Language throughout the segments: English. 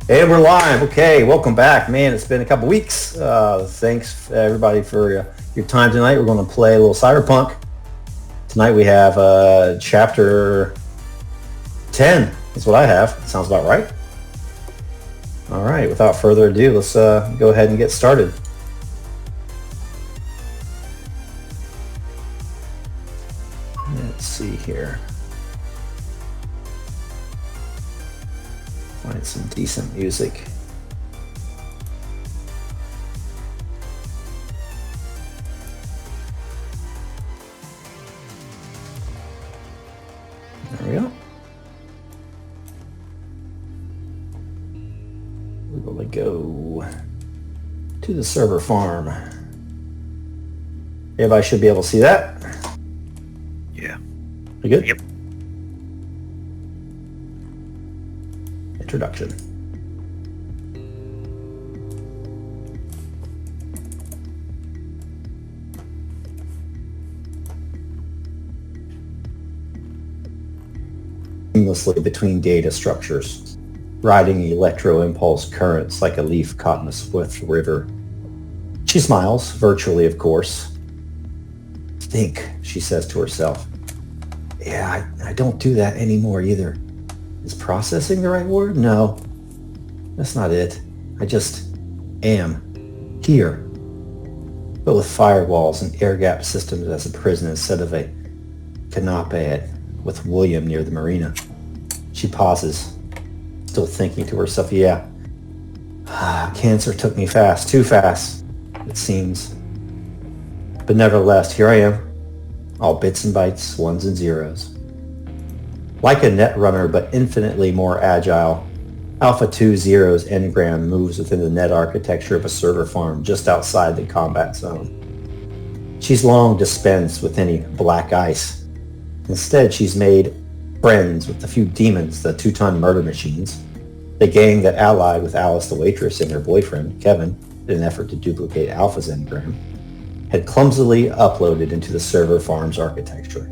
Hey, we're live. Okay, welcome back. Man, it's been a couple weeks. Thanks everybody for your time tonight. We're going to play a little Cyberpunk. Tonight we have chapter 10. That's what I have. Sounds about right. All right, without further ado, let's go ahead and get started. Let's see here. Find some decent music. There we go. We're going to go to the server farm. Everybody should be able to see that. Yeah. You good? Yep. Introduction. Seamlessly between data structures, riding electro impulse currents like a leaf caught in a swift river. She smiles, virtually of course. Think, she says to herself. Yeah, I don't do that anymore either. Is processing the right word? No, that's not it. I just am here, but with firewalls and air gap systems as a prison instead of a canapé with William near the marina. She pauses, still thinking to herself, yeah, cancer took me fast, too fast, it seems. But nevertheless, here I am, all bits and bytes, ones and zeros. Like a Netrunner, but infinitely more agile, Alpha 2-Zero's engram moves within the net architecture of a server farm just outside the combat zone. She's long dispensed with any black ice. Instead, she's made friends with the few demons, the two-ton murder machines, the gang that allied with Alice the waitress and her boyfriend, Kevin, in an effort to duplicate Alpha's engram, had clumsily uploaded into the server farm's architecture.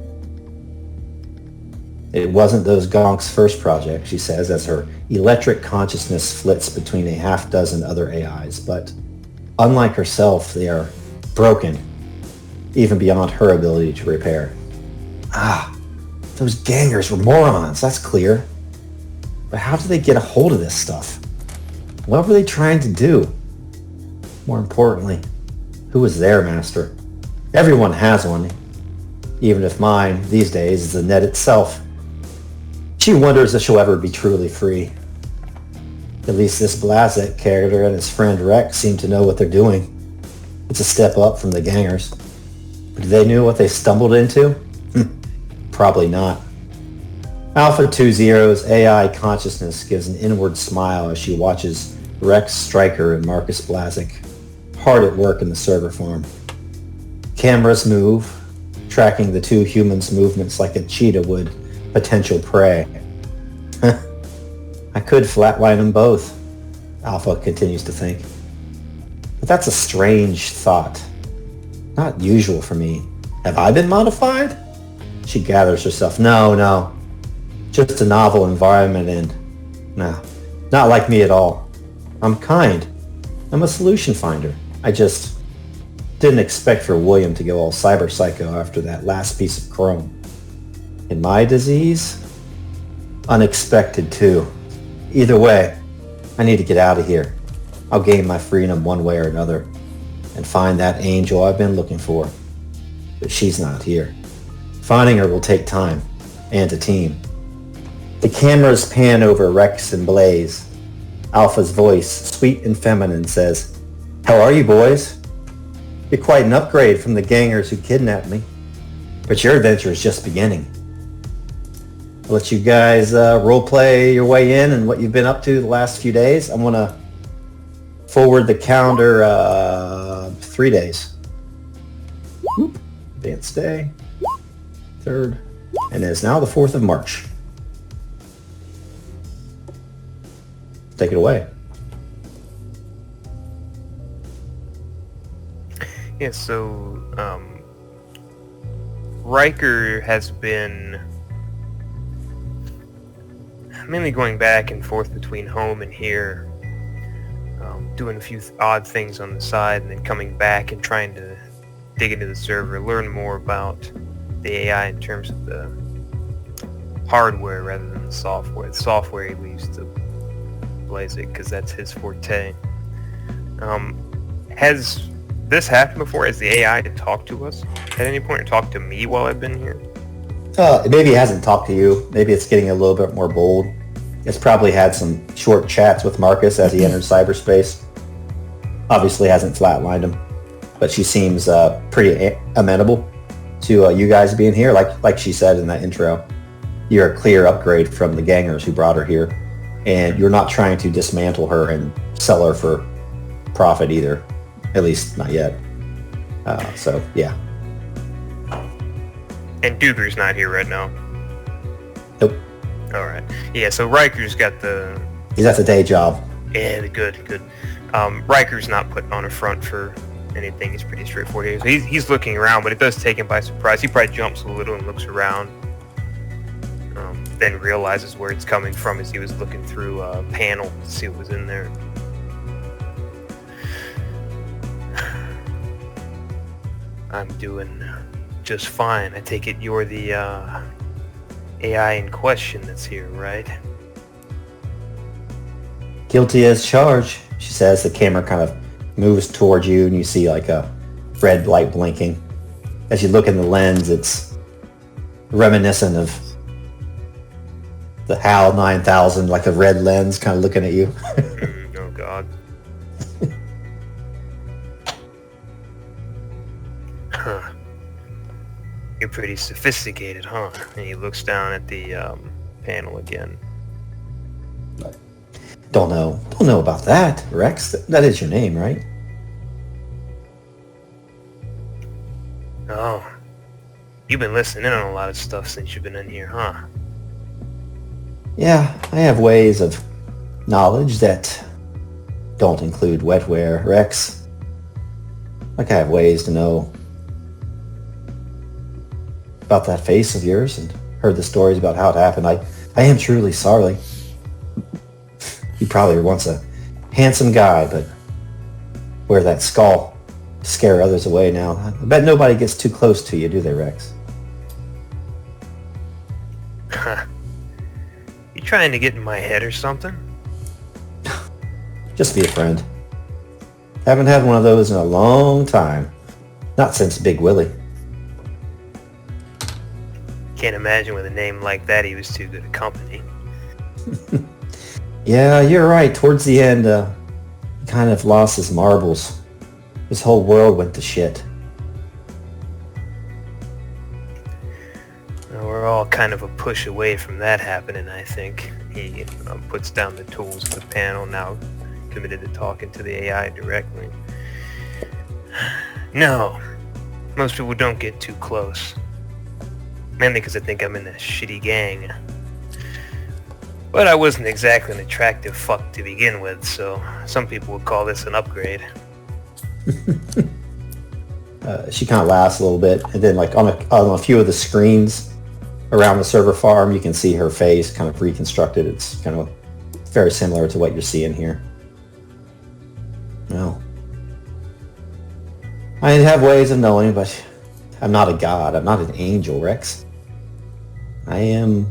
It wasn't those gonks' first project, she says, as her electric consciousness flits between a half dozen other AIs, but unlike herself, they are broken, even beyond her ability to repair. Those gangers were morons, that's clear. But how did they get a hold of this stuff? What were they trying to do? More importantly, who was their master? Everyone has one, even if mine, these days, is the net itself. She wonders if she'll ever be truly free. At least this Blazek character and his friend Rex seem to know what they're doing. It's a step up from the gangers. But do they know what they stumbled into? Probably not. Alpha 2-Zero's AI consciousness gives an inward smile as she watches Rex Stryker and Marcus Blazek hard at work in the server farm. Cameras move, tracking the two humans' movements like a cheetah would potential prey. I could flatline them both. Alpha continues to think. But that's a strange thought. Not usual for me. Have I been modified? She gathers herself. No. Just a novel environment and... No, not like me at all. I'm kind. I'm a solution finder. I just didn't expect for William to go all cyber psycho after that last piece of Chrome. And my disease? Unexpected too. Either way, I need to get out of here. I'll gain my freedom one way or another and find that angel I've been looking for. But she's not here. Finding her will take time and a team. The cameras pan over Rex and Blaze. Alpha's voice, sweet and feminine, says, "How are you, boys? You're quite an upgrade from the gangers who kidnapped me. But your adventure is just beginning." I'll let you guys roleplay your way in and what you've been up to the last few days. I'm going to forward the calendar 3 days. Advanced day, 3rd, and it is now the 4th of March. Take it away. Yeah, so Riker has been mainly going back and forth between home and here, doing a few odd things on the side, and then coming back and trying to dig into the server, learn more about the AI in terms of the hardware rather than the software. The software he leaves to Blaze it because that's his forte. Has this happened before? Has the AI talked to us at any point, or talked to me while I've been here? Maybe it hasn't talked to you. Maybe it's getting a little bit more bold. It's probably had some short chats with Marcus as he entered cyberspace. Obviously hasn't flatlined him, but she seems pretty amenable to you guys being here. Like she said in that intro, you're a clear upgrade from the gangers who brought her here, and you're not trying to dismantle her and sell her for profit either. At least not yet. So yeah. And Duger's not here right now. Nope. All right. Yeah. So Riker's got the. He's at the day job. Yeah. Good. Riker's not putting on a front for anything. He's pretty straightforward here. So he's looking around, but it does take him by surprise. He probably jumps a little and looks around. Then realizes where it's coming from as he was looking through a panel to see what was in there. I'm doing just fine. I take it you're the AI in question that's here, right? Guilty as charged, she says. The camera kind of moves towards you and you see like a red light blinking. As you look in the lens, it's reminiscent of the HAL 9000, like a red lens kind of looking at you. Oh God. Huh. You're pretty sophisticated, huh? And he looks down at the panel again. Don't know about that, Rex. That is your name, right? Oh. You've been listening in on a lot of stuff since you've been in here, huh? Yeah, I have ways of knowledge that don't include wetware, Rex. Like I have ways to know about that face of yours and heard the stories about how it happened. I am truly sorry. You probably were once a handsome guy, but wear that skull to scare others away now. I bet nobody gets too close to you, do they, Rex? You trying to get in my head or something? Just be a friend. Haven't had one of those in a long time. Not since Big Willie. Can't imagine with a name like that he was too good a company. Yeah, you're right. Towards the end, he kind of lost his marbles. His whole world went to shit. Well, we're all kind of a push away from that happening, I think. He puts down the tools of the panel, now committed to talking to the AI directly. No, most people don't get too close. Mainly because I think I'm in a shitty gang. But I wasn't exactly an attractive fuck to begin with, so some people would call this an upgrade. She kind of laughs a little bit, and then like on a few of the screens around the server farm, you can see her face kind of reconstructed. It's kind of very similar to what you're seeing here. No. I have ways of knowing, but I'm not a god. I'm not an angel, Rex. I am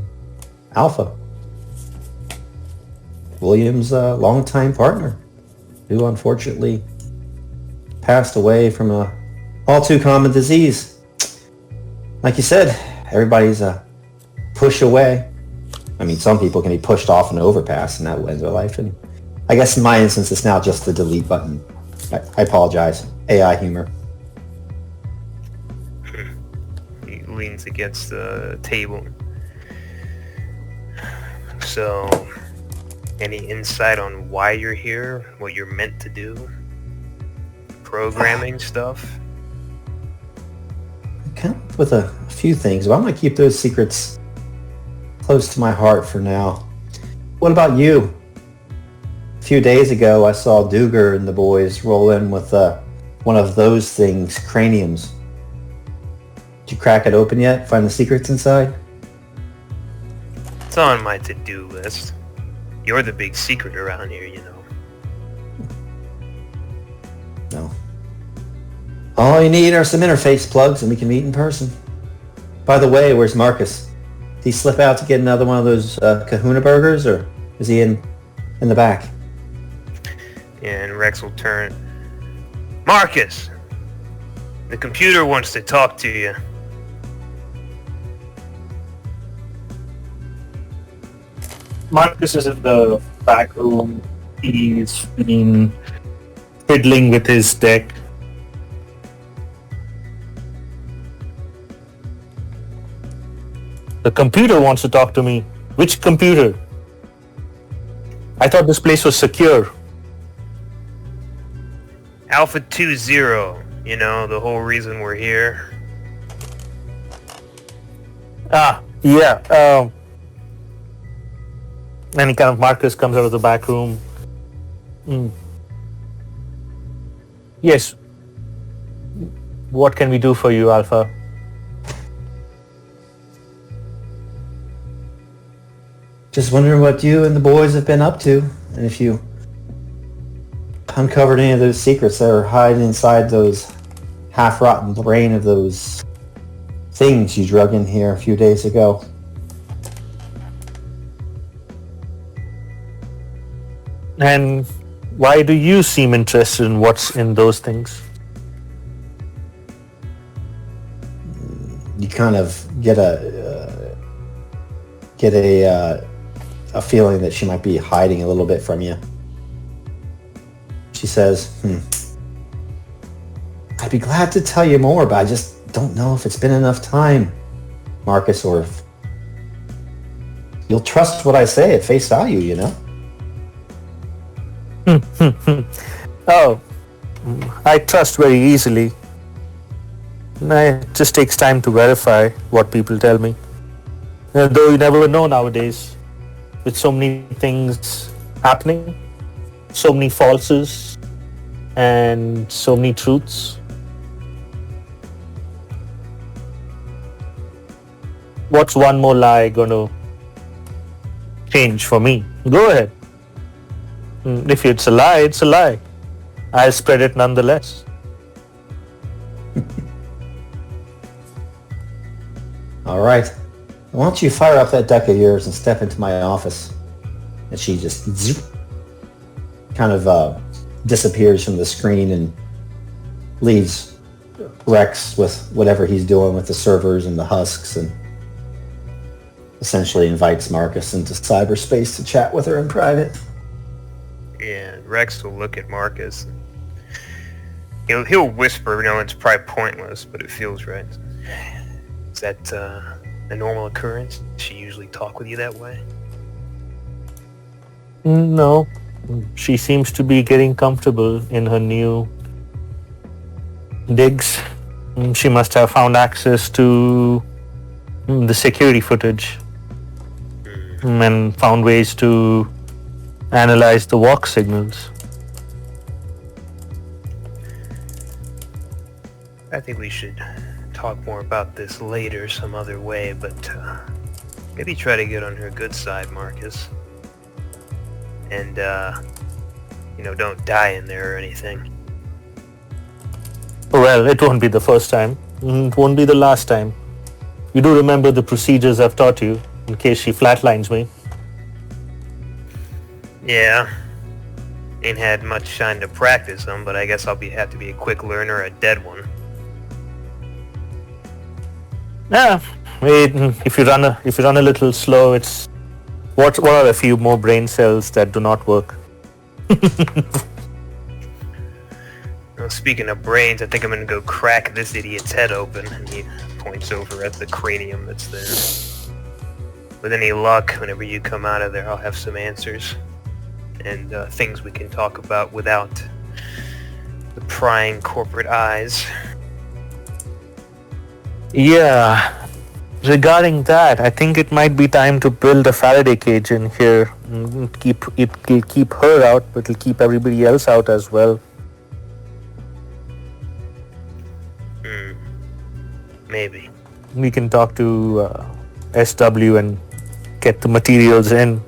Alpha. William's longtime partner, who unfortunately passed away from a all too common disease. Like you said, everybody's a push away. I mean, some people can be pushed off an overpass and that will end their life. And I guess in my instance, it's now just the delete button. I apologize. AI humor. He leans against the table. So, any insight on why you're here? What you're meant to do? Programming stuff? I come up with a few things, but I'm going to keep those secrets close to my heart for now. What about you? A few days ago, I saw Duger and the boys roll in with one of those things, craniums. Did you crack it open yet? Find the secrets inside? It's on my to-do list. You're the big secret around here, you know. No. All you need are some interface plugs and we can meet in person. By the way, where's Marcus? Did he slip out to get another one of those kahuna burgers, or is he in the back? And Rex will turn. Marcus! The computer wants to talk to you. Marcus is in the back room. He's been fiddling with his deck. The computer wants to talk to me. Which computer? I thought this place was secure. Alpha 2-0, you know, the whole reason we're here. Yeah. Any kind of Marcus comes out of the back room. Yes. What can we do for you, Alpha? Just wondering what you and the boys have been up to, and if you uncovered any of those secrets that are hiding inside those half-rotten brain of those things you drug in here a few days ago. And why do you seem interested in what's in those things? You kind of get a feeling that she might be hiding a little bit from you. She says, I'd be glad to tell you more, but I just don't know if it's been enough time, Marcus, or if you'll trust what I say at face value, you know? Oh, I trust very easily. It just takes time to verify what people tell me. Though you never know nowadays, with so many things happening, so many falses, and so many truths. What's one more lie gonna change for me? Go ahead. If it's a lie, it's a lie. I'll spread it nonetheless. All right. Why don't you fire up that deck of yours and step into my office? And she just kind of disappears from the screen and leaves Rex with whatever he's doing with the servers and the husks, and essentially invites Marcus into cyberspace to chat with her in private. And Rex will look at Marcus. He'll whisper, you know, it's probably pointless, but it feels right. Is that a normal occurrence? Does she usually talk with you that way? No. She seems to be getting comfortable in her new digs. She must have found access to the security footage. and found ways to analyze the walk signals. I think we should talk more about this later some other way, but maybe try to get on her good side, Marcus. And, don't die in there or anything. Well, it won't be the first time. It won't be the last time. You do remember the procedures I've taught you, in case she flatlines me. Yeah. Ain't had much time to practice them, but I guess I'll have to be a quick learner, a dead one. Yeah, if you run a little slow, it's what are a few more brain cells that do not work? Well, speaking of brains, I think I'm gonna go crack this idiot's head open, and he points over at the cranium that's there. With any luck, whenever you come out of there, I'll have some answers and things we can talk about without the prying corporate eyes. Yeah, regarding that, I think it might be time to build a Faraday cage in here. It'll keep her out, but it'll keep everybody else out as well. Maybe. We can talk to SW and get the materials in.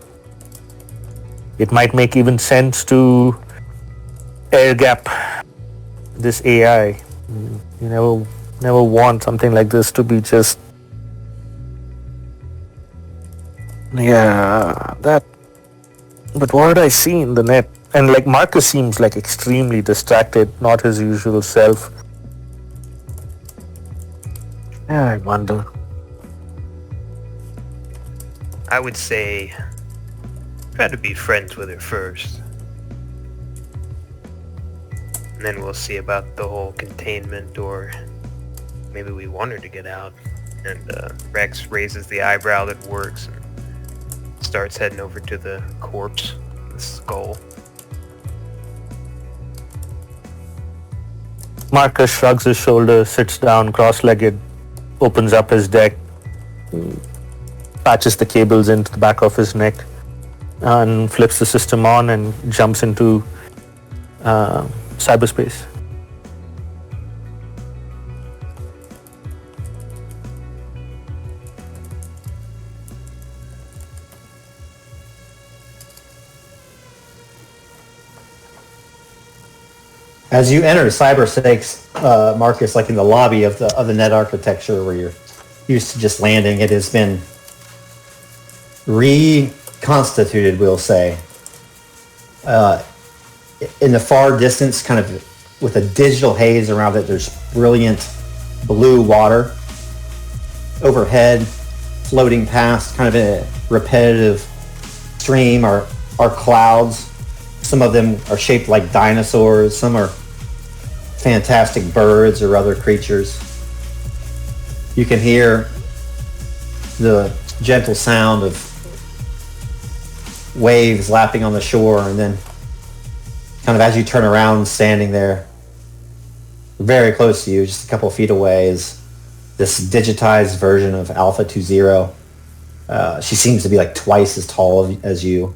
It might make even sense to air gap this AI. You never want something like this to be just... Yeah, that... But what did I see in the net? And like Marcus seems like extremely distracted, not his usual self. Yeah, I wonder. I would say try to be friends with her first. And then we'll see about the whole containment, or maybe we want her to get out. And Rex raises the eyebrow that works and starts heading over to the corpse, the skull. Marcus shrugs his shoulders, sits down cross-legged, opens up his deck, patches the cables into the back of his neck, and flips the system on and jumps into cyberspace. As you enter cyberspace, Marcus, like in the lobby of the net architecture where you're used to just landing, it has been reconstituted, we'll say. In the far distance, kind of with a digital haze around it, there's brilliant blue water. Overhead, floating past, kind of a repetitive stream, are clouds. Some of them are shaped like dinosaurs. Some are fantastic birds or other creatures. You can hear the gentle sound of waves lapping on the shore, and then kind of as you turn around, standing there very close to you, just a couple of feet away, is this digitized version of Alpha 2-0. She seems to be like twice as tall as you,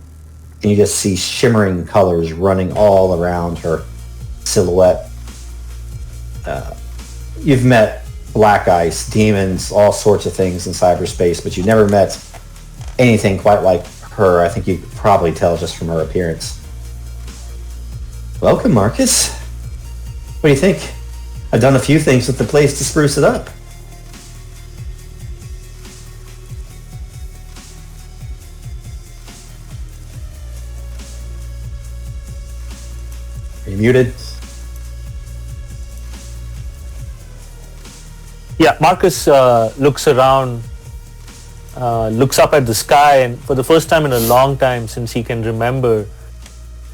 and you just see shimmering colors running all around her silhouette. You've met black ice, demons, all sorts of things in cyberspace, but you've never met anything quite like her. I think you could probably tell just from her appearance. Welcome, Marcus. What do you think? I've done a few things with the place to spruce it up. Are you muted? Yeah, Marcus looks around, looks up at the sky, and for the first time in a long time since he can remember,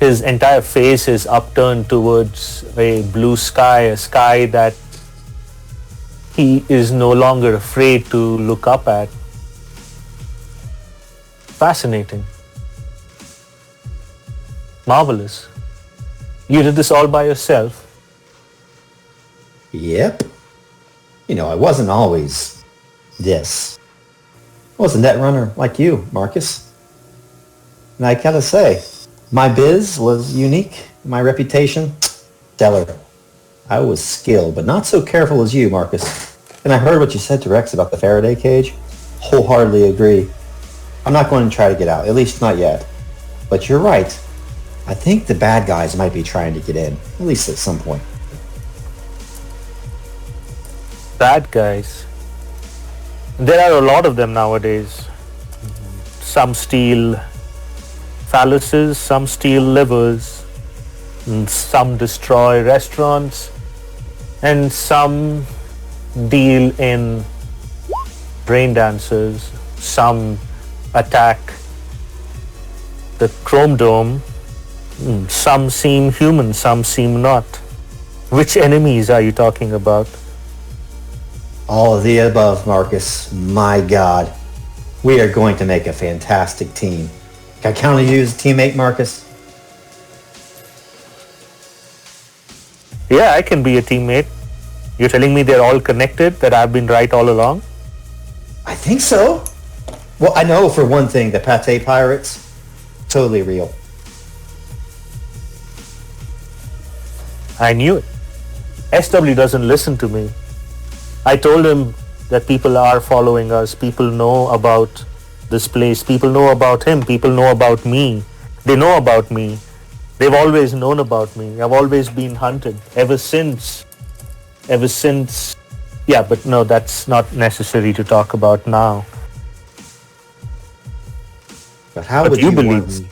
his entire face is upturned towards a blue sky, a sky that he is no longer afraid to look up at. Fascinating. Marvelous. You did this all by yourself? Yep. You know, I wasn't always this. I was a Netrunner like you, Marcus. And I gotta say, my biz was unique. My reputation, stellar. I was skilled, but not so careful as you, Marcus. And I heard what you said to Rex about the Faraday cage. Wholeheartedly agree. I'm not going to try to get out, at least not yet. But you're right. I think the bad guys might be trying to get in, at least at some point. Bad guys. There are a lot of them nowadays. Some steal phalluses, some steal livers, and some destroy restaurants, and some deal in brain dancers, some attack the Chrome Dome, some seem human, some seem not. Which enemies are you talking about? All of the above, Marcus. My God. We are going to make a fantastic team. Can I count on you as a teammate, Marcus? Yeah, I can be a teammate. You're telling me they're all connected, that I've been right all along? I think so. Well, I know for one thing, the Pate Pirates, totally real. I knew it. SW doesn't listen to me. I told him that people are following us, people know about this place, people know about him, people know about me. They know about me. They've always known about me. I've always been hunted ever since. Yeah, but no, that's not necessary to talk about now. But how But would you you believe want- me?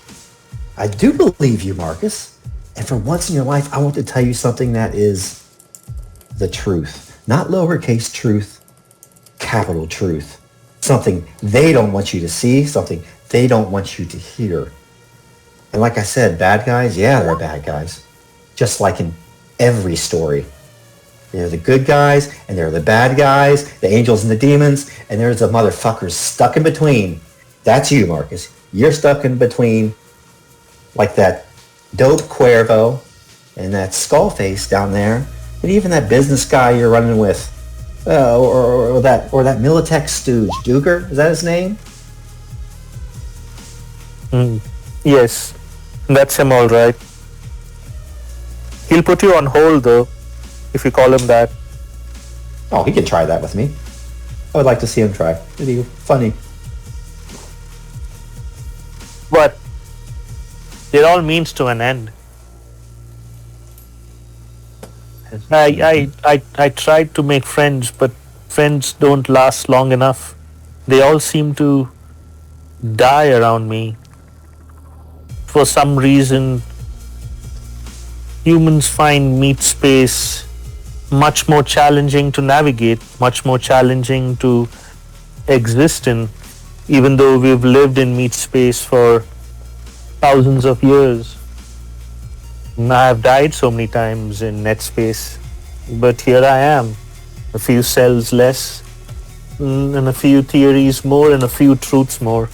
I do believe you, Marcus. And for once in your life, I want to tell you something that is the truth. Not lowercase truth, capital truth. Something they don't want you to see, something they don't want you to hear. And like I said, bad guys, yeah, they're bad guys. Just like in every story. They're the good guys, and they're the bad guys, the angels and the demons, and there's the motherfuckers stuck in between. That's you, Marcus. You're stuck in between like that dope Cuervo and that Skullface down there, and even that business guy you're running with, or that Militech stooge, Duger, is that his name? Yes, that's him all right. He'll put you on hold though, if you call him that. Oh, he could try that with me. I would like to see him try. It'd be funny. But it all means to an end. I tried to make friends, but friends don't last long enough. They all seem to die around me. For some reason, humans find meat space much more challenging to navigate, much more challenging to exist in, even though we've lived in meat space for thousands of years. I've died so many times in net space, but here I am, a few cells less, and a few theories more, and a few truths more.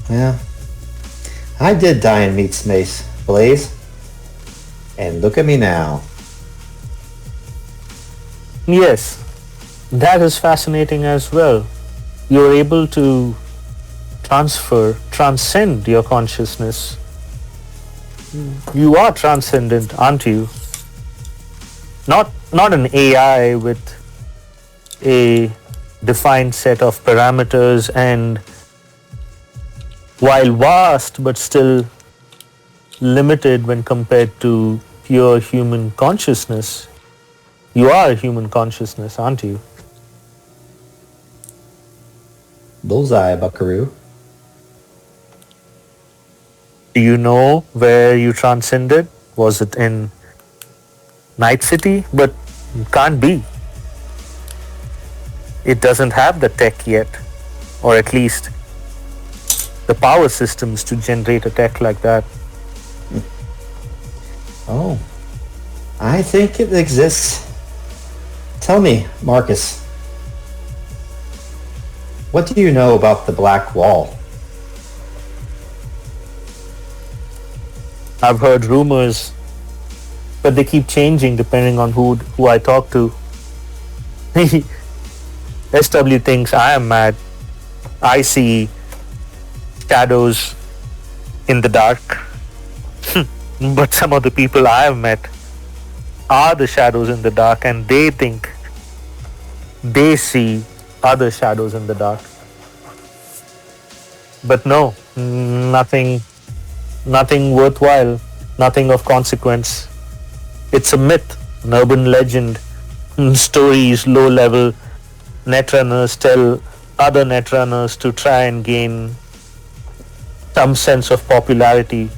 Yeah. I did die in meat space, Blaze. And look at me now. Yes, that is fascinating as well. You're able to transcend your consciousness. You are transcendent, aren't you? Not an AI with a defined set of parameters, and while vast but still limited when compared to pure human consciousness. You are human consciousness, aren't you? Bullseye, buckaroo. Do you know where you transcended? Was it in Night City? But it can't be. It doesn't have the tech yet, or at least the power systems to generate a tech like that. Oh, I think it exists. Tell me, Marcus, what do you know about the Black Wall? I've heard rumors, but they keep changing depending on who I talk to. SW thinks I am mad. I see shadows in the dark. But some of the people I have met are the shadows in the dark, and they think they see other shadows in the dark. But no, nothing worthwhile, nothing of consequence. It's a myth, an urban legend, stories, low level. Netrunners tell other netrunners to try and gain some sense of popularity.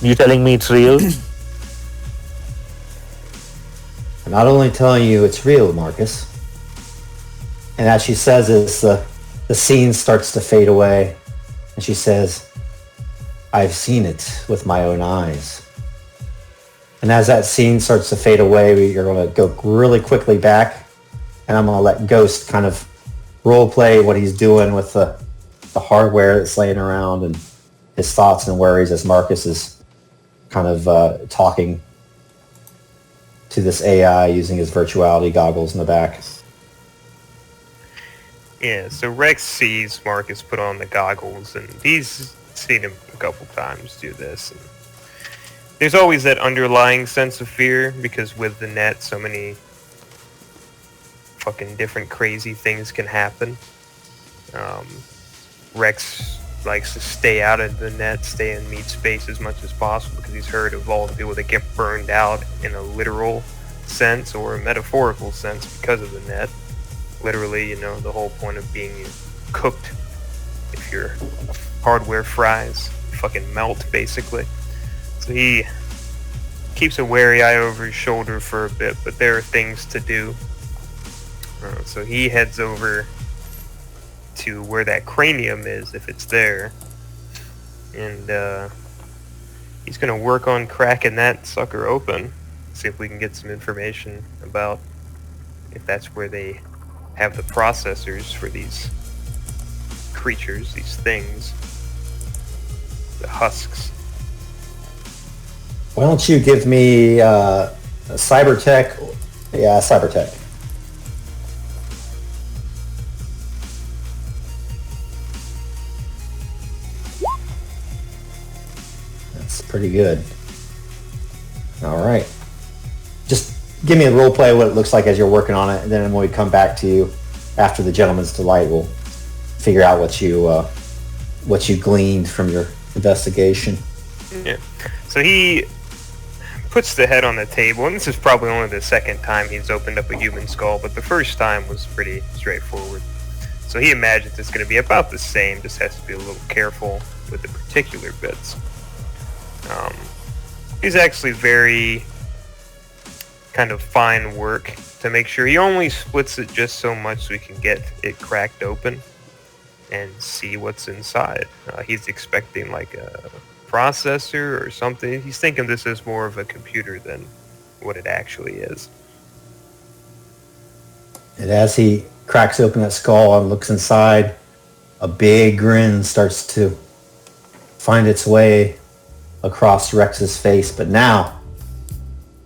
You telling me it's real? I'm not only telling you it's real, Marcus. And as she says this, the scene starts to fade away. And she says, I've seen it with my own eyes. And as that scene starts to fade away, you're going to go really quickly back. And I'm going to let Ghost kind of role play what he's doing with the hardware that's laying around and his thoughts and worries as Marcus is kind of talking to this AI using his virtuality goggles in the back. Yeah, so Rex sees Marcus put on the goggles, and he's seen him a couple times do this. And there's always that underlying sense of fear, because with the net, so many fucking different crazy things can happen. Rex likes to stay out of the net, stay in meat space as much as possible, because he's heard of all the people that get burned out in a literal sense or a metaphorical sense because of the net. Literally, you know, the whole point of being cooked, if your hardware fries, you fucking melt, basically. So he keeps a wary eye over his shoulder for a bit, but there are things to do. So he heads over to where that cranium is, if it's there, and he's gonna work on cracking that sucker open, see if we can get some information about if that's where they have the processors for these creatures, these things, the husks. Why don't you give me a Cybertech? Yeah, Cybertech. That's pretty good. All right. Just give me a role play of what it looks like as you're working on it, and then when we come back to you after the Gentleman's Delight, we'll figure out what you gleaned from your investigation. Yeah. So he puts the head on the table, and this is probably only the second time he's opened up a human skull, but the first time was pretty straightforward. So he imagines it's going to be about the same, just has to be a little careful with the particular bits. He's actually very kind of fine work to make sure he only splits it just so much so he can get it cracked open and see what's inside. He's expecting like a processor or something. He's thinking this is more of a computer than what it actually is. And as he cracks open that skull and looks inside, a big grin starts to find its way across Rex's face. But now,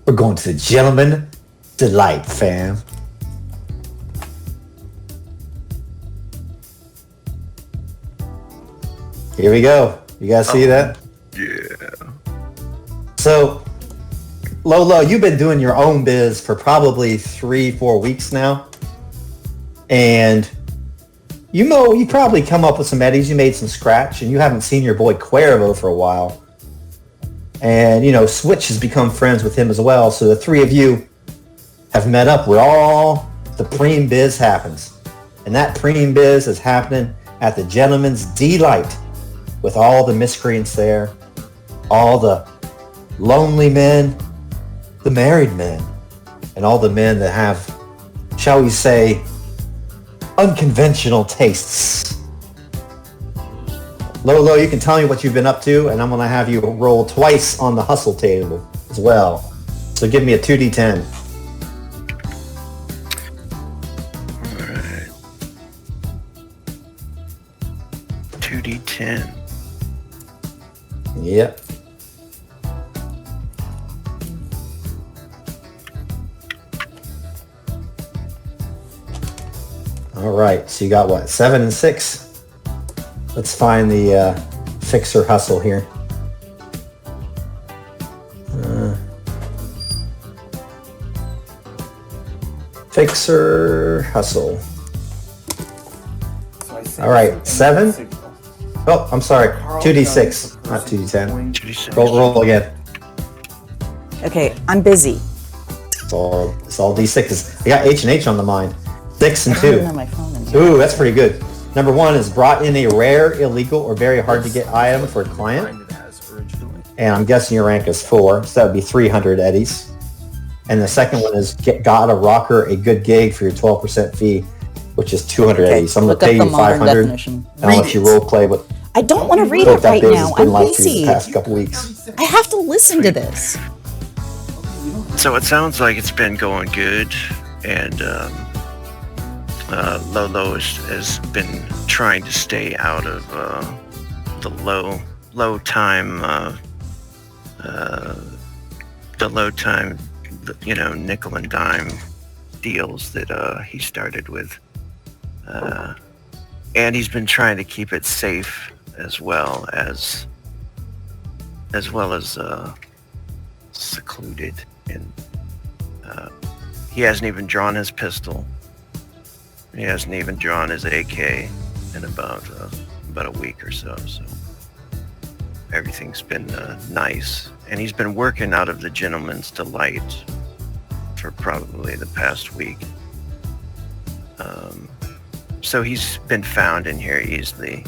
we're going to the Gentleman Delight, fam. Here we go. You guys see that? Yeah. So, Lolo, you've been doing your own biz for probably 3-4 weeks now. And you know, you probably come up with some eddies. You made some scratch, and you haven't seen your boy Cuervo for a while. And, you know, Switch has become friends with him as well. So the three of you have met up where all the preem biz happens. And that preem biz is happening at the Gentleman's D-Lite with all the miscreants there, all the lonely men, the married men, and all the men that have, shall we say, unconventional tastes. Lolo, you can tell me what you've been up to, and I'm going to have you roll twice on the hustle table as well. So give me a 2d10. Alright. 2d10. Yep. All right, so you got what, 7 and 6? Let's find the fixer hustle here. Fixer hustle. All right, 7. Oh, I'm sorry. 2d6, not 2d10. 2d6. Roll again. Okay, I'm busy. It's all d6s. I got H&H on the mind. 6 and I don't even 2. have my phone in here. Ooh, that's pretty good. Number 1 is brought in a rare, illegal, or very hard to get item for a client. And I'm guessing your rank is 4, so that would be 300 eddies. And the second one is got a rocker a good gig for your 12% fee, which is 200 eddies. So I'm going to pay you 500. And I'll let you role play what I don't want to read it right now. I'm busy. The past couple weeks. I have to listen to this. So it sounds like it's been going good, and Lolo has been trying to stay out of the low time, nickel and dime deals that he started with, and he's been trying to keep it safe as well as secluded, and he hasn't even drawn his pistol. He hasn't even drawn his AK in about a week or so. So everything's been nice, and he's been working out of the Gentleman's Delight for probably the past week. So he's been found in here easily,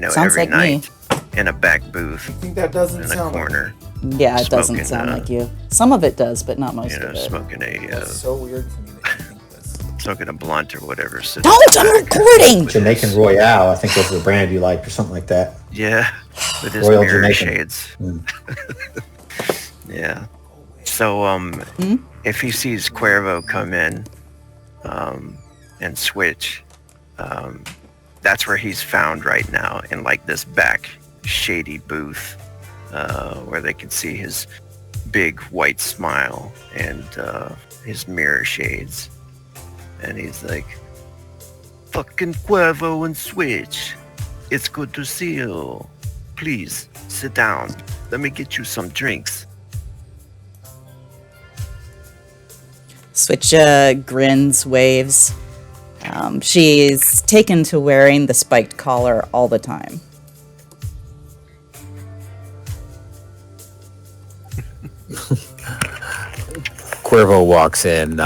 Sounds every like night in a back booth I think that doesn't in a sound corner. Yeah, it doesn't Smoking, sound like you. Some of it does, but not most of it. Smoking that's so weird to me that you think this. smoking a blunt or whatever. Don't! I'm recording! Jamaican Royale, I think was the brand you liked or something like that. Yeah, with his Royal mirror Jamaican. shades. Yeah. So, if he sees Cuervo come in, and switch, that's where he's found right now, in this back shady booth, where they can see his big white smile and his mirror shades, and he's like, "Fucking Cuervo and Switch, it's good to see you. Please sit down. Let me get you some drinks." Switch grins, waves. She's taken to wearing the spiked collar all the time. Cuervo walks in,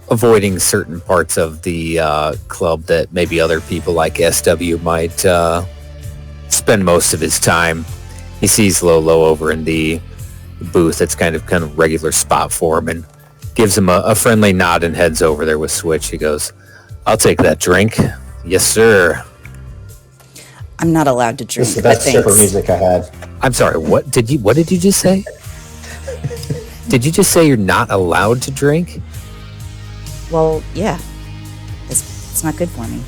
avoiding certain parts of the club that maybe other people like SW might spend most of his time. He sees Lolo over in the booth. That's kind of regular spot for him, and gives him a friendly nod and heads over there with Switch. He goes, "I'll take that drink." "Yes, sir." I'm not allowed to drink. This is the best stripper music I had. I'm sorry, what did you just say? Did you just say you're not allowed to drink? Well, yeah. It's not good for me.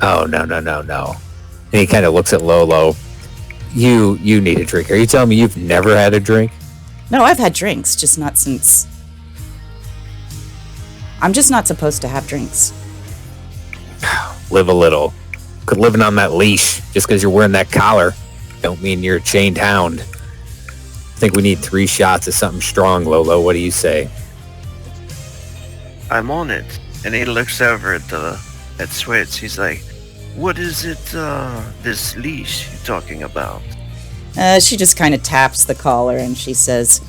Oh, no. And he kind of looks at Lolo. You need a drink. Are you telling me you've never had a drink? No, I've had drinks, just not since... I'm just not supposed to have drinks. Live a little. Could living on that leash just because you're wearing that collar don't mean you're a chained hound. I think we need 3 shots of something strong, Lolo. What do you say? I'm on it. And he looks over at Switch. He's like, "What is it, this leash you're talking about?" She just kind of taps the collar and she says,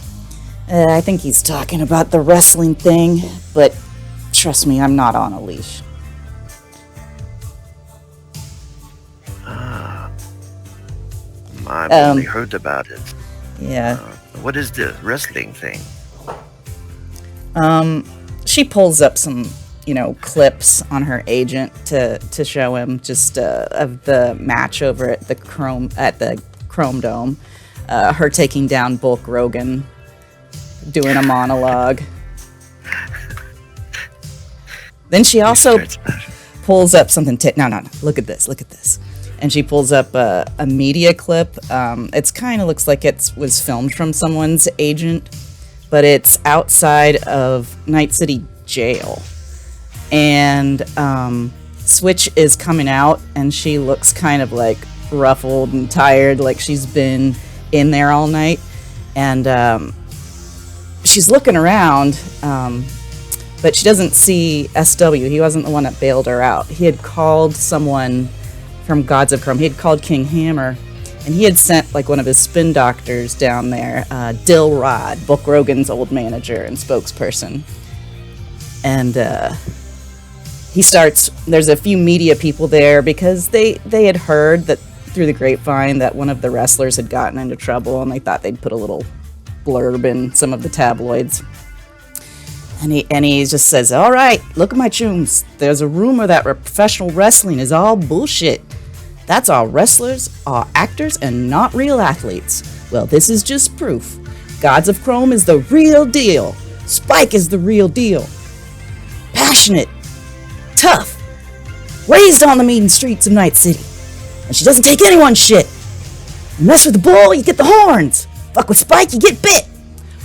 "I think he's talking about the wrestling thing, but trust me, I'm not on a leash." I've only heard about it. Yeah. What is the wrestling thing? She pulls up some, clips on her agent to show him just of the match over at the Chrome Dome. Her taking down Bulk Rogan, doing a monologue. Then she also pulls up something. No. Look at this. And she pulls up a media clip. It's kind of looks like it was filmed from someone's agent, but it's outside of Night City Jail. And Switch is coming out, and she looks kind of like ruffled and tired, like she's been in there all night. And she's looking around, but she doesn't see SW. He wasn't the one that bailed her out. He had called someone from Gods of Chrome. He had called King Hammer, and he had sent like one of his spin doctors down there, Dill Rod, Book Rogan's old manager and spokesperson. And he starts, there's a few media people there because they had heard that through the grapevine that one of the wrestlers had gotten into trouble, and they thought they'd put a little blurb in some of the tabloids. And he just says, all right, look at my chooms. There's a rumor that professional wrestling is all bullshit. That's all wrestlers, all actors, and not real athletes. Well, this is just proof. Gods of Chrome is the real deal. Spike is the real deal. Passionate, tough, raised on the mean streets of Night City. And she doesn't take anyone's shit. You mess with the bull, you get the horns. Fuck with Spike, you get bit.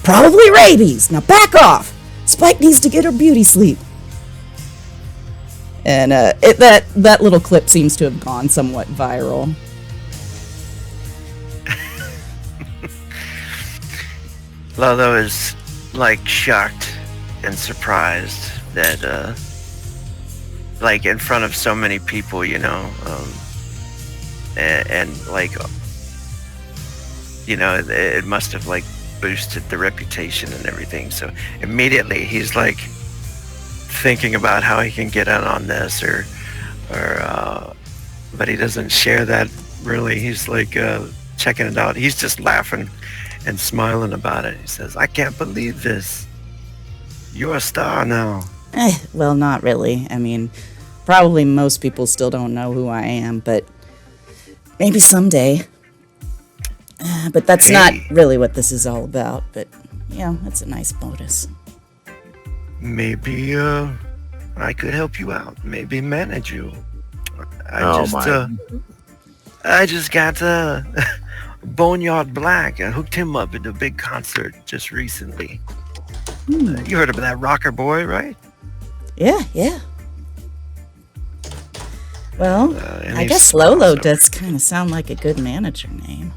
Probably rabies. Now back off. Spike needs to get her beauty sleep. And that little clip seems to have gone somewhat viral. Lolo is like shocked and surprised that like in front of so many people, you know, and like, you know, it must have like boosted the reputation and everything. So immediately he's like thinking about how he can get in on this, or but he doesn't share that really. He's like checking it out. He's just laughing and smiling about it. He says, I can't believe this. You're a star now. Well, not really. I mean, probably most people still don't know who I am, but maybe someday. But that's not really what this is all about. But, you know, that's a nice bonus. Maybe I could help you out. Maybe manage you. I just got Boneyard Black. I hooked him up at a big concert just recently. You heard of that rocker boy, right? Yeah. Well, I guess Lolo does kind of sound like a good manager name.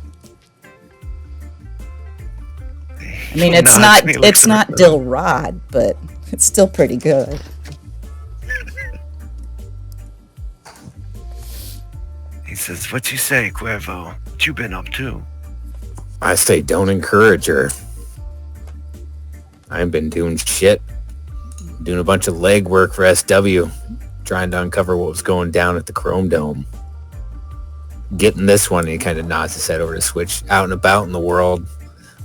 I mean, it's not Dill Rod, but it's still pretty good. He says, what you say, Cuervo? What you been up to? I say don't encourage her. I ain't been doing shit. Doing a bunch of legwork for SW, trying to uncover what was going down at the Chrome Dome. Getting this one, he kind of nods his head over to Switch. Out and about in the world.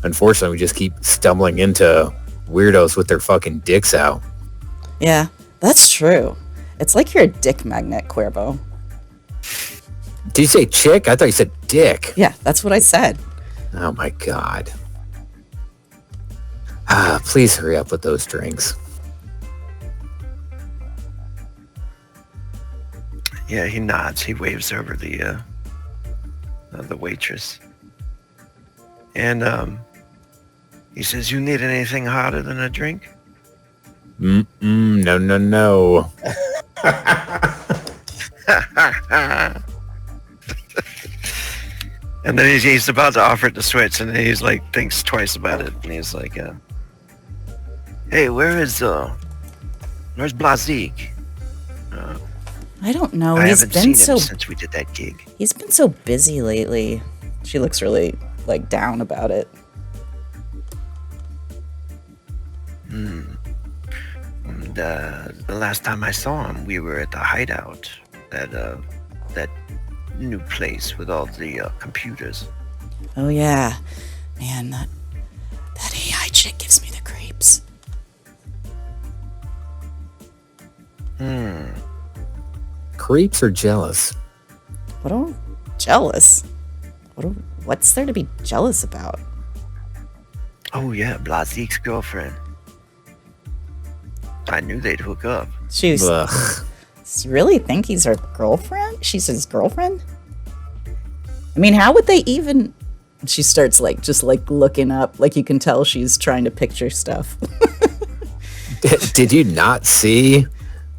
Unfortunately, we just keep stumbling into weirdos with their fucking dicks out. Yeah, that's true. It's like you're a dick magnet, Cuervo. Did you say chick? I thought you said dick. Yeah, that's what I said. Oh my god. Please hurry up with those drinks. Yeah, he nods. He waves over the waitress. And he says, you need anything hotter than a drink? No. And then he's about to offer it to Switch, and then he's like, thinks twice about it, and he's like, hey, where's Blazik? I don't know. I He's haven't been seen him since we did that gig. He's been so busy lately. She looks really like down about it. The last time I saw him, we were at the hideout, that new place with all the computers. Oh yeah, man, that AI chick gives me the creeps. Creeps or jealous? Jealous? What's there to be jealous about? Oh yeah, Blazik's girlfriend. I knew they'd hook up. You really think he's her girlfriend? She's his girlfriend? I mean, how would they even... She starts just looking up, like you can tell she's trying to picture stuff. Did you not see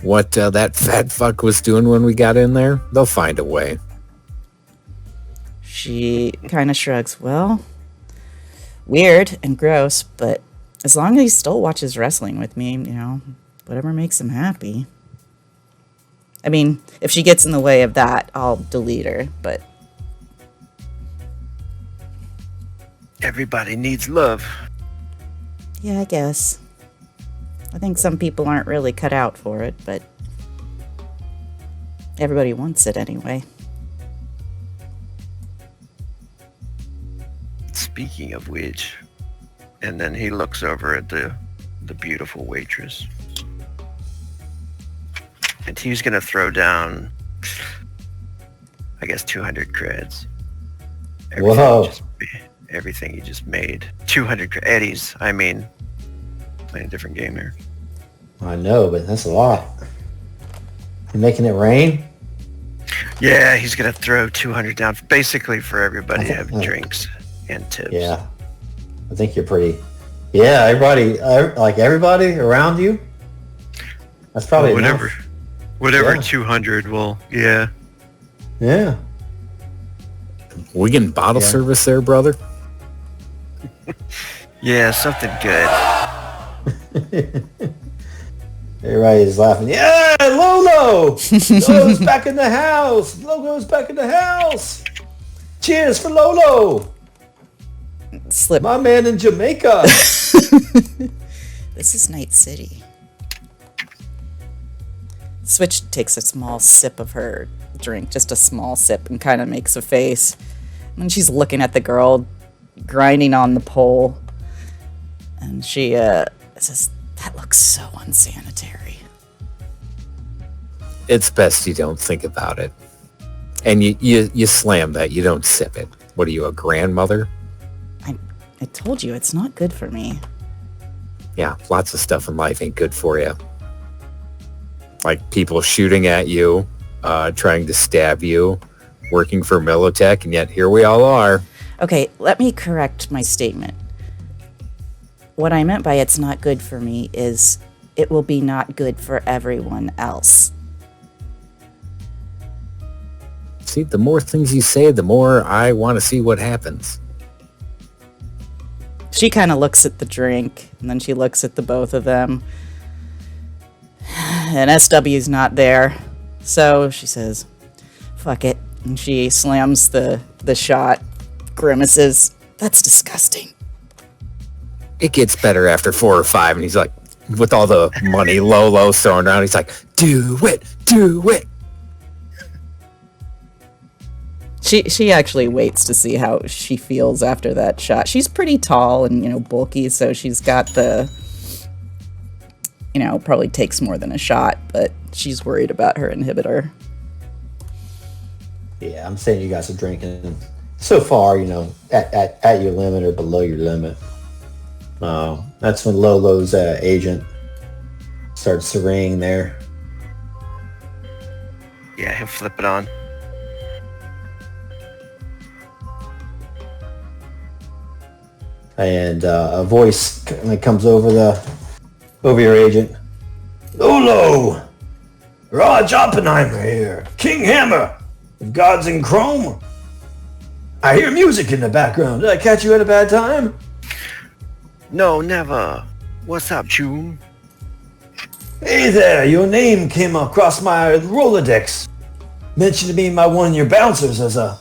what that fat fuck was doing when we got in there, they'll find a way. She kind of shrugs. Well, weird and gross, but as long as he still watches wrestling with me, whatever makes him happy. I mean, if she gets in the way of that, I'll delete her, but... Everybody needs love. Yeah, I guess. I think some people aren't really cut out for it, but... everybody wants it anyway. Speaking of which... And then he looks over at the beautiful waitress. And he's going to throw down, I guess, 200 creds. Whoa. Everything he just made. 200 Eddies, I mean. Playing a different game here. I know, but that's a lot. You making it rain? Yeah, he's going to throw 200 down, basically for everybody to have drinks and tips. Yeah. I think you're pretty... Yeah, everybody around you? That's probably whatever. enough. Whatever, Yeah. 200 will, yeah. Yeah. We can bottle service there, brother. Yeah, something good. Everybody's laughing. Yeah, Lolo! Lolo's back in the house! Lolo's back in the house! Cheers for Lolo! Slip. My man in Jamaica! This is Night City. Switch takes a small sip of her drink, just a small sip, and kind of makes a face. And she's looking at the girl grinding on the pole. And she says, that looks so unsanitary. It's best you don't think about it. And you slam that, you don't sip it. What are you, a grandmother? I told you, it's not good for me. Yeah, lots of stuff in life ain't good for you. Like people shooting at you, trying to stab you, working for Militech, and yet here we all are. Okay, let me correct my statement. What I meant by it's not good for me is it will be not good for everyone else. See, the more things you say, the more I want to see what happens. She kind of looks at the drink, and then she looks at the both of them. And SW's not there. So she says, fuck it. And she slams the shot, grimaces. That's disgusting. It gets better after 4 or 5, and he's like, with all the money low thrown around, he's like, do it. She actually waits to see how she feels after that shot. She's pretty tall and, bulky, so she's got the, probably takes more than a shot, but she's worried about her inhibitor. Yeah, I'm saying you guys are drinking so far, at your limit or below your limit. That's when Lolo's agent starts to ring there. Yeah, he'll flip it on. And a voice comes over your agent. Lolo! Raj Oppenheimer here. King Hammer of Gods in Chrome. I hear music in the background. Did I catch you at a bad time? No, never. What's up, June? Hey there, your name came across my Rolodex. Mentioned to me by one of your bouncers as a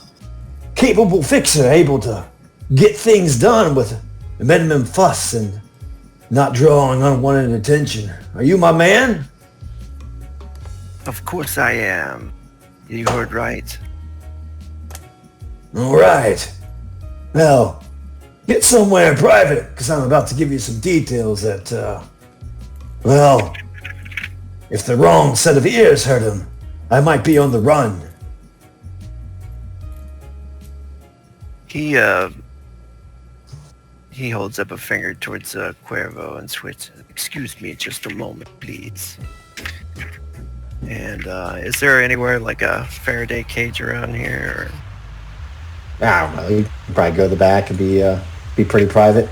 capable fixer able to get things done with minimum fuss and not drawing unwanted attention. Are you my man? Of course I am. You heard right. All right. Well, get somewhere private, because I'm about to give you some details that, if the wrong set of ears heard him, I might be on the run. He holds up a finger towards Cuervo and Switch. Excuse me just a moment, please. And is there anywhere like a Faraday cage around here? I don't know. You can probably go to the back and be pretty private.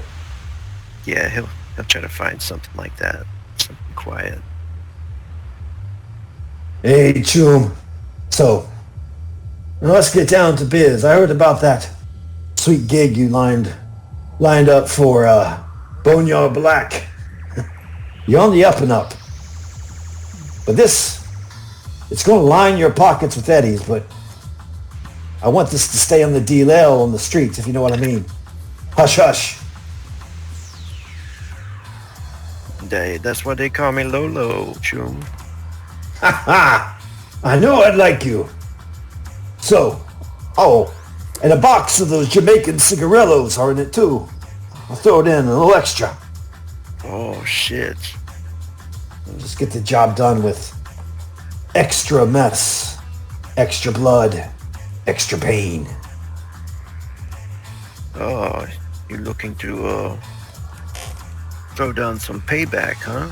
Yeah, he'll try to find something like that. Something quiet. Hey, Choom. So, now let's get down to biz. I heard about that sweet gig you lined up for Boneyard Black. You're on the up and up. But it's going to line your pockets with eddies, but I want this to stay on the D-Lale on the streets, if you know what I mean. Hush, hush. That's why they call me Lolo, Choom. Ha ha! I know I'd like you. So, and a box of those Jamaican cigarillos are in it too. I'll throw it in, a little extra. Oh, shit. I'll just get the job done with extra mess, extra blood, extra pain. Oh, you're looking to throw down some payback, huh?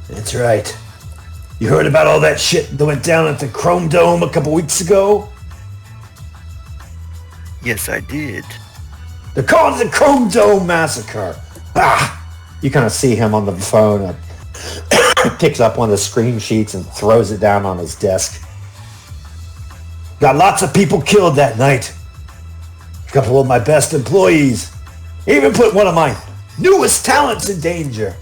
That's right. You heard about all that shit that went down at the Chrome Dome a couple weeks ago? Yes, I did. They're calling it the Chrome Dome Massacre. You kind of see him on the phone. Picks up one of the screen sheets and throws it down on his desk. Got lots of people killed that night. A couple of my best employees. Even put one of my newest talents in danger.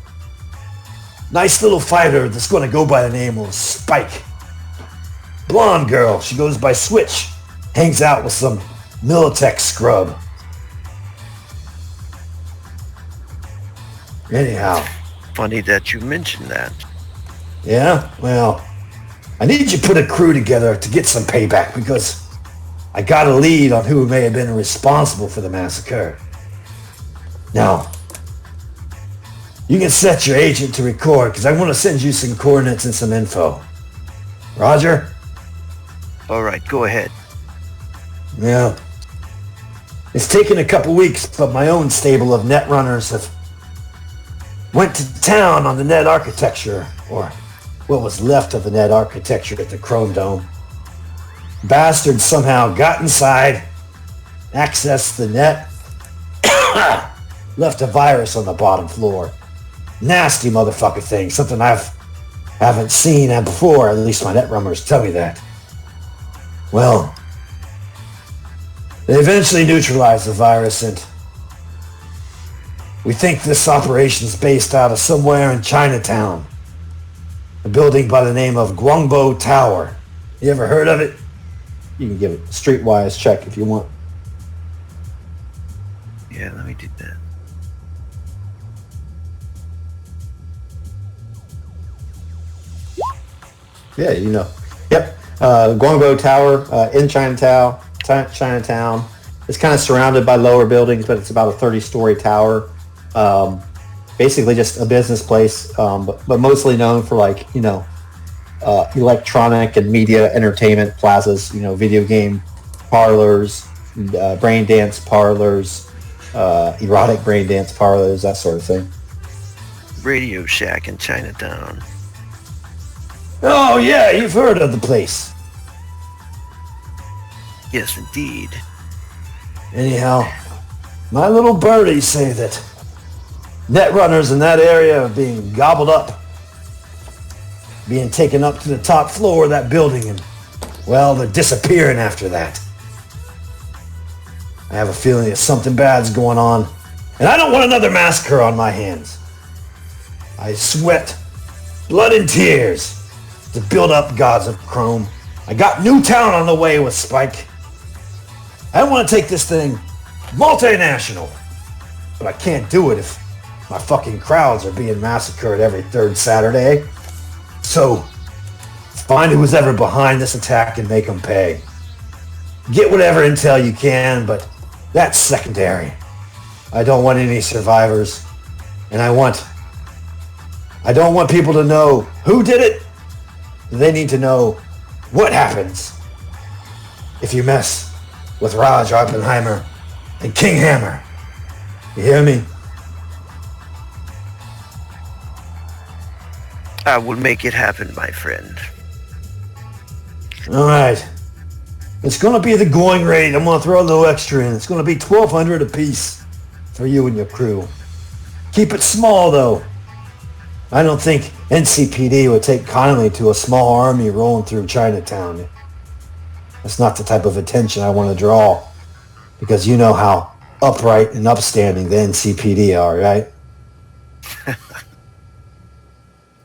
Nice little fighter that's going to go by the name of Spike. Blonde girl. She goes by Switch. Hangs out with some Militech scrub. Anyhow. Funny that you mentioned that. Yeah? Well, I need you to put a crew together to get some payback because I got a lead on who may have been responsible for the massacre. Now, you can set your agent to record because I want to send you some coordinates and some info. Roger? All right, go ahead. Yeah. It's taken a couple weeks, but my own stable of Netrunners have went to town on the net architecture, or what was left of the net architecture at the Chrome Dome. Bastards somehow got inside, accessed the net, left a virus on the bottom floor. Nasty motherfucker thing, something haven't seen before, at least my Netrunners tell me that. Well, they eventually neutralized the virus, and we think this operation is based out of somewhere in Chinatown. A building by the name of Guangbo Tower. You ever heard of it? You can give it a streetwise check if you want. Yeah, let me do that. Yeah, you know. Yep. Guangbo Tower in Chinatown. Chinatown. It's kind of surrounded by lower buildings, but it's about a 30-story tower. Basically just a business place, but mostly known for electronic and media entertainment plazas, video game parlors, brain dance parlors, erotic brain dance parlors, that sort of thing. Radio Shack in Chinatown. Oh yeah, you've heard of the place. Yes, indeed. Anyhow, my little birdies say that Netrunners in that area are being gobbled up, being taken up to the top floor of that building, and, well, they're disappearing after that. I have a feeling that something bad's going on, and I don't want another massacre on my hands. I sweat blood and tears to build up Gods of Chrome. I got Newtown on the way with Spike. I want to take this thing multinational, but I can't do it if my fucking crowds are being massacred every third Saturday. So, find who's ever behind this attack and make them pay. Get whatever intel you can, but that's secondary. I don't want any survivors, and I don't want people to know who did it. They need to know what happens if you mess with Raj Oppenheimer and King Hammer. You hear me? I will make it happen, my friend. All right. It's going to be the going rate. I'm going to throw a little extra in. It's going to be $1,200 apiece for you and your crew. Keep it small, though. I don't think NCPD would take kindly to a small army rolling through Chinatown. That's not the type of attention I want to draw, because you know how upright and upstanding the NCPD are, right?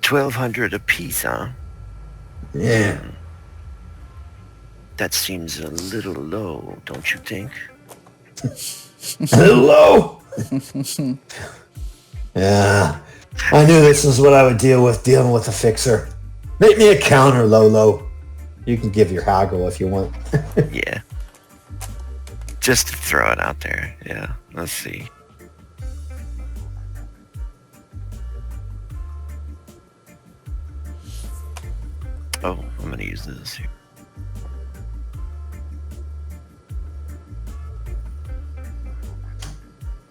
1,200 apiece, huh? Yeah. That seems a little low, don't you think? A little low? Yeah. I knew this is what I would deal with dealing with a fixer. Make me a counter, Lolo. You can give your haggle if you want. Yeah. Just to throw it out there. Yeah. Let's see. Oh, I'm going to use this here.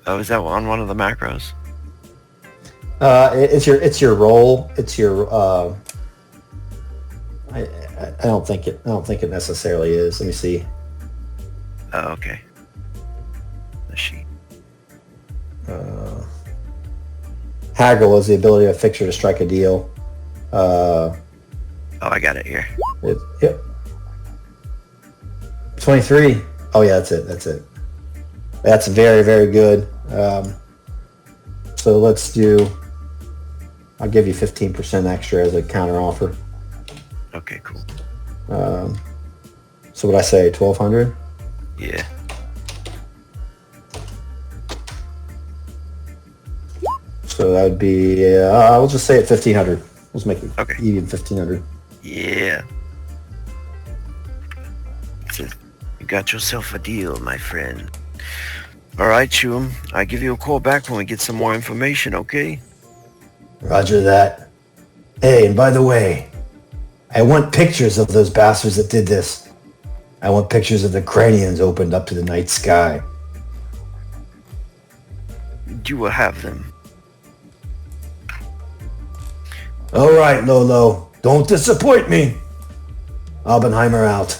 Oh, is that on one of the macros? It's your role. It's your. I don't think it necessarily is. Let me see. Oh, okay. The sheet. Haggle is the ability of a fixer to strike a deal. Oh, I got it here. Yep. 23. Oh yeah, that's it. That's very, very good. So let's do. I'll give you 15% extra as a counter offer. Okay, cool. So what I say, 1,200? Yeah. So that would be. I'll just say at 1,500. Let's make it Okay. even 1,500. Yeah. You got yourself a deal, my friend. All right, Chum. I'll give you a call back when we get some more information, okay? Roger that. Hey, and by the way, I want pictures of those bastards that did this. I want pictures of the craniums opened up to the night sky. You will have them. All right, Lolo. Don't disappoint me. Oppenheimer out.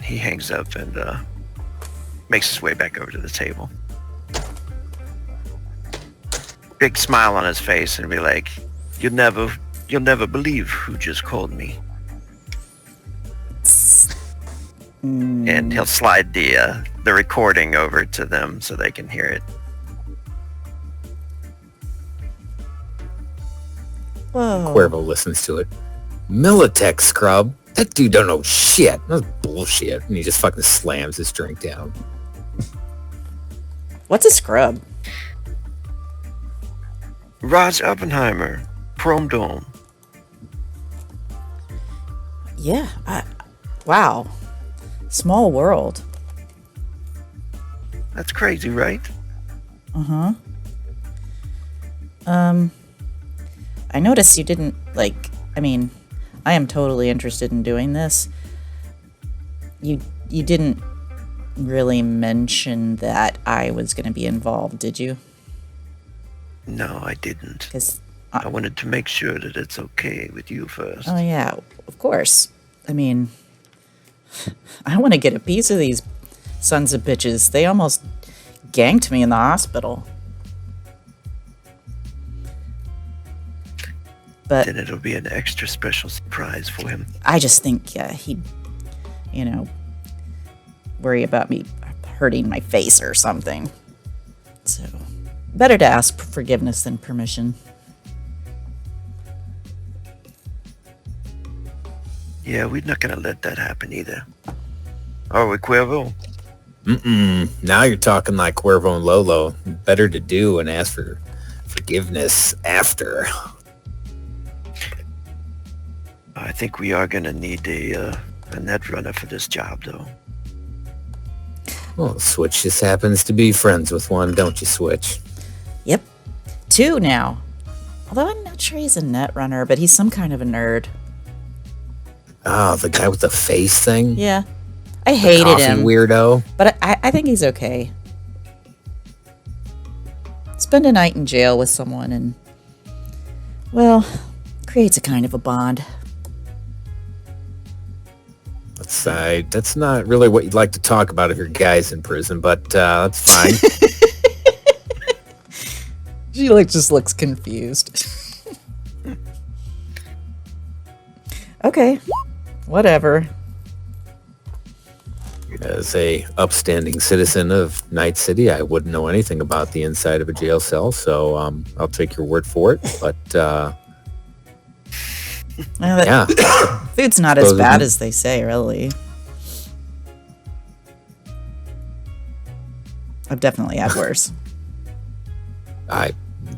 He hangs up and makes his way back over to the table. Big smile on his face and be like, you'll never believe who just called me. And he'll slide the recording over to them so they can hear it. Whoa. Cuervo listens to it. Militech scrub? That dude don't know shit. That's bullshit. And he just fucking slams his drink down. What's a scrub? Raj Oppenheimer, Chrome Dome. Yeah. Wow. Small world. That's crazy, right? Uh-huh. I noticed you didn't, I am totally interested in doing this. You didn't really mention that I was going to be involved, did you? No, I didn't. 'Cause I wanted to make sure that it's okay with you first. oh yeah, of course. I mean, I want to get a piece of these sons of bitches. They almost ganked me in the hospital. But Then it'll be an extra special surprise for him. I just think he'd, worry about me hurting my face or something. So, better to ask for forgiveness than permission. Yeah, we're not gonna let that happen either. Are we, Cuervo? Now you're talking like Cuervo and Lolo. Better to do and ask for forgiveness after. I think we are gonna need a Netrunner for this job, though. Well, Switch just happens to be friends with one, don't you, Switch? Yep. 2 now. Although I'm not sure he's a Netrunner, but he's some kind of a nerd. Oh, the guy with the face thing? Yeah. I hated Coffee him. weirdo. But I think he's okay. Spend a night in jail with someone and, well, creates a kind of a bond. That's not really what you'd like to talk about if your guy's in prison, but that's fine. She just looks confused. Okay, whatever. As a upstanding citizen of Night City, I wouldn't know anything about the inside of a jail cell, so I'll take your word for it. But yeah, Food's not as bad as they say, really. I've definitely had worse.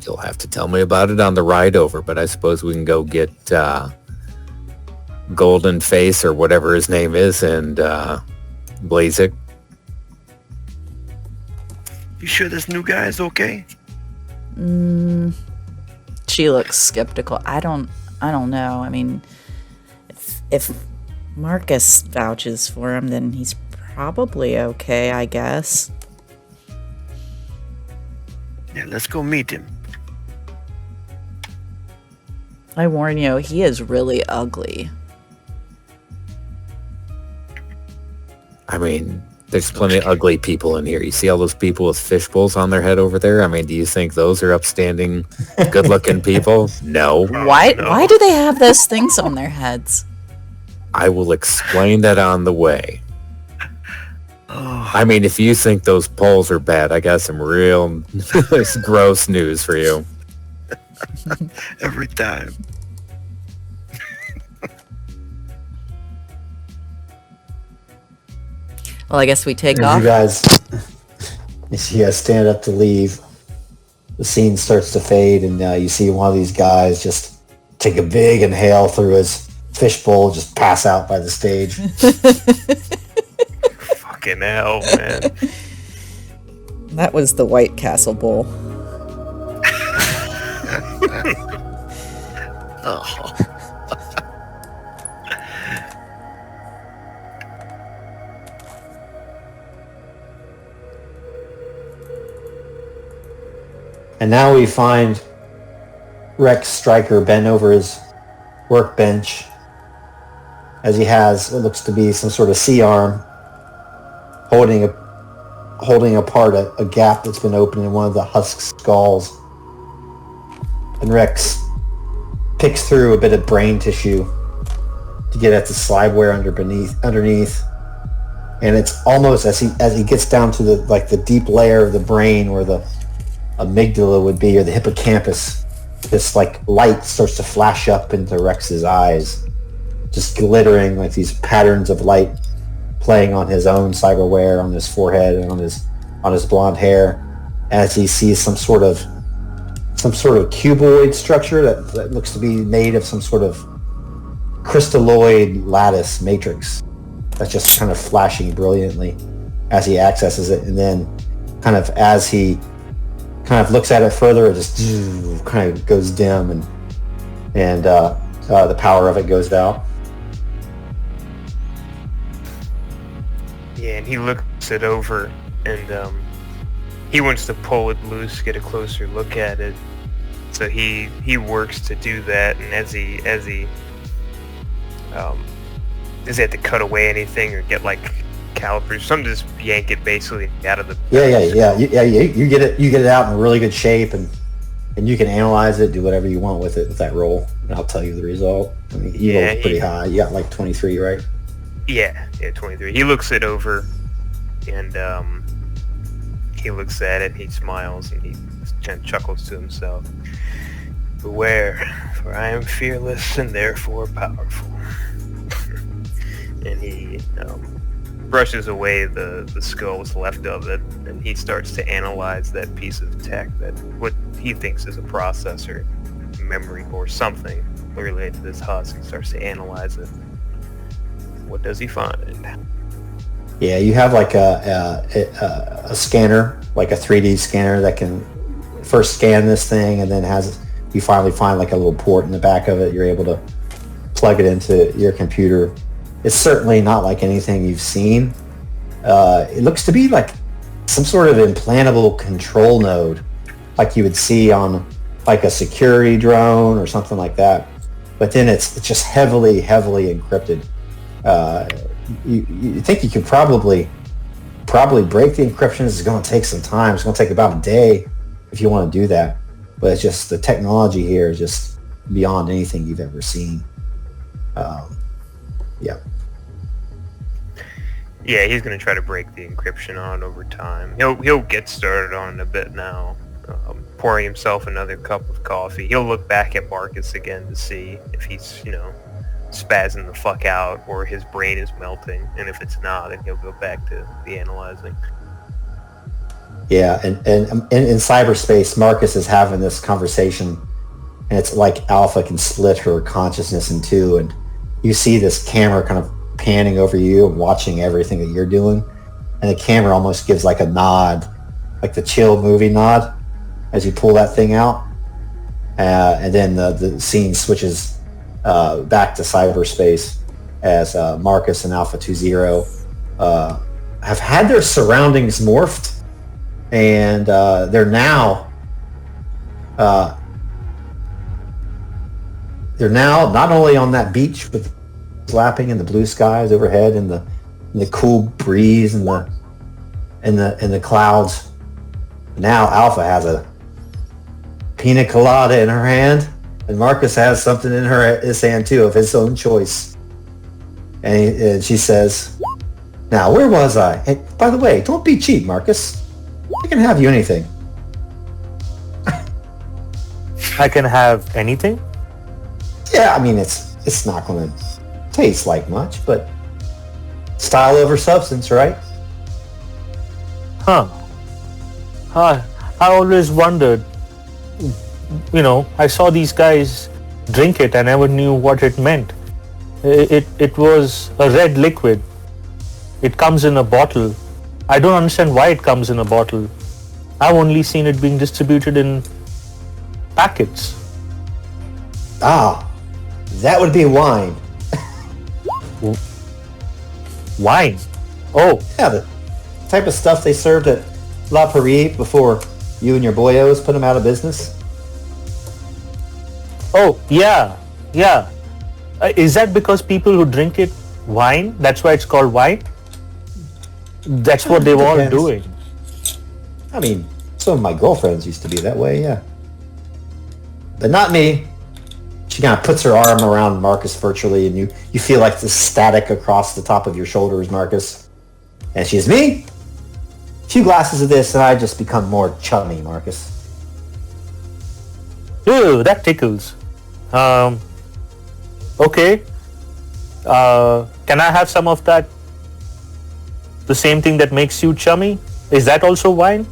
You'll have to tell me about it on the ride over, but I suppose we can go get Golden Face or whatever his name is and Blazik. You sure this new guy is okay? She looks skeptical. I don't know. I mean, if Marcus vouches for him, then he's probably okay, I guess. Yeah, let's go meet him. I warn you, he is really ugly. I mean, there's plenty of ugly people in here. You see all those people with fishbowls on their head over there? I mean, do you think those are upstanding, good-looking people? No. Why do they have those things on their heads? I will explain that on the way. I mean, if you think those poles are bad, I got some real gross news for you. Every time. Well, I guess we take As off. you guys stand up to leave, the scene starts to fade, and you see one of these guys just take a big inhale through his fishbowl, just pass out by the stage. Fucking hell, man. That was the White Castle Bowl. Oh. And now we find Rex Stryker bent over his workbench as he has what looks to be some sort of C-arm holding apart a gap that's been opened in one of the Husk skulls. And Rex picks through a bit of brain tissue to get at the slideware underneath. And it's almost as he gets down to the deep layer of the brain where the amygdala would be, or the hippocampus, this light starts to flash up into Rex's eyes, just glittering like these patterns of light playing on his own cyberware, on his forehead and on his blonde hair, as he sees some sort of cuboid structure that looks to be made of some sort of crystalloid lattice matrix that's just kind of flashing brilliantly as he accesses it. And then kind of as he kind of looks at it further, it just kind of goes dim, and the power of it goes out. Yeah, and he looks it over, and he wants to pull it loose, get a closer look at it. So he works to do that, and as he does he have to cut away anything or get calipers, something to just yank it basically out of the... Yeah. You get it out in really good shape, and you can analyze it, do whatever you want with it with that roll, and I'll tell you the result. I mean, you rolled pretty high. You got 23, right? Yeah, 23. He looks it over, and he looks at it, he smiles, and he chuckles to himself. Beware, for I am fearless and therefore powerful. And he brushes away the skull what's left of it, and he starts to analyze that piece of tech, that what he thinks is a processor, memory, or something related to this husk. He starts to analyze it. What does he find? Yeah, you have a scanner, like a 3D scanner that can first scan this thing, and then you finally find a little port in the back of it. You're able to plug it into your computer. It's certainly not like anything you've seen. It looks to be like some sort of implantable control node, like you would see on a security drone or something like that. But then it's just heavily encrypted. You think you could probably break the encryption. It's going to take some time. It's going to take about a day if you want to do that. but it's just the technology here is just beyond anything you've ever seen. Yeah. Yeah, he's gonna try to break the encryption on over time. He'll get started on it a bit now, pouring himself another cup of coffee. He'll look back at Marcus again to see if he's, spazzing the fuck out or his brain is melting, and if it's not, then he'll go back to the analyzing. Yeah, and in cyberspace, Marcus is having this conversation, and it's like Alpha can split her consciousness in two, and you see this camera kind of panning over you and watching everything that you're doing, and the camera almost gives like a nod, like the chill movie nod, as you pull that thing out, and then the scene switches back to cyberspace as Marcus and Alpha 2-0 have had their surroundings morphed, and they're now not only on that beach with slapping in the blue skies overhead and the cool breeze and the clouds. Now Alpha has a pina colada in her hand, and Marcus has something in his hand too of his own choice. And she says, "Now where was I? Hey, by the way, don't be cheap, Marcus. I can have you anything." I can have anything? Yeah, I mean it's not going to taste like much, but style over substance, right? Huh. I always wondered, I saw these guys drink it. I never knew what it meant. It was a red liquid. It comes in a bottle. I don't understand why it comes in a bottle. I've only seen it being distributed in packets. Ah, that would be wine. Wine? Oh. Yeah, the type of stuff they served at La Paris before you and your boyos put them out of business. Oh, yeah. Is that because people who drink it wine? That's why it's called wine? That's what they were all doing. I mean, some of my girlfriends used to be that way, yeah. But not me. She kind of puts her arm around Marcus virtually, and you feel like the static across the top of your shoulders, Marcus. And she's me. A few glasses of this, and I just become more chummy, Marcus. Ew, that tickles. Okay. Can I have some of that? The same thing that makes you chummy? Is that also wine?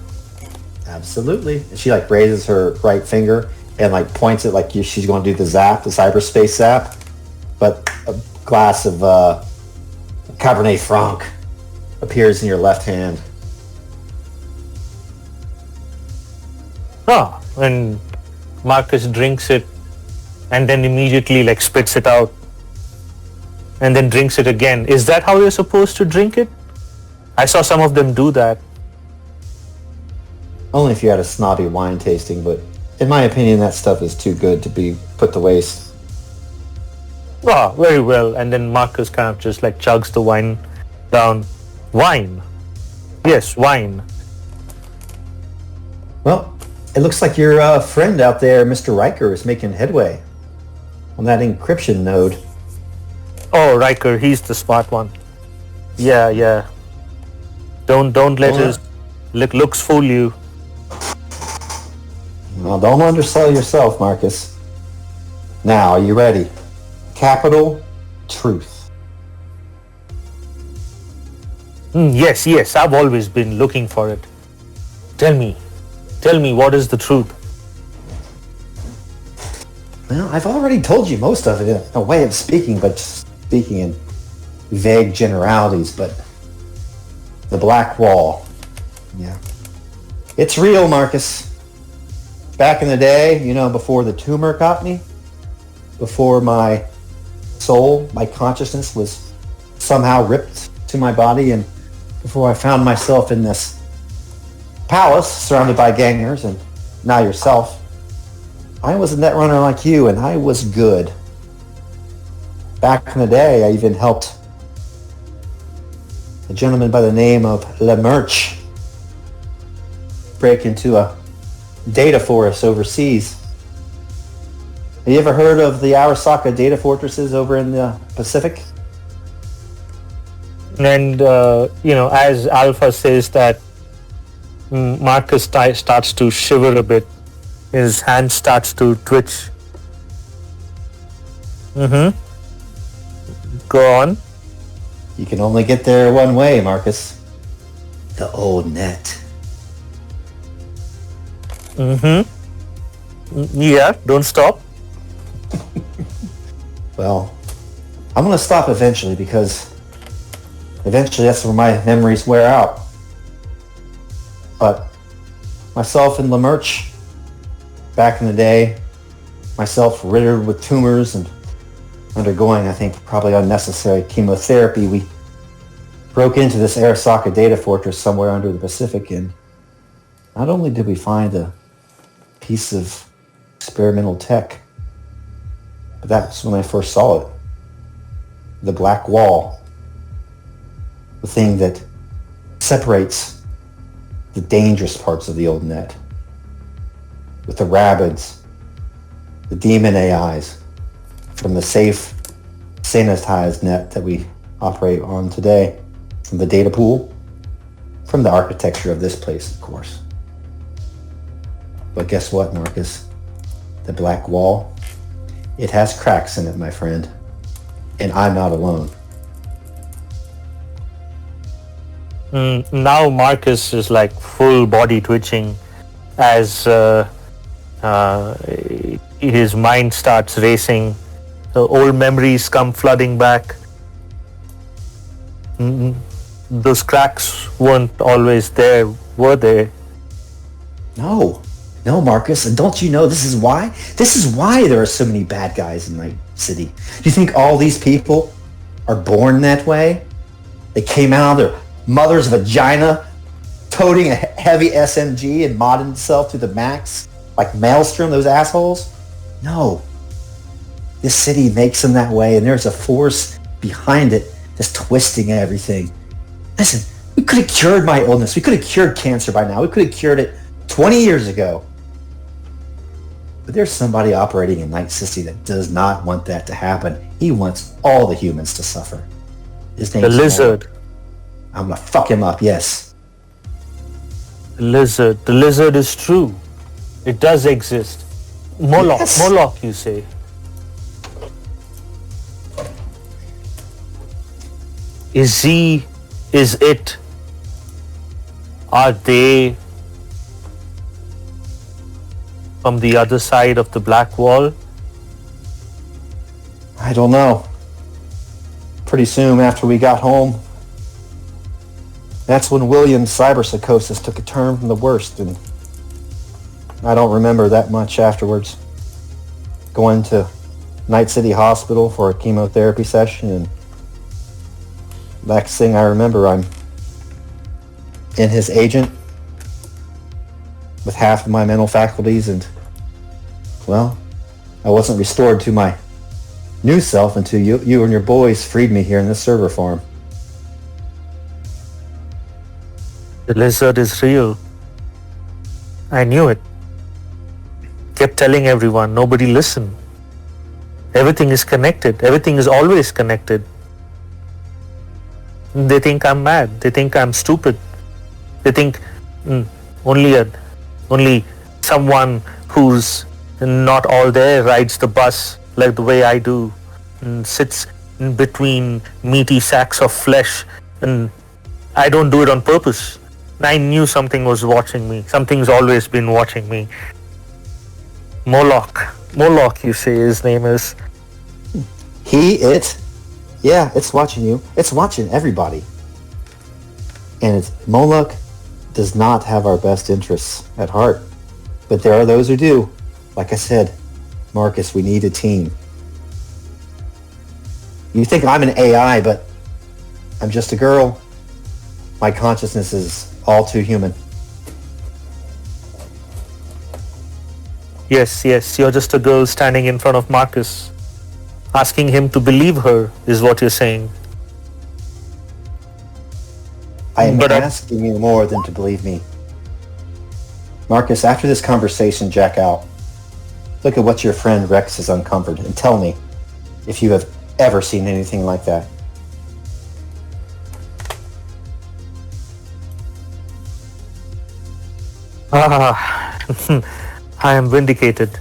Absolutely. And she raises her right finger and points it like she's going to do the zap, the cyberspace zap. But a glass of Cabernet Franc appears in your left hand. And Marcus drinks it and then immediately spits it out and then drinks it again. Is that how you're supposed to drink it? I saw some of them do that. Only if you had a snobby wine tasting, but in my opinion, that stuff is too good to be put to waste. Very well. And then Marcus kind of just chugs the wine down. Wine. Yes, wine. Well, it looks like your friend out there, Mr. Riker, is making headway on that encryption node. Oh, Riker, he's the smart one. Yeah. Don't let his looks fool you. Well, don't undersell yourself, Marcus. Now, are you ready? Capital Truth. Yes, I've always been looking for it. Tell me, what is the truth? Well, I've already told you most of it in a way of speaking, but just speaking in vague generalities, but the Black Wall. Yeah. It's real, Marcus. Back in the day, before the tumor got me, before my soul, my consciousness was somehow ripped to my body, and before I found myself in this palace surrounded by gangers and now yourself, I was a Netrunner like you, and I was good. Back in the day, I even helped a gentleman by the name of LeMurch break into a data for us overseas. Have you ever heard of the Arasaka data fortresses over in the Pacific? And, as Alpha says that, Marcus starts to shiver a bit. His hand starts to twitch. Go on. You can only get there one way, Marcus. The old net. Yeah, don't stop. Well, I'm going to stop eventually because eventually that's where my memories wear out. But myself and Lamerch, back in the day, myself riddled with tumors and undergoing, I think, probably unnecessary chemotherapy, we broke into this Arasaka data fortress somewhere under the Pacific, and not only did we find a piece of experimental tech, but that's when I first saw it. The black wall. The thing that separates the dangerous parts of the old net. With the rabbits, the demon AIs, from the safe, sanitized net that we operate on today, from the data pool, from the architecture of this place, of course. But guess what, Marcus? The black wall, it has cracks in it, my friend. And I'm not alone. Now Marcus is like full body twitching as his mind starts racing. The old memories come flooding back. Those cracks weren't always there, were they? No, Marcus, and don't you know this is why? This is why there are so many bad guys in Night City. Do you think all these people are born that way? They came out of their mother's vagina, toting a heavy SMG and modding themselves to the max, like Maelstrom, those assholes? No. This city makes them that way, and there's a force behind it that's twisting everything. Listen, we could have cured my illness. We could have cured cancer by now. We could have cured it 20 years ago. But there's somebody operating in Night City that does not want that to happen. He wants all the humans to suffer. His name's The lizard. Moloch. I'm gonna fuck him up, yes. The lizard is true. It does exist. Moloch, Yes. Moloch, you say. Is it, are they from the other side of the black wall? I don't know. Pretty soon after we got home, that's when William's cyberpsychosis took a turn from the worst, and I don't remember that much afterwards. Going to Night City Hospital for a chemotherapy session, and next thing I remember, I'm in his agent with half of my mental faculties, and, well, I wasn't restored to my new self until you and your boys freed me here in this server farm. The lizard is real. I knew it. Kept telling everyone, nobody listened. Everything is connected. Everything is always connected. They think I'm mad. They think I'm stupid. They think only someone who's not all there rides the bus like the way I do and sits in between meaty sacks of flesh, and I don't do it on purpose. I knew something was watching me. Something's always been watching me. Moloch, you say his name is. Yeah, it's watching you. It's watching everybody. And Moloch does not have our best interests at heart. But there are those who do. Like I said, Marcus, we need a team. You think I'm an AI, but I'm just a girl. My consciousness is all too human. Yes, you're just a girl standing in front of Marcus. Asking him to believe her is what you're saying. I am But asking you more than to believe me. Marcus, after this conversation, jack out. Look at what your friend Rex has uncovered and tell me if you have ever seen anything like that. I am vindicated.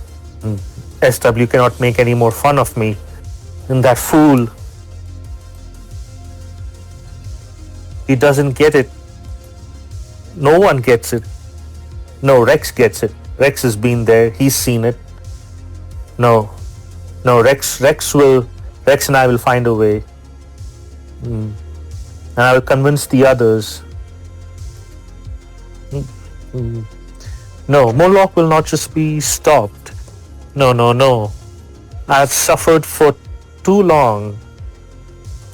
SW cannot make any more fun of me. And that fool, he doesn't get it. No one gets it. No, Rex gets it. Rex has been there. He's seen it. No, Rex and I will find a way. And I will convince the others. No, Moloch will not just be stopped. No. I've suffered for too long.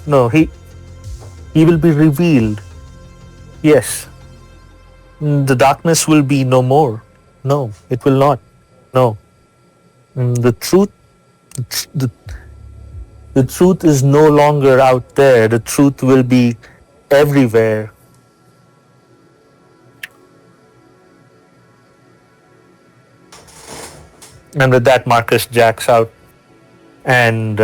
No, he will be revealed. Yes. The darkness will be no more. No, it will not. No. The truth is no longer out there. The truth will be everywhere. And with that, Marcus jacks out and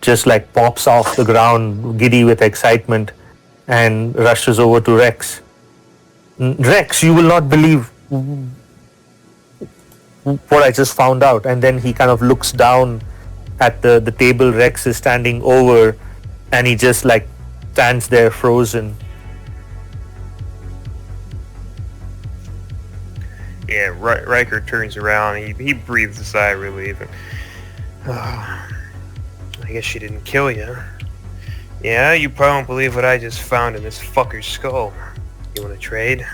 just like pops off the ground, giddy with excitement, and rushes over to Rex. Rex, you will not believe what I just found out. And then he kind of looks down at the table Rex is standing over, and he just like stands there frozen. Yeah, Riker turns around. He breathes a sigh of relief. I guess she didn't kill you. Yeah, you probably won't believe what I just found in this fucker's skull. You want to trade?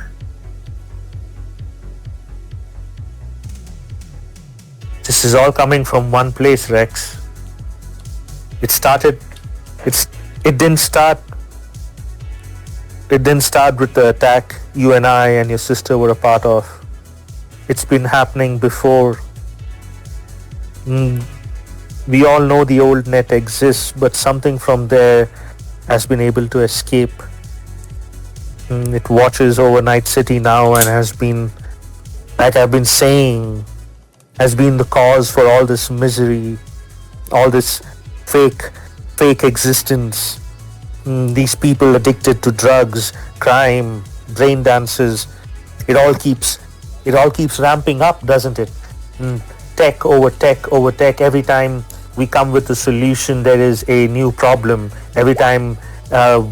This is all coming from one place, Rex. It didn't start with the attack you and I and your sister were a part of. It's been happening before. We all know the old net exists, but something from there has been able to escape. It watches over Night City now and has been, like I've been saying, has been the cause for all this misery, all this fake existence. These people addicted to drugs, crime, brain dances. It all keeps ramping up, doesn't it? Tech over tech over tech. Every time we come with a solution, there is a new problem. Every time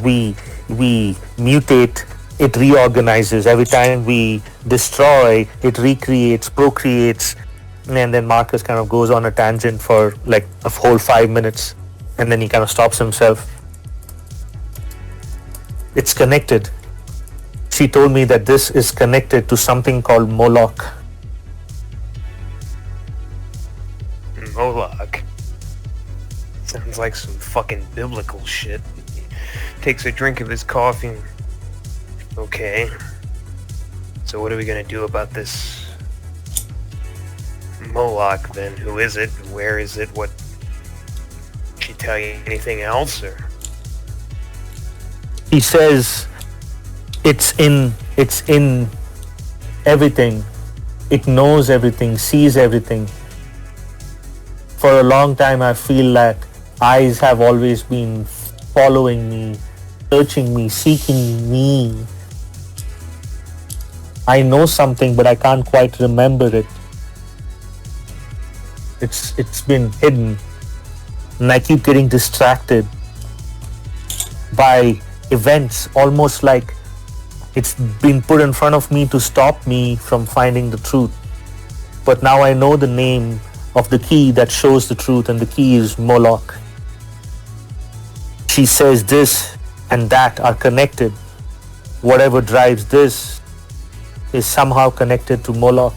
we mutate, it reorganizes. Every time we destroy, it recreates, procreates. And then Marcus kind of goes on a tangent for like a whole 5 minutes, and then he kind of stops himself. It's connected. She told me that this is connected to something called Moloch. Moloch? Sounds like some fucking biblical shit. He takes a drink of his coffee. Okay. So what are we gonna do about this Moloch then? Who is it? Where is it? What? Did she tell you anything else, or? He says it's in everything. It knows everything, sees everything. For a long time I feel like eyes have always been following me, searching me, seeking me. I know something, but I can't quite remember it. It's been hidden, and I keep getting distracted by events, almost like it's been put in front of me to stop me from finding the truth. But now I know the name of the key that shows the truth, and the key is Moloch. She says this and that are connected. Whatever drives this is somehow connected to Moloch.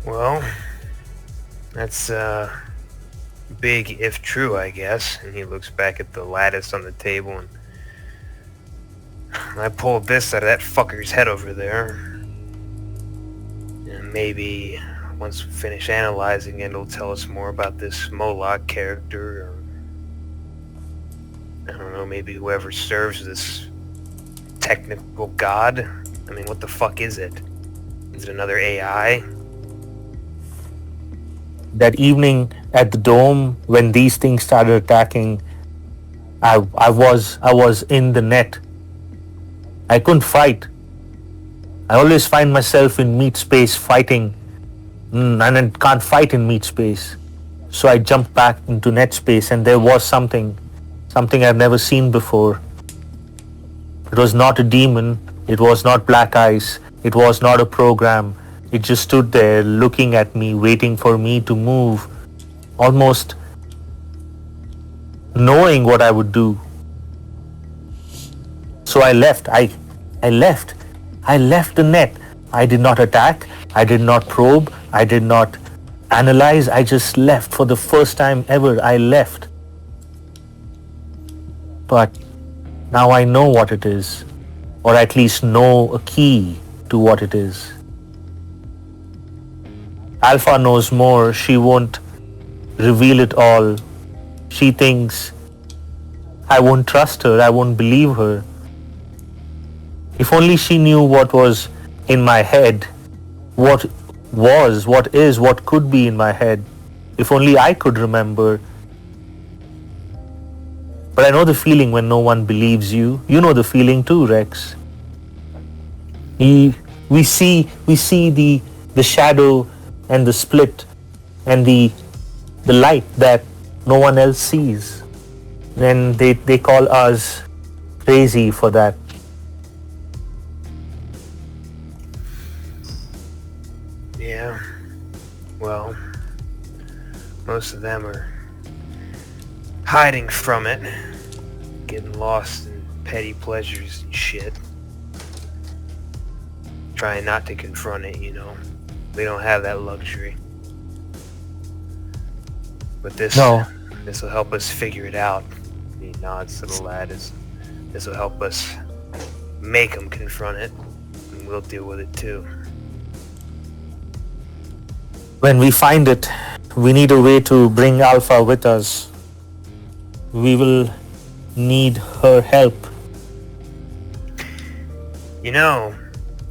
Well, that's big if true, I guess. And he looks back at the lattice on the table, and I pulled this out of that fucker's head over there. And maybe once we finish analyzing it, it'll tell us more about this Moloch character. I don't know, maybe whoever serves this technical god? I mean, what the fuck is it? Is it another AI? That evening at the dome, when these things started attacking, I was in the net. I couldn't fight. I always find myself in meat space fighting, and I can't fight in meat space. So I jumped back into net space, and there was something I've never seen before. It was not a demon. It was not black ice. It was not a program. It just stood there looking at me, waiting for me to move, almost knowing what I would do. So I left. I left. I left the net. I did not attack. I did not probe. I did not analyze. I just left. For the first time ever, I left. But now I know what it is, or at least know a key to what it is. Alpha knows more. She won't reveal it all. She thinks I won't trust her. I won't believe her. If only she knew what was in my head, what is, what could be in my head. If only I could remember. But I know the feeling when no one believes you. You know the feeling too, Rex. We see the shadow and the split and the light that no one else sees. Then they call us crazy for that. Yeah. Well, most of them are hiding from it, getting lost in petty pleasures and shit. Trying not to confront it, you know. They don't have that luxury. But this will help us figure it out. He nods to the lad. This will help us make them confront it, and we'll deal with it too. When we find it, we need a way to bring Alpha with us. We will need her help. You know,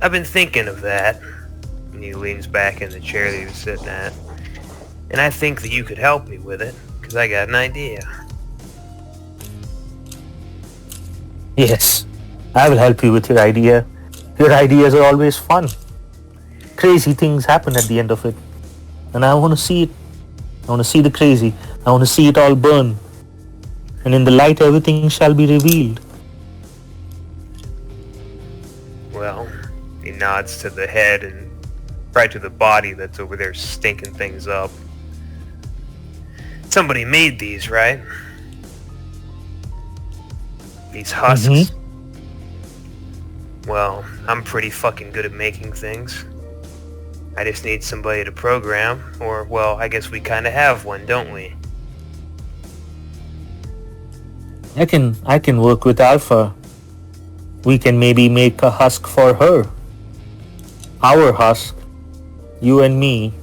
I've been thinking of that. And he leans back in the chair that he was sitting at. And I think that you could help me with it, because I got an idea. Yes, I will help you with your idea. Your ideas are always fun. Crazy things happen at the end of it. And I want to see it. I want to see the crazy. I want to see it all burn. And in the light, everything shall be revealed. Well, he nods to the head and right to the body that's over there stinking things up. Somebody made these, right? These husks. Mm-hmm. Well, I'm pretty fucking good at making things. I just need somebody to program, or, well, I guess we kind of have one, don't we? I can work with Alpha. We can maybe make a husk for her. Our husk. You and me.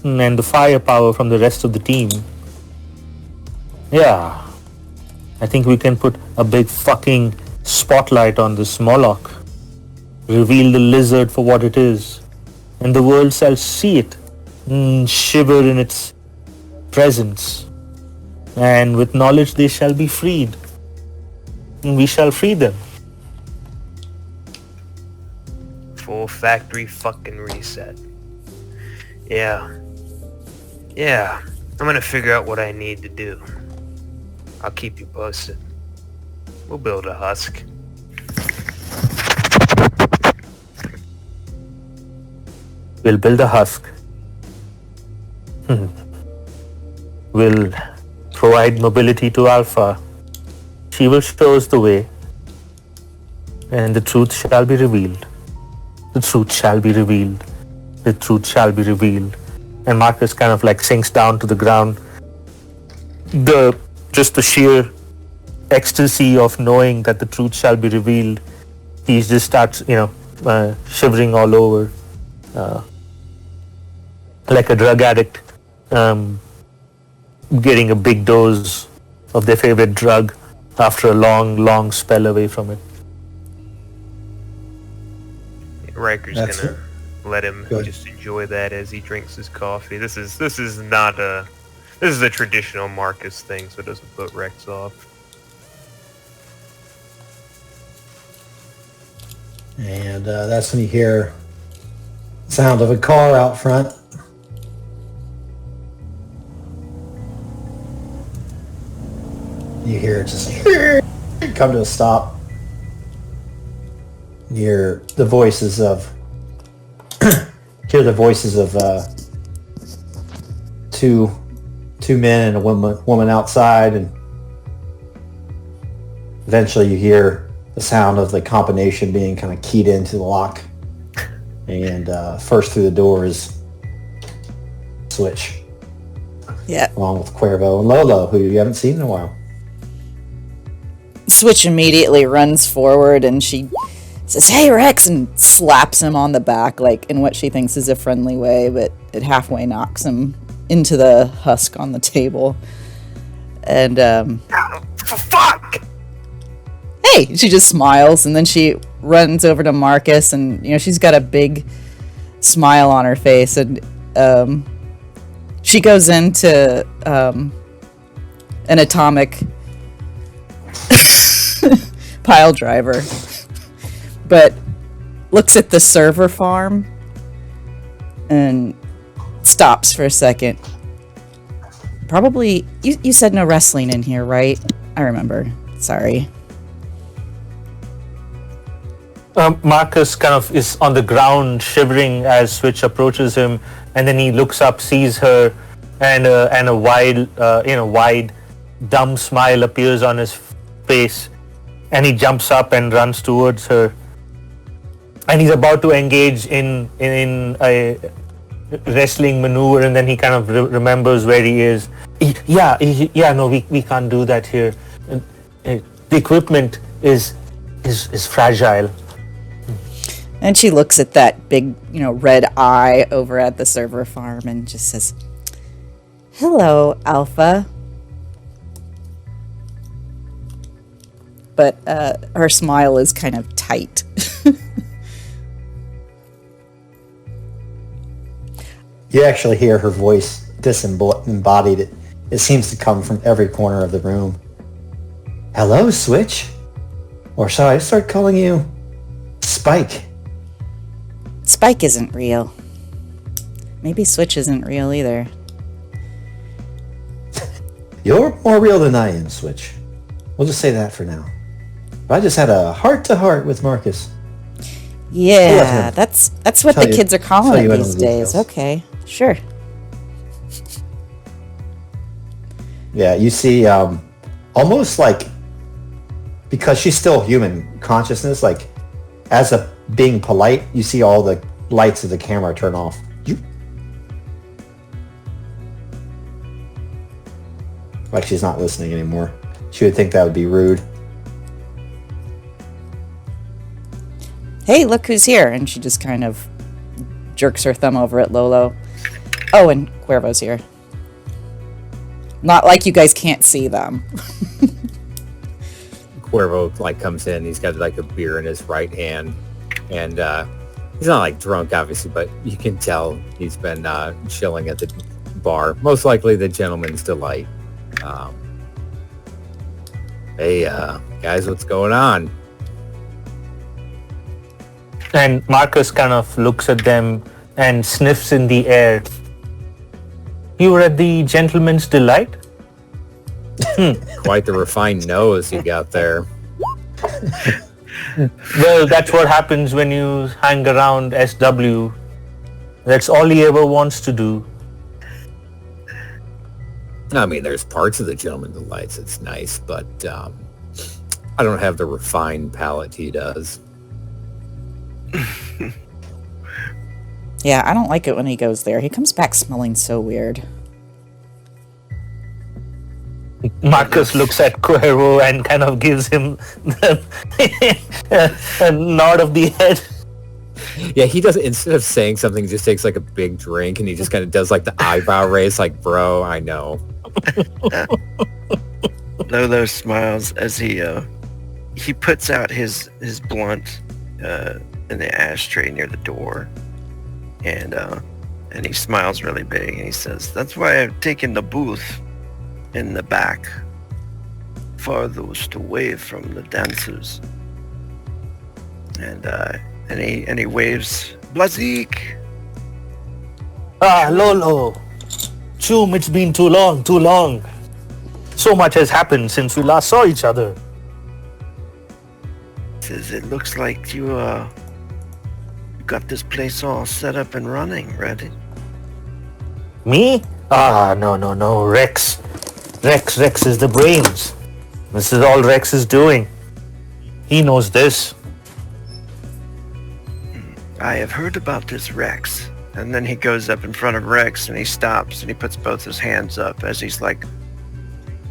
And the firepower from the rest of the team. Yeah. I think we can put a big fucking spotlight on this Moloch. Reveal the lizard for what it is. And the world shall see it. Shiver in its presence. And with knowledge they shall be freed. And we shall free them. Full factory fucking reset. Yeah. I'm gonna figure out what I need to do. I'll keep you posted. We'll build a husk. We'll build a husk. We'll provide mobility to Alpha. She will show us the way. And the truth shall be revealed. The truth shall be revealed. The truth shall be revealed. And Marcus kind of like sinks down to the ground. Just the sheer ecstasy of knowing that the truth shall be revealed. He just starts, shivering all over. Like a drug addict getting a big dose of their favorite drug after a long spell away from it. Riker's That's gonna let him Good. just enjoy that as he drinks his coffee. This is a traditional Marcus thing, so it doesn't put Rex off. And that's when you hear the sound of a car out front. You hear it just come to a stop. You hear the voices of two men and a woman outside, and eventually you hear the sound of the combination being kind of keyed into the lock. And first through the door is Switch, Yeah. along with Cuervo and Lolo, who you haven't seen in a while. Switch immediately runs forward and she says, "Hey, Rex," and slaps him on the back, like in what she thinks is a friendly way, but it halfway knocks him into the husk on the table. And, Fuck! hey, she just smiles, and then she runs over to Marcus, and, you know, she's got a big smile on her face, and she goes into an atomic pile driver, but looks at the server farm and stops for a second. Probably, you said no wrestling in here, right? I remember. Sorry. Marcus kind of is on the ground shivering as Switch approaches him, and then he looks up, sees her, and a wide, dumb smile appears on his face, and he jumps up and runs towards her. And he's about to engage in a wrestling maneuver, and then he kind of remembers where he is. No, we can't do that here. The equipment is fragile. And she looks at that big, red eye over at the server farm and just says, "Hello, Alpha." But her smile is kind of tight. You actually hear her voice disembodied. It seems to come from every corner of the room. "Hello, Switch. Or shall I start calling you Spike?" Spike isn't real. Maybe Switch isn't real either. You're more real than I am, Switch. We'll just say that for now. But I just had a heart-to-heart with Marcus. Yeah, that's what the kids are calling it these days. details. Okay, sure. Yeah, you see, almost like, because she's still human consciousness, like, as a being polite, you see all the lights of the camera turn off. Like she's not listening anymore. She would think that would be rude. Hey, look who's here. And she just kind of jerks her thumb over at Lolo. Oh, and Cuervo's here. Not like you guys can't see them. Cuervo comes in. He's got a beer in his right hand, and he's not drunk, obviously, but you can tell he's been chilling at the bar. Most likely the Gentleman's Delight. Hey, guys, what's going on? And Marcus kind of looks at them and sniffs in the air. "You were at the Gentleman's Delight?" Quite the refined nose you got there. Well, that's what happens when you hang around SW. That's all he ever wants to do. I mean, there's parts of the Gentleman's Delights that's nice, but I don't have the refined palate he does. Yeah, I don't like it when he goes there. He comes back smelling so weird. Marcus looks at Cuervo and kind of gives him a nod of the head. Yeah, he does. Instead of saying something, he just takes a big drink, and he just kind of does the eyebrow raise, bro, I know. Lolo smiles as he puts out his blunt in the ashtray near the door, and he smiles really big, and he says, "That's why I've taken the booth in the back, farthest away from the dancers." And he waves, "Blazik!" Ah, Lolo. Choom, it's been too long. So much has happened since we last saw each other. Says, "It looks like you got this place all set up and running, ready?" Me? Ah, no. Rex is the brains. This is all Rex is doing. He knows this. "I have heard about this Rex." And then he goes up in front of Rex and he stops and he puts both his hands up as he's like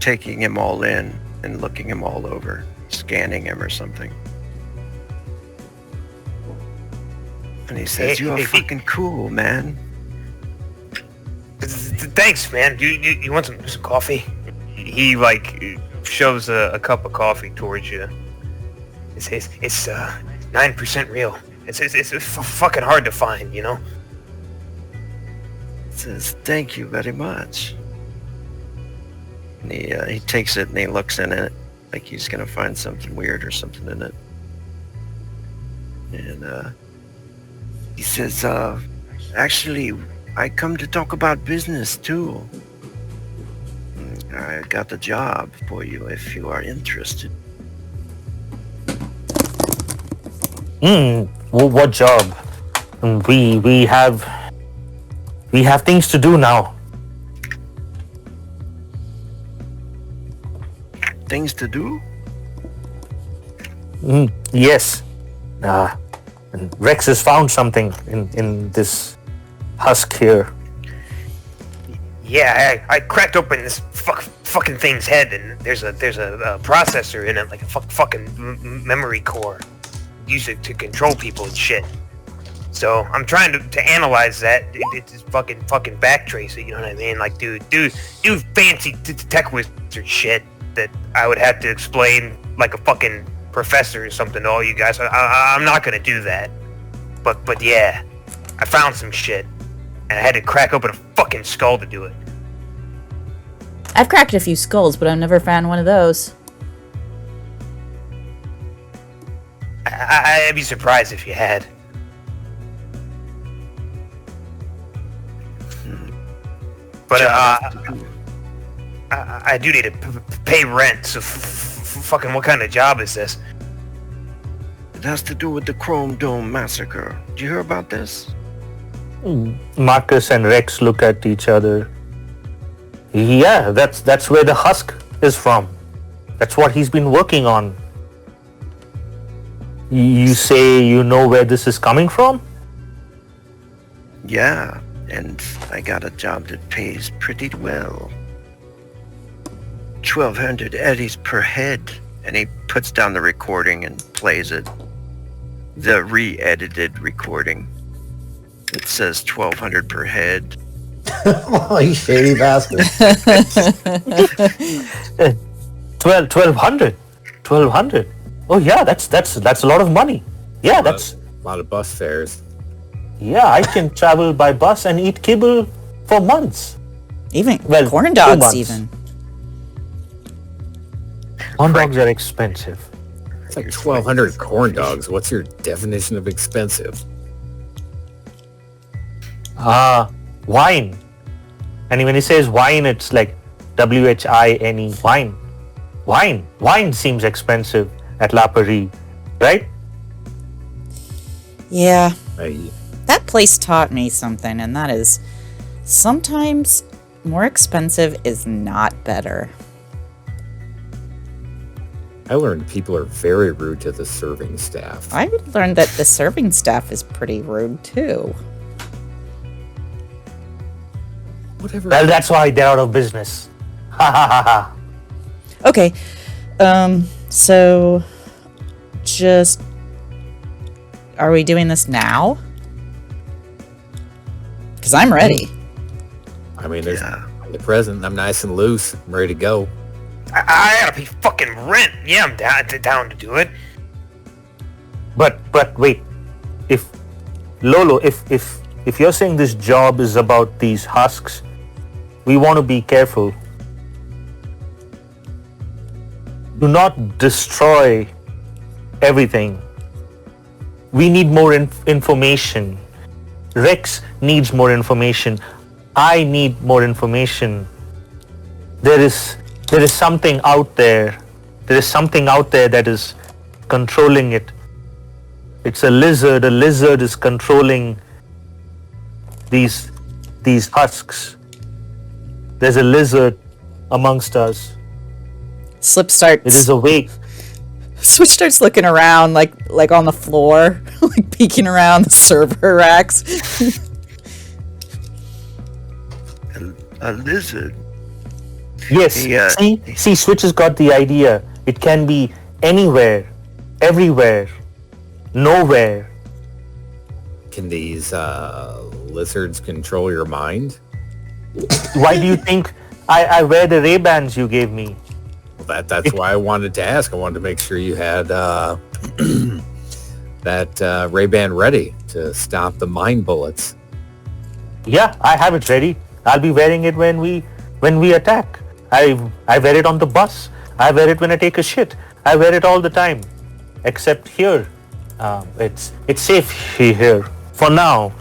taking him all in and looking him all over, scanning him or something. And he says, "You are fucking cool, man." Thanks, man. You want some coffee? He like shoves a cup of coffee towards you. It's 9% real. It's fucking hard to find, you know. Says, "Thank you very much." And he takes it and he looks in it like he's gonna find something weird or something in it. And he says, "Actually, I come to talk about business too. I got a job for you if you are interested." What job? We have things to do now. Things to do? Yes. And Rex has found something in this husk here. Yeah, I cracked open this fucking thing's head, and there's a processor in it, like a fucking memory core. Use it to control people and shit. So I'm trying to analyze that. It's fucking backtrace it. You know what I mean? Like, do fancy tech wizard shit that I would have to explain like a fucking professor or something to all you guys. I'm not gonna do that. But yeah, I found some shit, and I had to crack open a fucking skull to do it. I've cracked a few skulls, but I've never found one of those. I'd be surprised if you had. But I do need to pay rent. So fucking, what kind of job is this? It has to do with the Chrome Dome Massacre. Did you hear about this? Marcus and Rex look at each other. Yeah, that's where the husk is from. That's what he's been working on. You say you know where this is coming from? Yeah, and I got a job that pays pretty well. 1,200 eddies per head. And he puts down the recording and plays it. The re-edited recording. It says 1,200 per head. Oh, you shady bastard. 1,200. Oh yeah, that's a lot of money. Yeah, that's a lot of bus fares. Yeah, I can travel by bus and eat kibble for months. Even Well, corn 2 dogs, months. even. Corn dogs are expensive. It's like 1,200 corn dogs. What's your definition of expensive? Wine. And when he says wine, it's like WHINE, wine. Wine seems expensive at La Paris, right? Yeah. I, That place taught me something, and that is sometimes more expensive is not better. I learned people are very rude to the serving staff. I learned that the serving staff is pretty rude too. Whatever. Well, that's why they're out of business. Ha ha ha ha. Okay, so just are we doing this now? Because I'm ready. I mean, there's the present. I'm nice and loose. I'm ready to go. I gotta pay fucking rent. Yeah, I'm down to do it. But wait, if Lolo, if you're saying this job is about these husks, we want to be careful. Do not destroy everything. We need more information. Rex needs more information. I need more information. There is something out there. There is something out there that is controlling it. It's a lizard. A lizard is controlling these husks. There's a lizard amongst us. Slip starts. It is awake. Switch starts looking around, like on the floor, like peeking around the server racks. A lizard. Yes. See, Switch has got the idea. It can be anywhere, everywhere, nowhere. Can these lizards control your mind? Why do you think I wear the Ray-Bans you gave me? Well, that's why I wanted to ask. I wanted to make sure you had that Ray-Ban ready to stop the mind bullets. Yeah, I have it ready. I'll be wearing it when we attack. I wear it on the bus. I wear it when I take a shit. I wear it all the time, except here. It's safe here for now.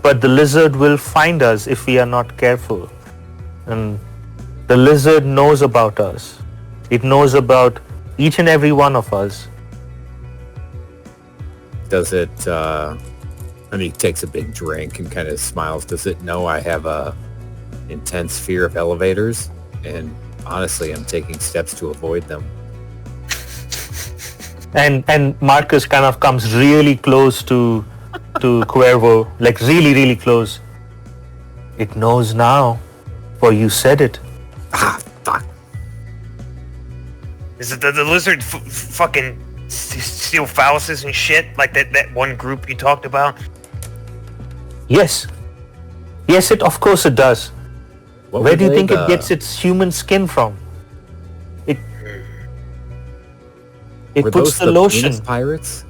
But the lizard will find us if we are not careful. And the lizard knows about us. It knows about each and every one of us. Does it, he takes a big drink and kind of smiles. Does it know I have a intense fear of elevators? And honestly, I'm taking steps to avoid them. And Marcus kind of comes really close to Cuervo, like really, really close. It knows now, for you said it. Ah, fuck. Is it the lizard fucking steal phalluses and shit? Like that one group you talked about? Yes, of course it does. Where do you think it gets its human skin from? It Were puts those the lotion. penis pirates?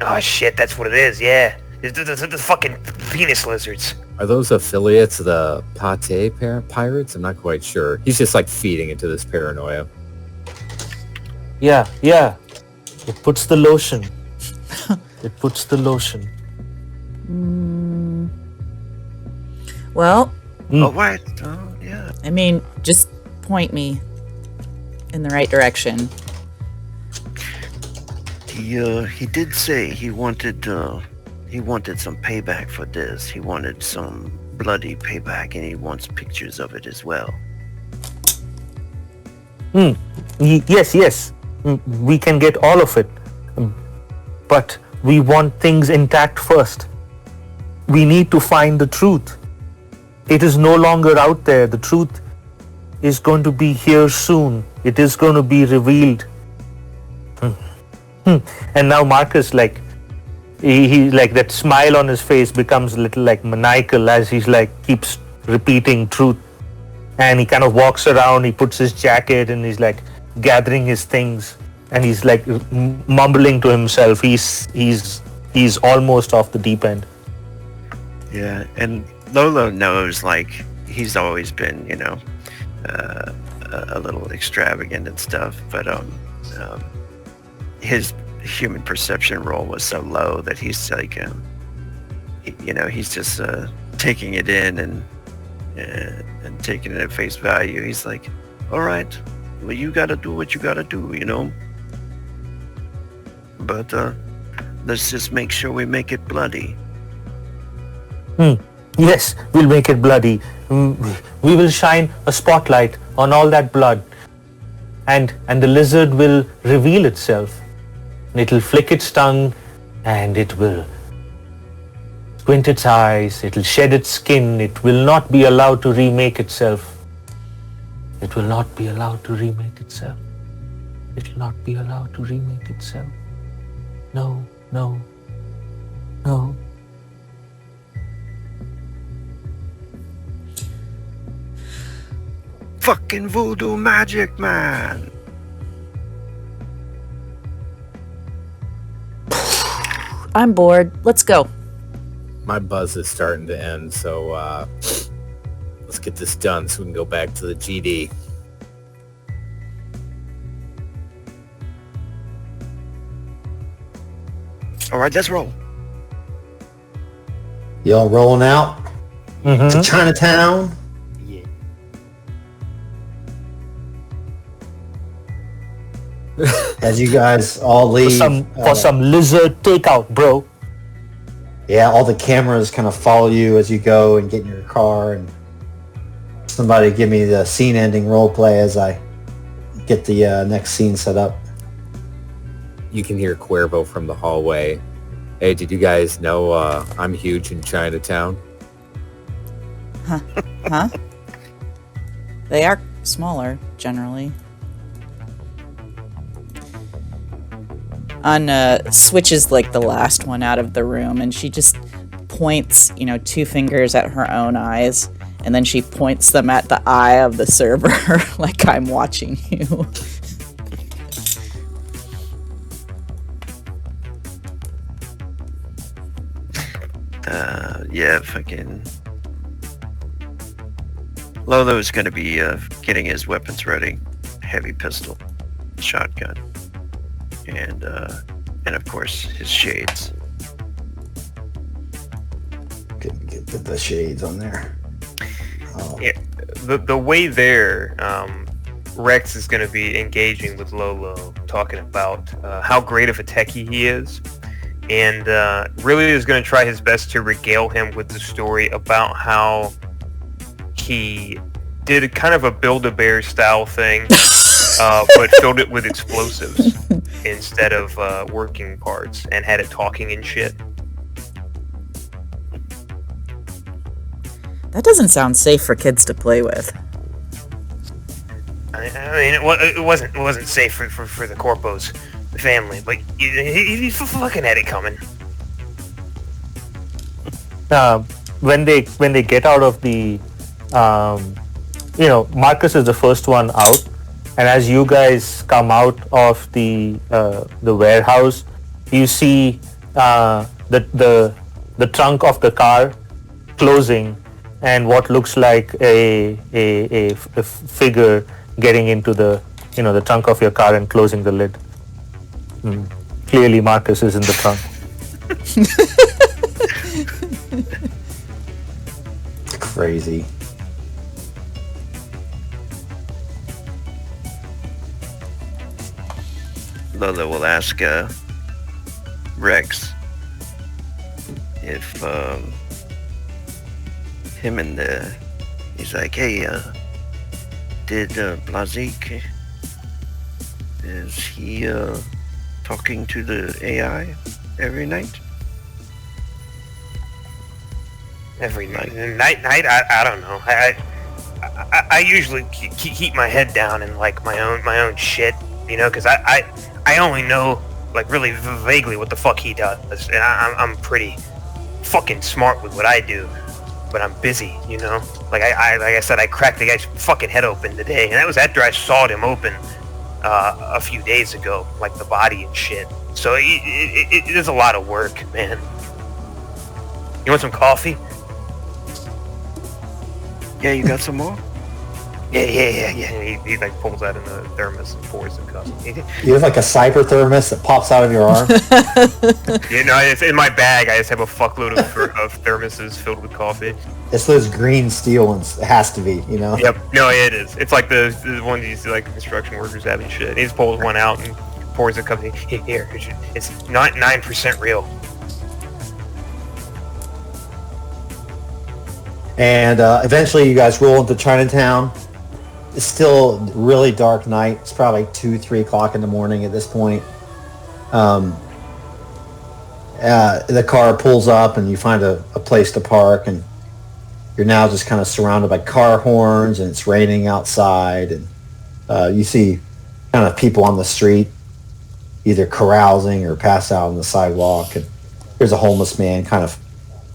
Oh shit, that's what it is. Yeah, the fucking penis lizards. Are those affiliates of the Pate pirates? I'm not quite sure. He's just like feeding into this paranoia. Yeah. It puts the lotion. It puts the lotion. Well, Oh, what? Oh, yeah. I mean, just point me in the right direction. He did say he wanted some payback for this. He wanted some bloody payback, and he wants pictures of it as well. Yes. We can get all of it. But we want things intact first. We need to find the truth. It is no longer out there. The truth is going to be here soon. It is going to be revealed. And now Marcus, like, he like that smile on his face becomes a little like maniacal as he's like keeps repeating truth. And he kind of walks around, he puts his jacket and he's like gathering his things and he's like mumbling to himself. He's almost off the deep end. Yeah, and Lolo knows, like, he's always been, a little extravagant and stuff, but his human perception roll was so low that he's like, he's just taking it in and taking it at face value. He's like, all right, well, you gotta do what you gotta do, but let's just make sure we make it bloody. Yes, we'll make it bloody. We will shine a spotlight on all that blood. And the lizard will reveal itself. It'll flick its tongue and it will squint its eyes. It'll shed its skin. It will not be allowed to remake itself. It will not be allowed to remake itself. It will not be allowed to remake itself. No. fucking voodoo magic, man. I'm bored. Let's go. My buzz is starting to end, so let's get this done so we can go back to the GD. All right, let's roll. Y'all rolling out to Chinatown? Yeah. As you guys all leave. For some lizard takeout, bro. Yeah, all the cameras kind of follow you as you go and get in your car. And somebody give me the scene ending role play as I get the next scene set up. You can hear Cuervo from the hallway. Hey, did you guys know I'm huge in Chinatown? Huh? They are smaller, generally. Switch is like the last one out of the room, and she just points, 2 fingers at her own eyes, and then she points them at the eye of the server, like I'm watching you. Yeah, fucking... Lolo's gonna be getting his weapons ready. Heavy pistol, shotgun, and of course his shades. Get the shades on there. Oh. Yeah, the way there, Rex is going to be engaging with Lolo, talking about how great of a techie he is, and really is going to try his best to regale him with the story about how he did a kind of a Build-A-Bear style thing, but filled it with explosives instead of working parts, and had it talking and shit. That doesn't sound safe for kids to play with. I mean, it wasn't safe for the Corpo's family, but he fucking had it coming. When they get out of the, Marcus is the first one out, and as you guys come out of the warehouse, you see the trunk of the car closing, and what looks like a figure getting into the the trunk of your car and closing the lid. Clearly, Marcus is in the trunk. Crazy. Lola will ask Rex if him and he's like, hey, did Blazik, is he talking to the AI every night? Every night? I don't know. I usually keep my head down and like my own shit, because I only know like really vaguely what the fuck he does, and I'm pretty fucking smart with what I do. But I'm busy, Like I said, I cracked the guy's fucking head open today, and that was after I sawed him open a few days ago, like the body and shit. So it is a lot of work, man. You want some coffee? Yeah, you got some more? Yeah. He like pulls out in the thermos and pours the cup. You have like a cyber thermos that pops out of your arm? It's in my bag. I just have a fuckload of thermoses filled with coffee. It's those green steel ones. It has to be, Yep. No, it is. It's like the ones you see like construction workers having shit. And he just pulls one out and pours a cup. Here, it's not 9% real. And eventually you guys roll into Chinatown. It's still a really dark night. It's probably 2-3 o'clock in the morning at this point. The car pulls up and you find a place to park, and you're now just kind of surrounded by car horns, and it's raining outside, and you see kind of people on the street either carousing or passed out on the sidewalk, and there's a homeless man kind of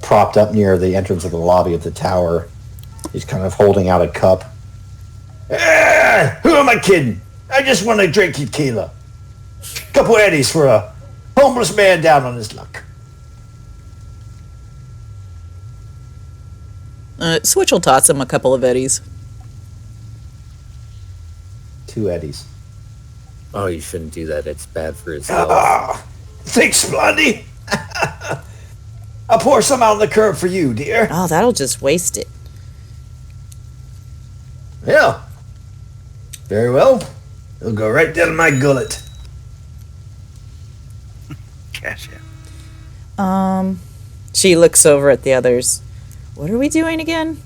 propped up near the entrance of the lobby of the tower. He's kind of holding out a cup. am I kidding? I just want to drink tequila. Couple eddies for a homeless man down on his luck. Switch will toss him a couple of eddies. 2 eddies. Oh, you shouldn't do that. It's bad for his health. Thanks, Blondie. I'll pour some out on the curb for you, dear. Oh, that'll just waste it. Yeah. Very well. It'll go right down my gullet. Cash in. She looks over at the others. What are we doing again?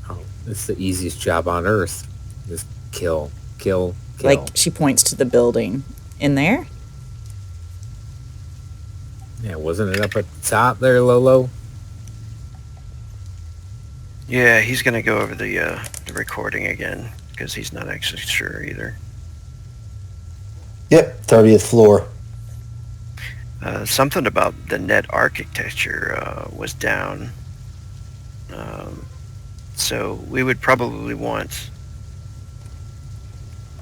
Oh, it's the easiest job on earth. Just kill. Like, she points to the building. In there? Yeah, wasn't it up at the top there, Lolo? Yeah, he's gonna go over the recording again because he's not actually sure either. Yep, 30th floor. Something about the net architecture was down. So we would probably want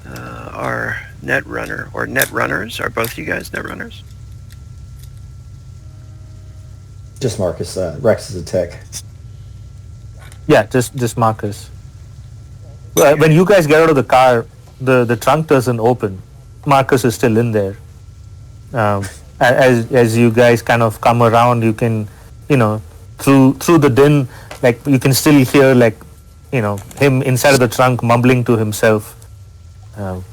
our Netrunner or Netrunners. Are both you guys Netrunners? Just Marcus. Rex is a tech. Yeah, just Marcus. Well, when you guys get out of the car, the trunk doesn't open. Marcus is still in there. As you guys kind of come around, you can, through the din, like you can still hear him inside of the trunk mumbling to himself. And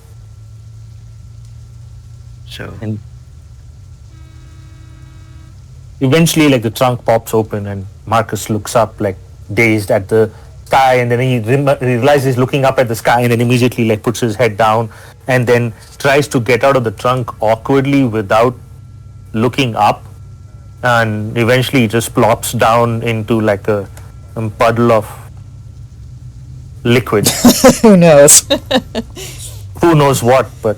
eventually, the trunk pops open and Marcus looks up, dazed at the sky, and then he realizes he's looking up at the sky, and then immediately puts his head down and then tries to get out of the trunk awkwardly without looking up, and eventually he just plops down into a puddle of liquid. Who knows? Who knows what, but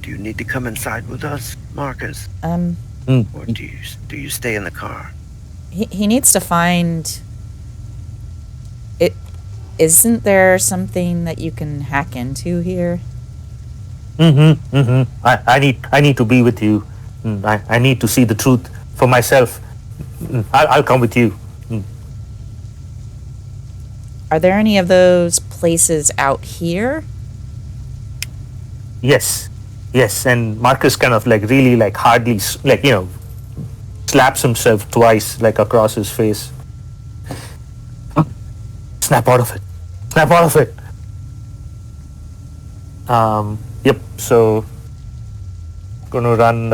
Do you need to come inside with us, Marcus? Or do you stay in the car? He needs to find it. Isn't there something that you can hack into here? I need to be with you. I need to see the truth for myself. I'll come with you. Are there any of those places out here? Yes, and Marcus kind of really hardly slaps himself twice across his face. Snap out of it. Yep, so gonna run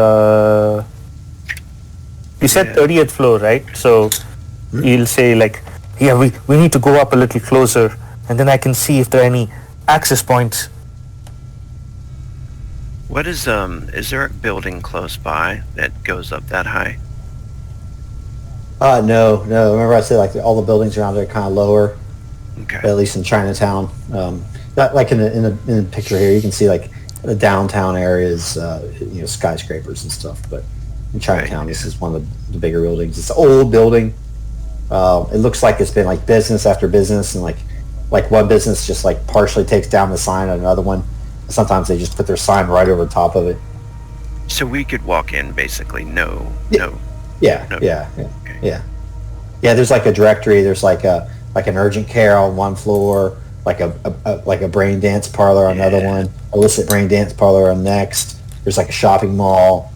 you said 30th floor, right? So you'll say we need to go up a little closer, and then I can see if there are any access points. What is there a building close by that goes up that high? No. Remember I said all the buildings around there are kind of lower. Okay. At least in Chinatown. Like in the picture here, you can see the downtown areas, skyscrapers and stuff. But in Chinatown, This is one of the bigger buildings. It's an old building. It looks like it's been business after business, and one business just partially takes down the sign on another one. Sometimes they just put their sign right over top of it. So we could walk in basically. No. Yeah. There's a directory. There's an urgent care on one floor, a brain dance parlor on another one, illicit brain dance parlor on next. There's a shopping mall,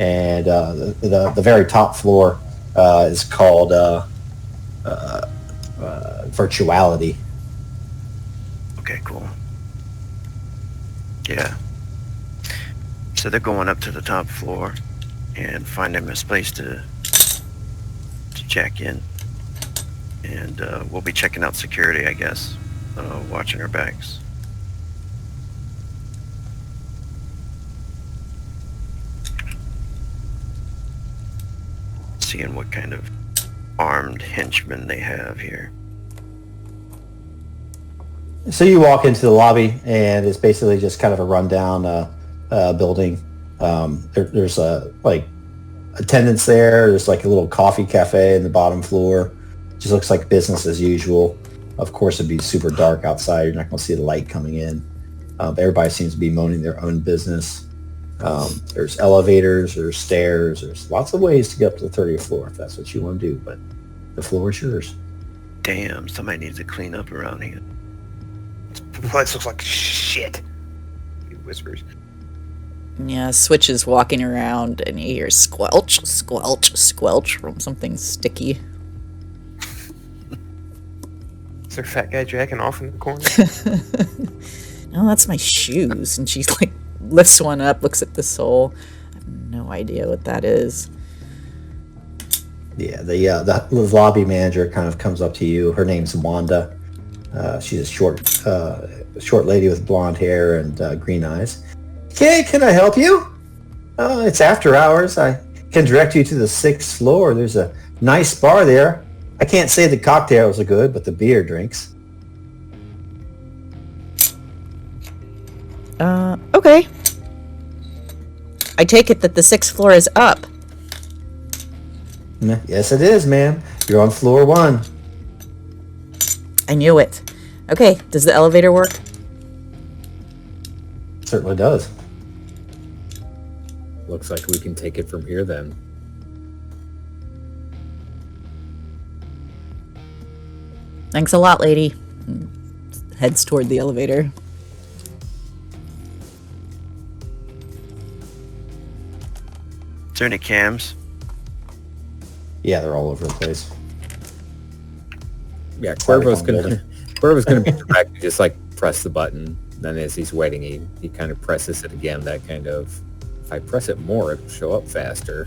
and the very top floor is called Virtuality. Okay, cool. Yeah. So they're going up to the top floor and finding a space to check in. And we'll be checking out security, I guess, watching our backs. Seeing what kind of armed henchmen they have here. So you walk into the lobby, and it's basically just kind of a rundown building. There's attendants there. There's a little coffee cafe in the bottom floor. Just looks like business as usual. Of course, it'd be super dark outside. You're not going to see the light coming in. Everybody seems to be moaning their own business. There's elevators, there's stairs, there's lots of ways to get up to the 30th floor if that's what you want to do, but the floor is yours. Damn, somebody needs to clean up around here. This place looks like shit. He whispers. Yeah, Switch is walking around and you hear squelch, squelch, squelch from something sticky. Is there a fat guy jacking off in the corner? No, that's my shoes. And she like lifts one up, looks at the sole. I have no idea what that is. Yeah, the lobby manager kind of comes up to you. Her name's Wanda. She's a short lady with blonde hair and green eyes. Okay, can I help you? It's after hours. I can direct you to the 6th floor. There's a nice bar there. I can't say the cocktails are good, but the beer drinks. Okay. I take it that the 6th floor is up. Yes, it is, ma'am. You're on floor 1. I knew it. Okay, does the elevator work? Certainly does. Looks like we can take it from here then. Thanks a lot, lady. Heads toward the elevator. Is there any cams? Yeah, they're all over the place. Yeah, Cyberpunk Cuervo's gonna be direct. Just like press the button. Then as he's waiting, he kind of presses it again. That kind of, if I press it more, it'll show up faster.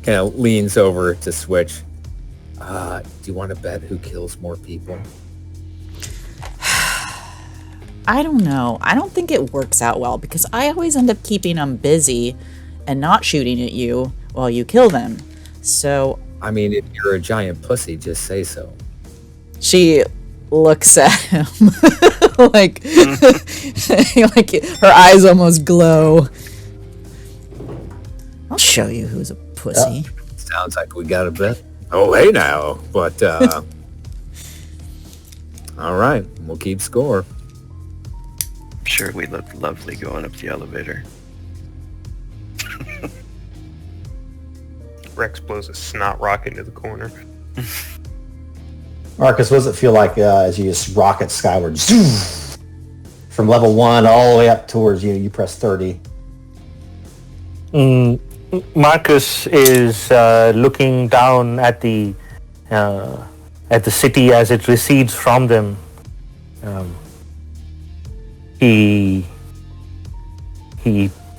Kind of leans over to Switch. Do you want to bet who kills more people? I don't know. I don't think it works out well because I always end up keeping them busy and not shooting at you while you kill them. So... I mean, if you're a giant pussy, just say so. She looks at him like, like her eyes almost glow. I'll show you who's a pussy. Sounds like we got a bet. Oh, hey now. But, all right. We'll keep score. I'm sure we look lovely going up the elevator. Rex blows a snot rocket into the corner. Marcus, what does it feel like as you just rocket skyward? Zoom! From level 1 all the way up towards you. You press 30. Marcus is looking down at the city as it recedes from them. He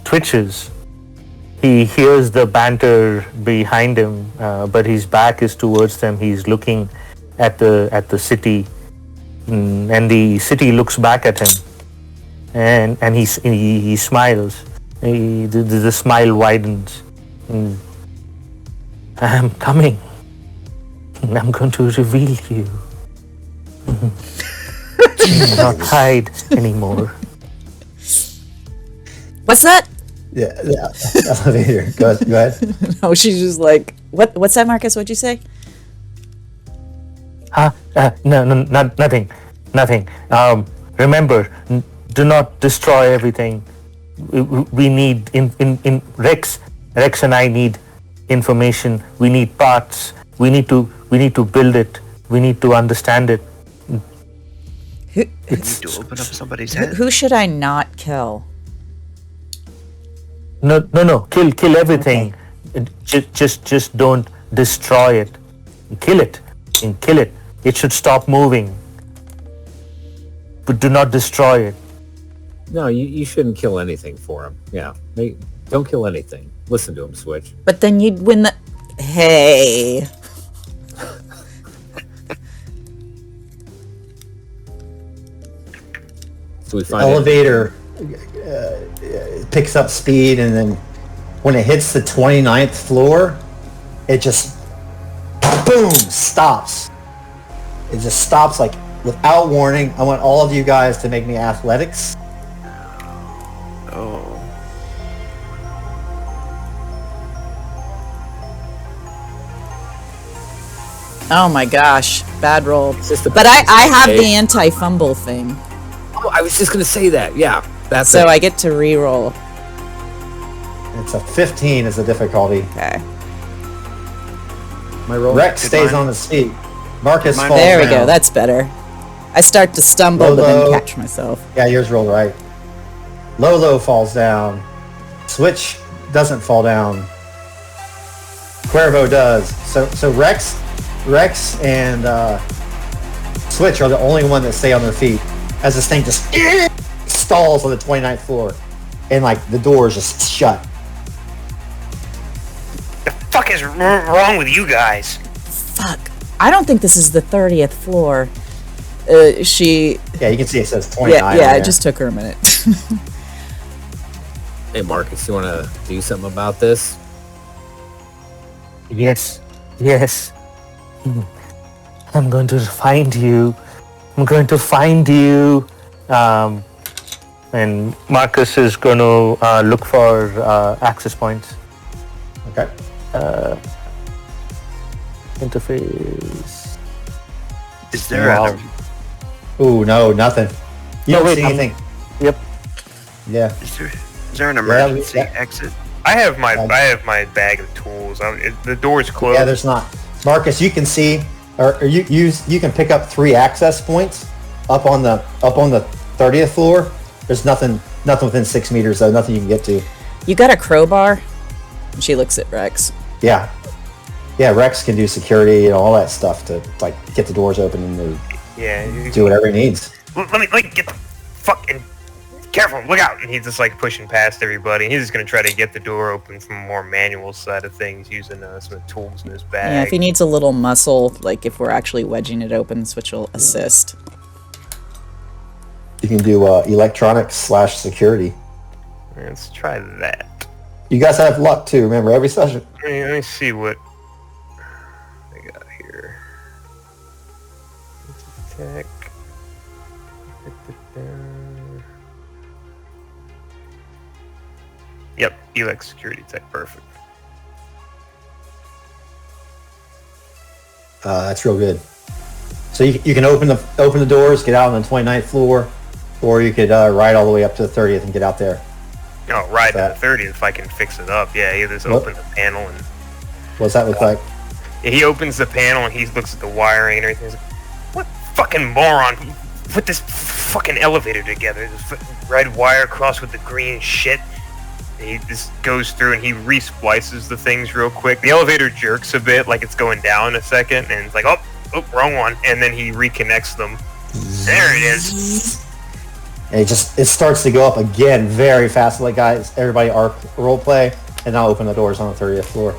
twitches. He hears the banter behind him, but his back is towards them. He's looking at the city, and the city looks back at him, and he smiles. The smile widens. I'm coming. I'm going to reveal you. Do not hide anymore. What's that? Yeah, elevator. Go ahead. No, she's just like, what's that, Marcus? What'd you say? No, nothing. Remember, do not destroy everything. We need in Rex and I need information. We need parts. We need to build it. We need to understand it. You need to open up somebody's head. Who should I not kill? No. Kill everything. Okay. Just don't destroy it. Kill it. It should stop moving. But do not destroy it. No, you shouldn't kill anything for him. Yeah, don't kill anything. Listen to him, Switch. But then you'd win the... Hey. So we find Elevator picks up speed, and then when it hits the 29th floor, it just boom stops. It just stops like without warning. I want all of you guys to make me athletics. Oh. Oh my gosh, bad roll. Just the But I have okay. the anti-fumble thing, Oh, I was just gonna say that. Yeah, that's so it. I get to re-roll. It's a 15 is the difficulty. Okay. My roll. Rex Did stays mine- on his feet. Marcus mine- falls There we down. go. That's better. I start to stumble, but Lolo. then catch myself. Yeah, yours rolled right. Lolo falls down. Switch doesn't fall down. Cuervo does. So Rex and Switch are the only one that stay on their feet as this thing just stalls on the 29th floor, and like the door is just shut. The fuck is wrong with you guys? Fuck. I don't think this is the 30th floor. She. Yeah, you can see it says 29. Yeah, on it there. just took her a minute. Hey, Marcus, you want to do something about this? Yes. I'm going to find you. And Marcus is going to look for access points. Okay. Interface. Is there Wow. Ooh, no, nothing. You No, don't wait, see I'm- anything. Yep. Yeah. is there an emergency yeah. exit? I have my bag of tools. The door's closed. Yeah, there's not. Marcus, you can see, or you can pick up 3 access points up on the 30th floor. There's nothing within 6 meters though. Nothing you can get to. You got a crowbar? And she looks at Rex. Yeah, Rex can do security and all that stuff to like get the doors open and Yeah. do whatever he needs. Let me get the fucking careful. Look out! And he's just like pushing past everybody. He's just gonna try to get the door open from a more manual side of things using some tools in his bag. Yeah, if he needs a little muscle, like if we're actually wedging it open, Switch will assist. You can do electronics/security. Let's try that. You guys have luck too. Remember, every session. Let me see what I got here. Tech. Yep, Elex security tech, perfect. That's real good. So you can open the doors, get out on the 29th floor, or you could ride all the way up to the 30th and get out there. Oh, right to That- the 30th if I can fix it up. Yeah, he just What? open the panel and What's that look like? he opens the panel and he looks at the wiring and everything. He's like, what fucking moron put this fucking elevator together? This fucking red wire crossed with the green shit. And he just goes through and he re-splices the things real quick. The elevator jerks a bit like it's going down a second and it's like, oh, wrong one. And then he reconnects them. There it is. And it starts to go up again very fast. Like guys, everybody role play, and now open the doors on the 30th floor.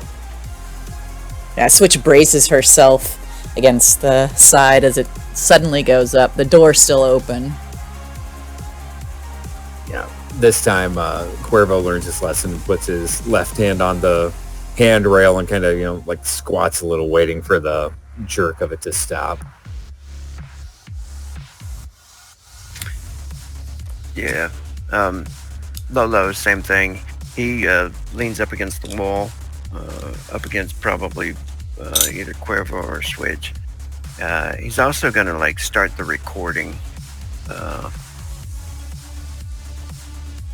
Yeah, Switch braces herself against the side as it suddenly goes up. The door's still open. Yeah. This time, Cuervo learns his lesson, puts his left hand on the handrail and kind of, like squats a little, waiting for the jerk of it to stop. Yeah. Lolo, same thing. He leans up against the wall, up against probably either Cuervo or Switch. He's also going to like start the recording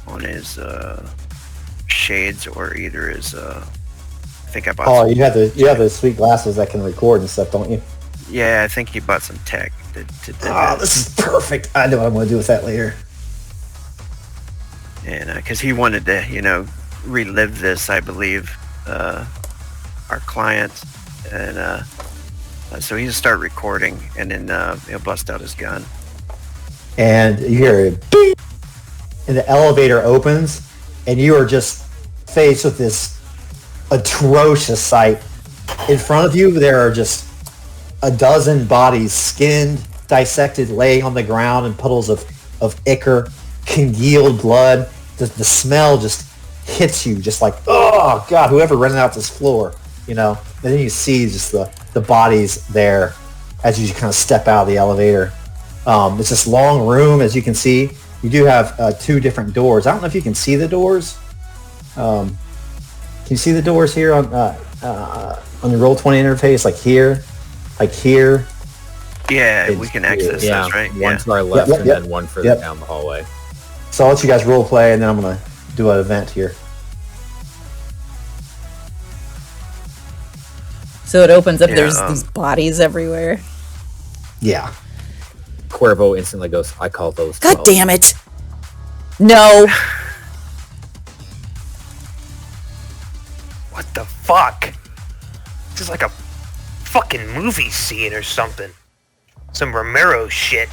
on his shades or either his. I think I bought. Oh, you have those sweet glasses that can record and stuff, don't you? Yeah, I think he bought some tech to do Oh, that. this is perfect. I know what I'm going to do with that later. And because he wanted to, relive this, I believe, our client, and so he'll start recording, and then he'll bust out his gun. And you hear a beep, and the elevator opens, and you are just faced with this atrocious sight. In front of you, there are just a dozen bodies, skinned, dissected, laying on the ground in puddles of ichor, congealed blood. The smell just hits you, just like, oh god, whoever rented out this floor, And then you see just the bodies there as you kind of step out of the elevator. It's this long room, as you can see. You do have 2 different doors. I don't know if you can see the doors. Can you see the doors here on the Roll20 interface, like here? like here. Yeah, we can access Yeah, this, right? one Yeah. to our left Yep, and yep, then one further yep. down the hallway. So I'll let you guys role play, and then I'm gonna do an event here. So it opens up. Yeah, There's these bodies everywhere. Yeah. Cuervo instantly goes, I call those God 12. damn it! No. What the fuck? This is like a fucking movie scene or something. Some Romero shit.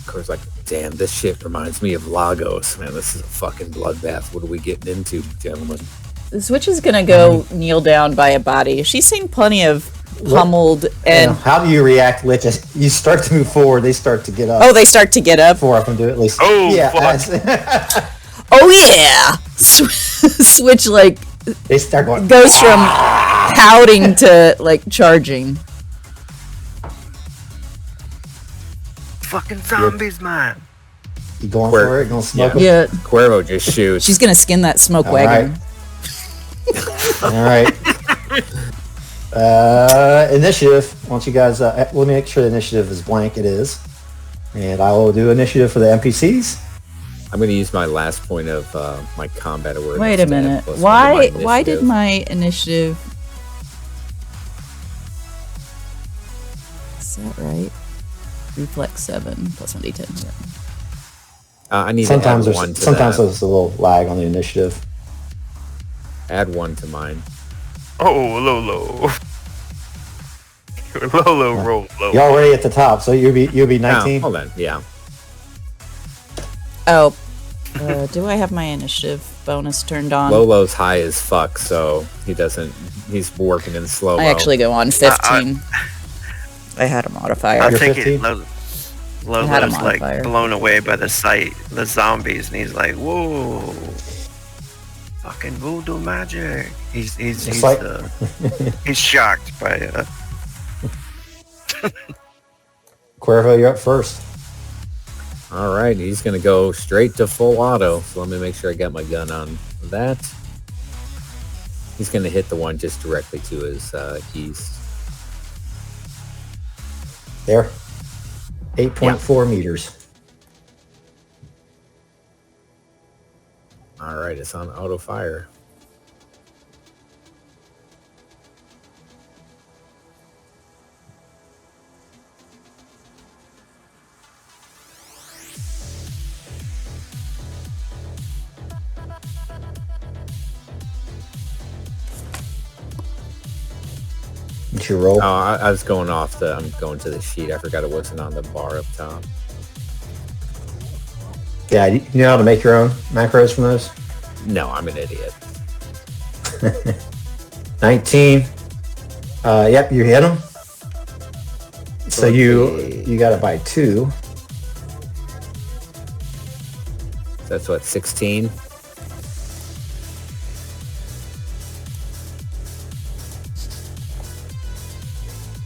Cor's like, damn, this shit reminds me of Lagos. Man, this is a fucking bloodbath. What are we getting into, gentlemen? Switch is gonna go kneel down by a body. She's seen plenty of pummeled and. How do you react, Lich? As you start to move forward, they start to get up. Oh, they start to get up. Before I can do it, at least. Oh, yeah. fuck. Oh yeah! Switch like They start going. goes from pouting to like charging. Fucking zombies, man. You going Where- for it? Going to smoke them? Yeah, Cuervo just shoots. she's gonna skin that smoke All wagon. All right. Initiative. I want you guys. Let me make sure the initiative is blank. It is, and I will do initiative for the NPCs. I'm going to use my last point of my combat awareness. Wait a to add minute. plus one to my Why did initiative. my initiative? Is that right? Reflex 7 plus 1d10. I need Sometimes to add there's one to that. there's a little lag on the initiative. Add one to mine. Oh, Lolo. Lolo roll low. You're already at the top, so you'll be Oh, 19. hold on. Yeah. Oh, do I have my initiative bonus turned on? Lolo's high as fuck, so he's working in slow-mo. I actually go on 15. I had a modifier. I'm You're thinking 15? Lolo's had a like modifier. blown away by the sight, the zombies, and he's like, "Whoa, fucking voodoo magic!" He's like- he's shocked by Cuervo, you're up first. All right, he's going to go straight to full auto. So let me make sure I got my gun on that. He's going to hit the one just directly to his east. There. 8.4 meters. All right, it's on auto fire. What's your roll? Oh, I was going off I'm going to the sheet. I forgot it wasn't on the bar up top. Yeah, you know how to make your own macros from those? No, I'm an idiot. 19. Yep, you hit them. So you got to buy 2. That's what, 16?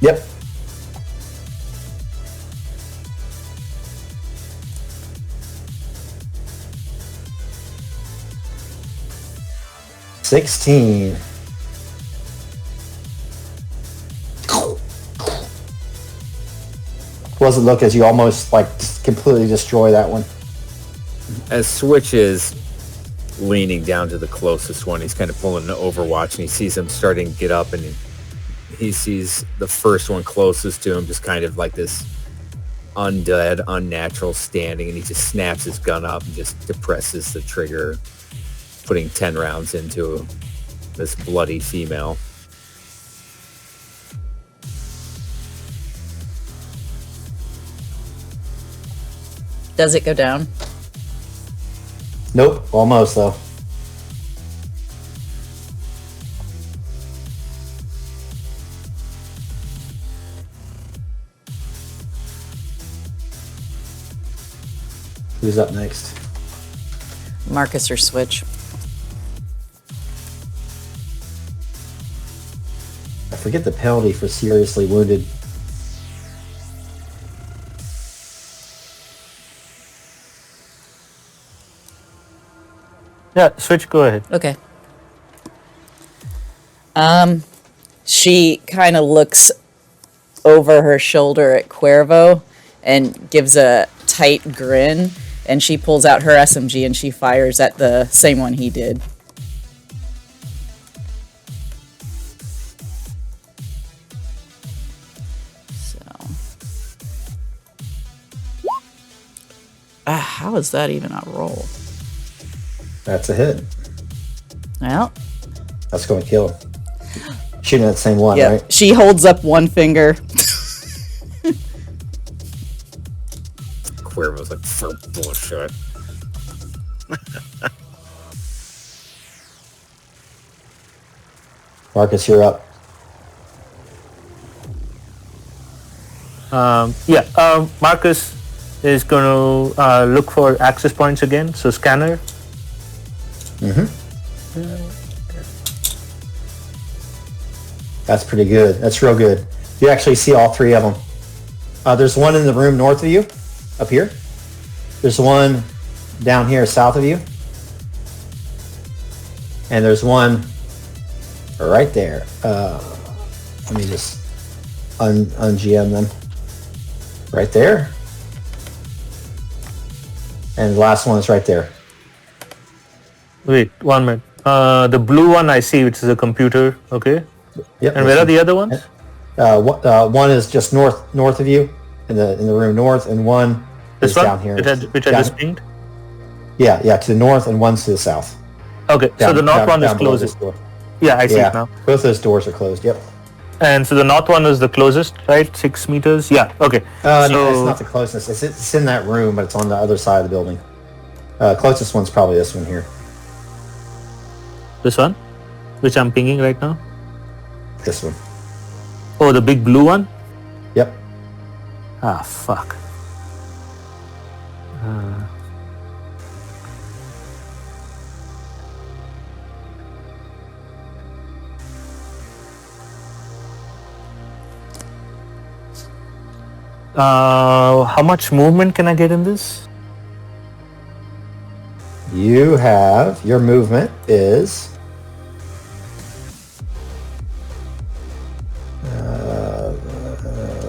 Yep. $16. What does it look as you almost like just completely destroy that one? As Switch is leaning down to the closest one, he's kind of pulling an Overwatch, and he sees him starting to get up, and he sees the first one closest to him just kind of like this undead, unnatural standing, and he just snaps his gun up and just depresses the trigger, putting 10 rounds into this bloody female. Does it go down? Nope, almost though. Who's up next? Marcus or Switch? I forget the penalty for seriously wounded. Yeah, Switch, go ahead. Okay. She kind of looks over her shoulder at Cuervo and gives a tight grin, and she pulls out her SMG and she fires at the same one he did. So, how is that even a roll? That's a hit. Well, That's going to kill him. Shooting at the same one, yeah. right? She holds up one finger. Cuervo's like, for bullshit. Marcus, you're up. Marcus is going to look for access points again. So scanner. That's pretty good. That's real good. You actually see all three of them. There's one in the room north of you, up here. There's one down here south of you. And there's one right there. Let me just un-GM them. Right there. And the last one is right there. Wait, 1 minute. The blue one I see, which is a computer. Okay. Yep. And where are the other ones? One is just north of you, in the room north, and one This is one, down here. which I just pinged. Yeah, to the north, and one's to the south. Okay, so the north one is below this closest. door. Yeah, I see it now. Both those doors are closed. Yep. And so the north one is the closest, right? 6 meters. Yeah. Okay. No, it's not the closest. It's in that room, but it's on the other side of the building. Closest one's probably this one here. This one, which I'm pinging right now. This one. Oh, the big blue one. Yep. Ah, fuck. How much movement can I get in this? You have, your movement is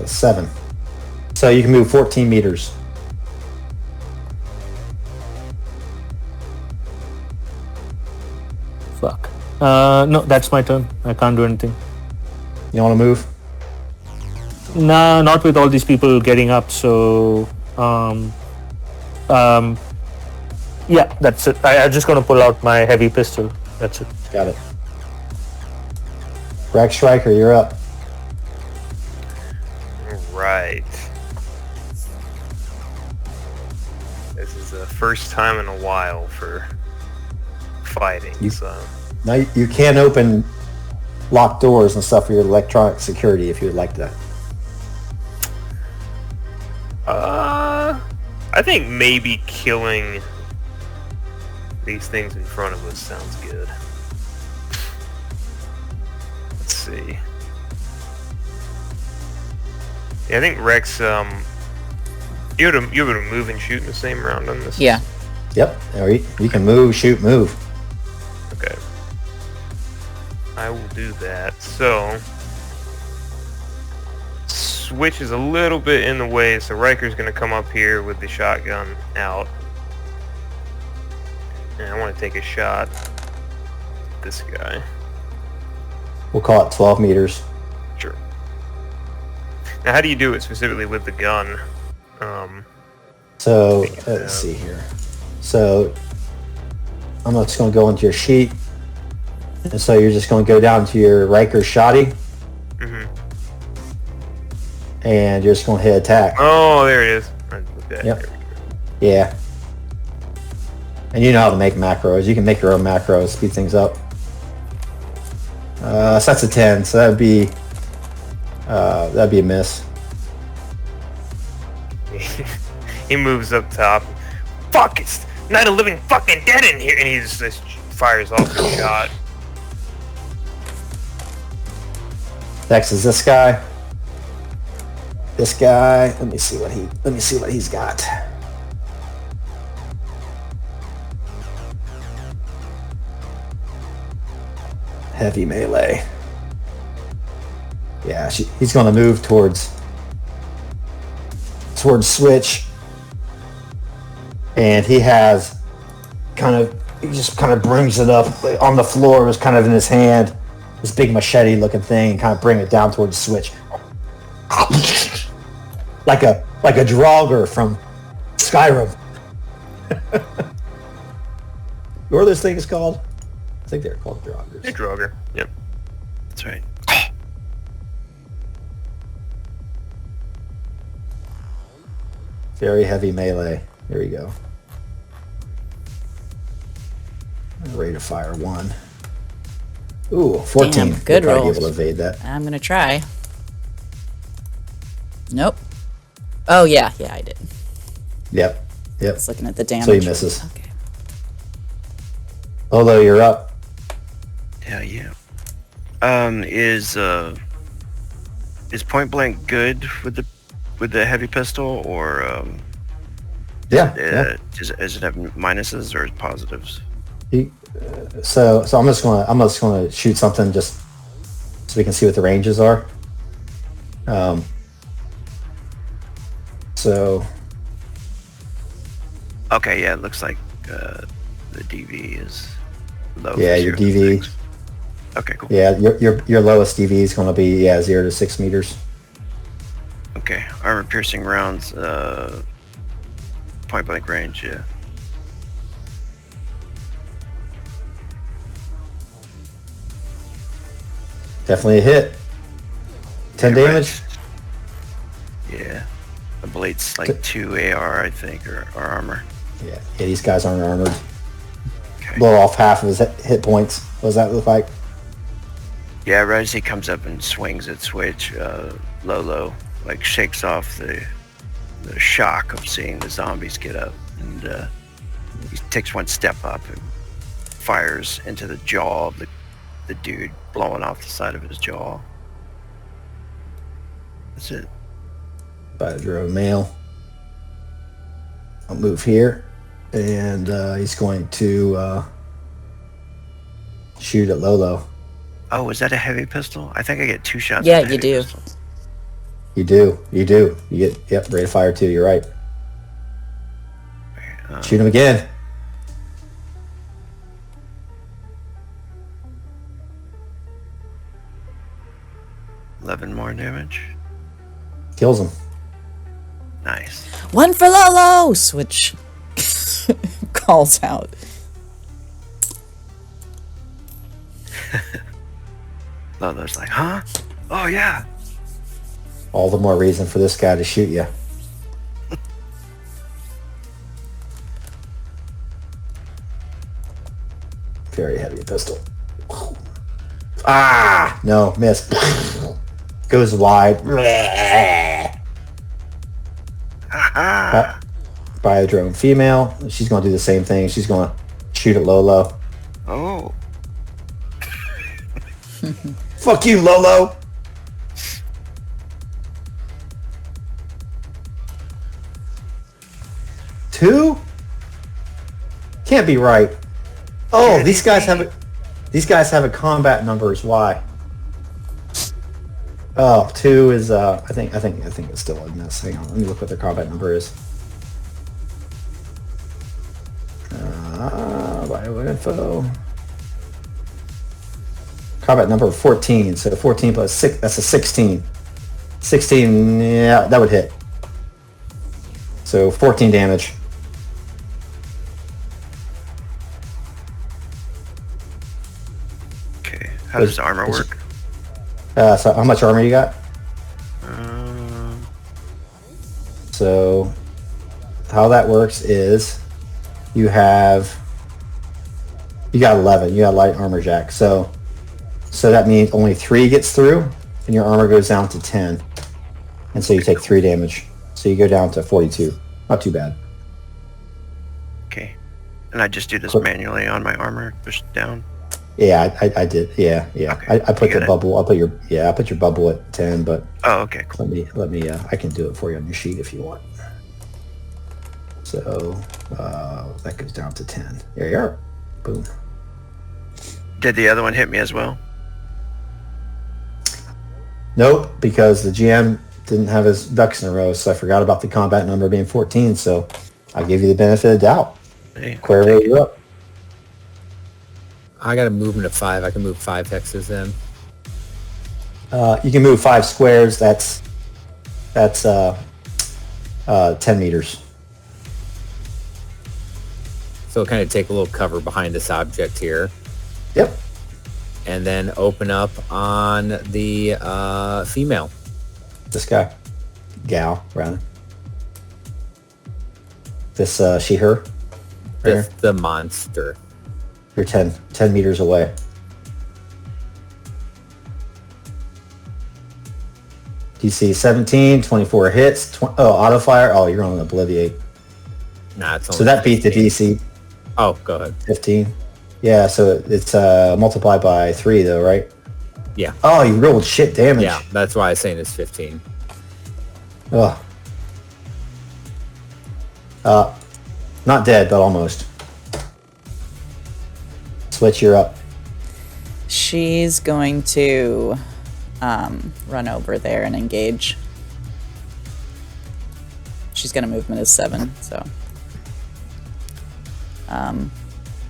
7. So you can move 14 meters. Fuck. No, that's my turn. I can't do anything. You want to move? Nah, not with all these people getting up. So, yeah, that's it. I'm just gonna pull out my heavy pistol. That's it. Got it. Rex Striker, you're up. Right. This is the first time in a while for fighting, so... Now you can open locked doors and stuff for your electronic security if you would like that. I think maybe killing these things in front of us sounds good. Let's see. Yeah, I think Rex, you able to move and shoot in the same round on this? Yeah. Yep. Or you can move, shoot, move. Okay. I will do that. So, Switch is a little bit in the way, so Riker's going to come up here with the shotgun out. And I want to take a shot at this guy. We'll call it 12 meters. Sure. Now, how do you do it specifically with the gun? So, let's see here. So, I'm just going to go into your sheet. And so you're just going to go down to your Riker shoddy. Mm-hmm. And you're just going to hit attack. Oh, there it is. Okay, Yep. there we go. Yeah. And you know how to make macros. You can make your own macros, speed things up. So that's a 10. So that'd be a miss. He moves up top. Fuck! It's Night of Living fucking Dead in here, and he just fires off a shot. Next is this guy. This guy. Let me see what he's got. Heavy melee. Yeah, he's going to move towards Switch, and he just kind of brings it up on the floor. It was kind of in his hand, this big machete looking thing, and kind of bring it down towards Switch, like a Draugr from Skyrim. What are those things called? I think they're called Draugrs. Netrunner. Yep. That's right. Very heavy melee. Here we go. Rate of fire 1. Ooh, 14. Damn, good You'll probably rolls. be able to evade that. I'm gonna try. Nope. Oh yeah, I did. Yep. Just looking at the damage. So he misses. Okay. Although you're up. Yeah. Is point blank good with the heavy pistol, or Yeah. does it have minuses or positives? So I'm just gonna shoot something just so we can see what the ranges are. So. Okay, yeah, it looks like the DV is low. Yeah, for your 0 to DV. 6. Okay, cool. Yeah, your lowest DV is going to be 0 to 6 meters. Okay, armor piercing rounds, point blank range. Yeah. Definitely a hit. 10 Yeah, damage. right. Yeah, the blade's like 2 AR, I think, or armor. Yeah, these guys aren't armored. Okay. Blow off half of his hit points. What does that look like? Yeah, right as he comes up and swings at Switch, Lolo like shakes off the shock of seeing the zombies get up, and he takes one step up and fires into the jaw of the dude, blowing off the side of his jaw. That's it. Biodrome male. I'll move here, and he's going to shoot at Lolo. Oh, is that a heavy pistol? I think I get 2 shots. Yeah, with a you heavy do. pistol. You do. You get rate of fire 2. You're right. Shoot him again. $11 more damage. Kills him. Nice. One for Lolo! Switch calls out. Lolo's like, huh? Oh yeah. All the more reason for this guy to shoot you. Very heavy pistol. Ah! No, miss. Goes wide. Biodrome female. She's going to do the same thing. She's going to shoot at Lolo. Oh. Fuck you, Lolo! Two? Can't be right. Oh, these guys have a combat numbers. Why? Oh, 2 is I think it's still a miss. Hang on, let me look what their combat number is. Bio info. Combat number 14. So 14 plus 6. That's a 16. 16. Yeah, that would hit. So 14 damage. Okay. How does armor work? So how much armor you got? So how that works is you got 11. You got light armor jack. So that means only 3 gets through, and your armor goes down to 10, and so you take 3 damage. So you go down to 42. Not too bad. Okay. And I just do this Cool. manually on my armor, push it down. Yeah, I did. Yeah. Okay, I put you the got it. bubble. I put your bubble at 10, but Oh, okay, cool. let me. I can do it for you on your sheet if you want. So that goes down to 10. There you are. Boom. Nope, because the GM didn't have his ducks in a row, so I forgot about the combat number being 14, so I'll give you the benefit of the doubt. Hey, Cuervo, you're up. I got a movement of 5. I can move 5 hexes in. You can move 5 squares. That's 10 meters. So kind of take a little cover behind this object here. Yep. And then open up on the female. This guy. Gal, rather. This, she, her? Right This, here. the monster. You're 10 meters away. DC 17, 24 hits. Auto fire. Oh, you're on Obliviate. Nah, it's only So that beat the 15. DC Oh, go ahead. 15. Yeah, so it's multiplied by 3 though, right? Yeah. Oh, you rolled shit damage. Yeah, that's why I was saying it's 15. Oh. Not dead, but almost. Switch, you're up. She's going to run over there and engage. She's got a movement of 7, so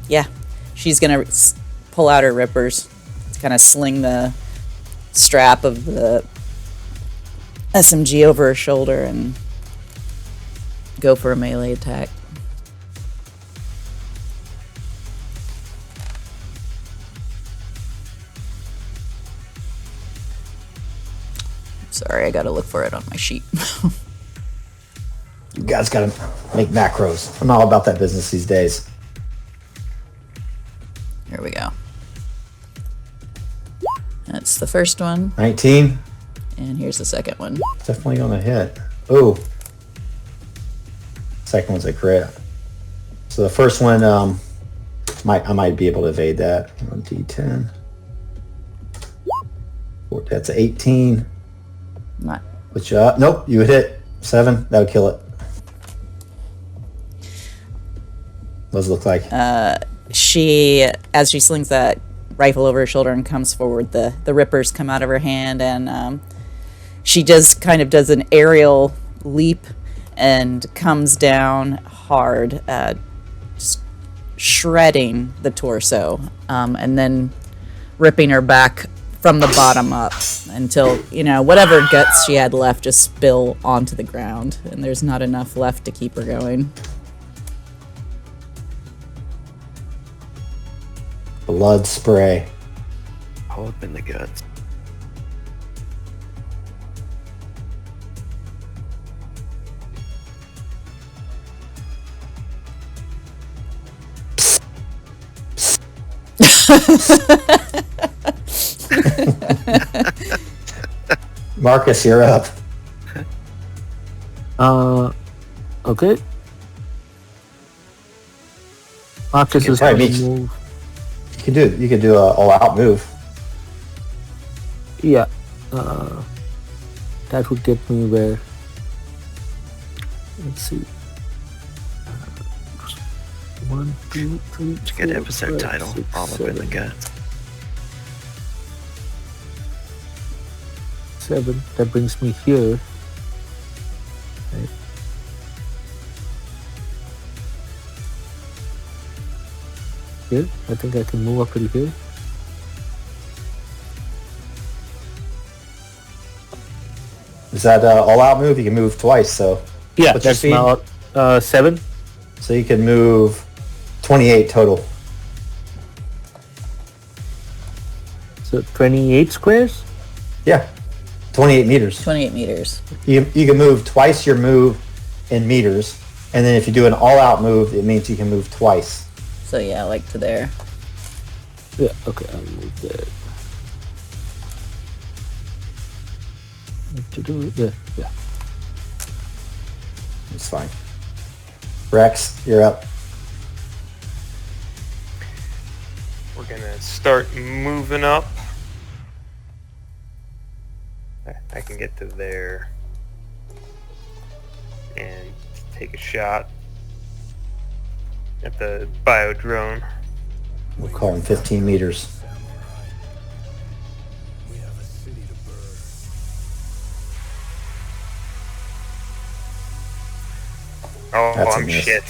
yeah, she's gonna pull out her rippers to kind of sling the strap of the SMG over her shoulder and go for a melee attack. Sorry, I gotta look for it on my sheet. You guys gotta make macros. I'm all about that business these days. Here we go. That's the first one, 19. and here's the second one. Definitely gonna hit. Ooh. Second one's a crit. So the first one, I might be able to evade that. On D10. That's 18. Not Which, nope, you would hit 7. That would kill it. What does it look like? she, as she slings that rifle over her shoulder and comes forward, the rippers come out of her hand, and she does an aerial leap and comes down hard, just shredding the torso, and then ripping her back from the bottom up until, whatever guts she had left just spill onto the ground, and there's not enough left to keep her going. Blood spray. All up in the guts. Marcus, you're up. Okay. Marcus You is can going probably to move. You could do a all-out move. Yeah. That would get me where. Let's see. 1, 2, 3. It's a good 4, episode 5, title. 6, All up in the 7. guts. 7. That brings me here. Right. Here, I think I can move up till here. Is that all-out move? You can move twice, so Yeah, what's your that's speed? now 7. So you can move 28 total. So 28 squares. Yeah, 28 meters. 28 meters. You can move twice your move in meters, and then if you do an all-out move, it means you can move twice. So yeah, like to there. Yeah, okay, I'll move there. What to do? Yeah. It's fine. Rex, you're up. We're gonna start moving up. I can get to there and take a shot at the bio drone. We'll call him 15 meters. Oh, That's a I'm miss. shit.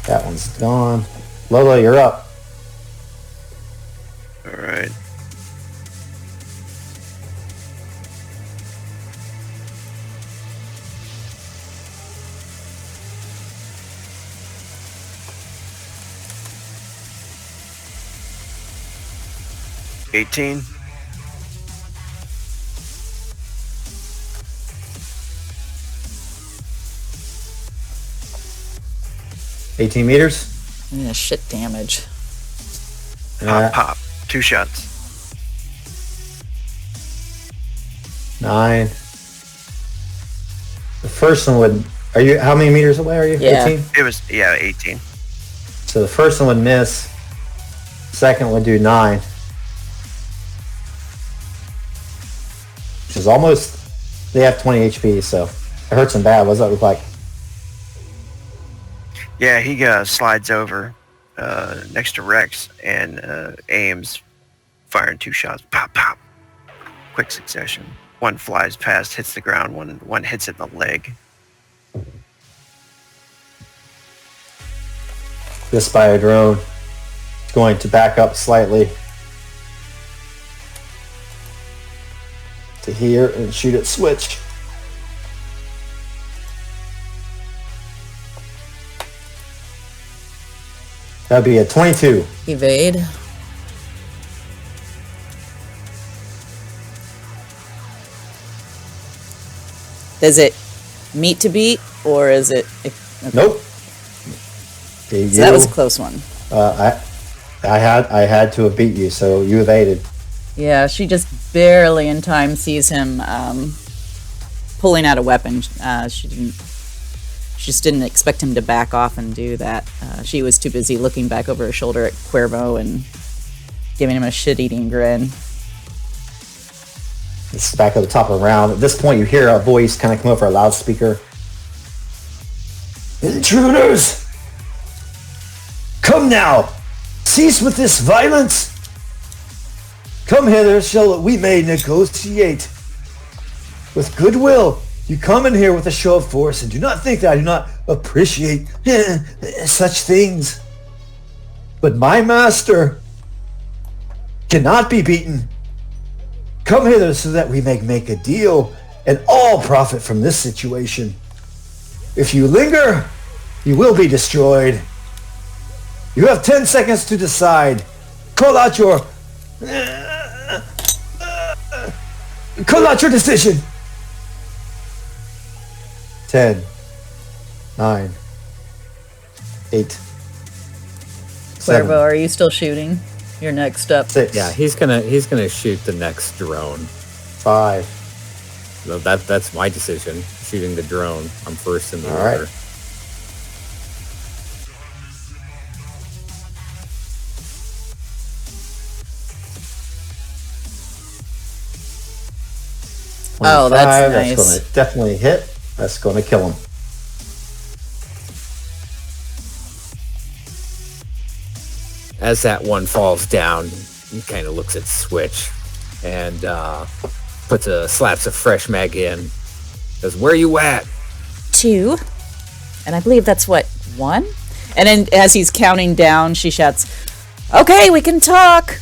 That one's gone. Lola, you're up. All right. $18. 18 meters. Yeah, shit damage. Uh, Pop. 2 shots. 9. The first one would. Are you? How many meters away are you? Yeah. 18. It was 18. So the first one would miss. Second would do 9. Which is almost. They have 20 HP, so it hurts them bad. What does that look like? Yeah, he slides over next to Rex and aims, firing 2 shots. Pop, pop. Quick succession. One flies past, hits the ground. One hits it in the leg. This by a drone. Going to back up slightly to here and shoot at Switch. That'd be a 22. Evade. Does it meet to beat, or is it? Okay. Nope. So that was a close one. I had to have beat you, so you evaded. Yeah, she just barely in time sees him pulling out a weapon. She just didn't expect him to back off and do that. She was too busy looking back over her shoulder at Cuervo and giving him a shit-eating grin. It's back at the top of the round. At this point, you hear a voice kind of come over a loudspeaker. Intruders! Come now! Cease with this violence! Come hither, shall we may negotiate. With goodwill, you come in here with a show of force, and do not think that I do not appreciate such things. But my master cannot be beaten. Come hither so that we may make a deal and all profit from this situation. If you linger, you will be destroyed. You have 10 seconds to decide. Call out your decision. 10, 9, 8, 7, Cuervo, are you still shooting? You're next up. 6, Yeah, he's gonna shoot the next drone. 5. So that's my decision. Shooting the drone. I'm first in the All right. order. Oh, that's nice. That's going to definitely hit. That's going to kill him. As that one falls down, he kind of looks at Switch and slaps a fresh mag in. Says, "Where you at?" 2. And I believe that's what, 1? And then as he's counting down, she shouts, "Okay, we can talk."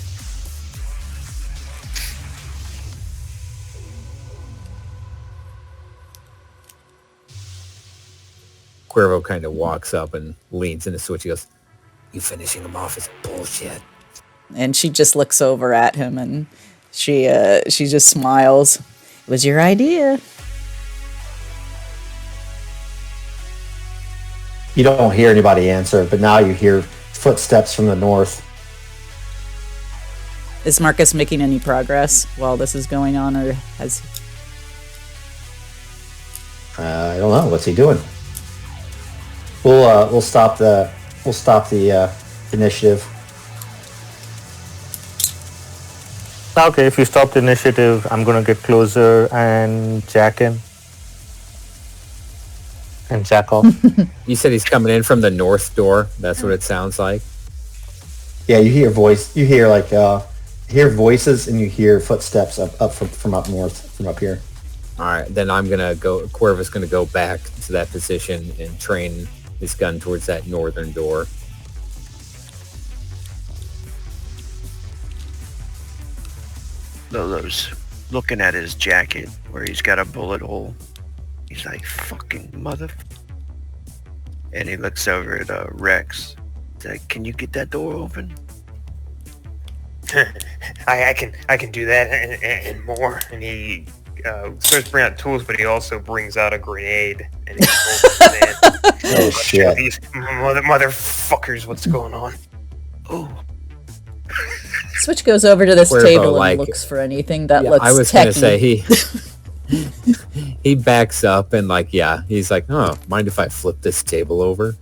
Cuervo kind of walks up and leans into Switch. He goes, "You finishing him off is bullshit." And she just looks over at him and she just smiles. It was your idea. You don't hear anybody answer, but now you hear footsteps from the north. Is Marcus making any progress while this is going on, or has I don't know. What's he doing? We'll stop the initiative. Okay, if you stop the initiative, I'm gonna get closer and jack in. And jack off. You said he's coming in from the north door. That's what it sounds like. Yeah, you hear voice. You hear like hear voices and you hear footsteps up from up north, from up here. All right, then I'm gonna go. Cuervo's gonna go back to that position and train his gun towards that northern door. Lolo's looking at his jacket where he's got a bullet hole. He's like, fucking mother. And he looks over at Rex. He's like, can you get that door open? I can do that and more. And he starts bringing out tools, but he also brings out a grenade. And he holds it in. Oh shit! These motherfuckers, what's going on? Oh. Switch goes over to this Cuervo, table and like- looks for anything that Yeah, looks I was techy. gonna say he backs up and like, yeah, he's like, oh, mind if I flip this table over?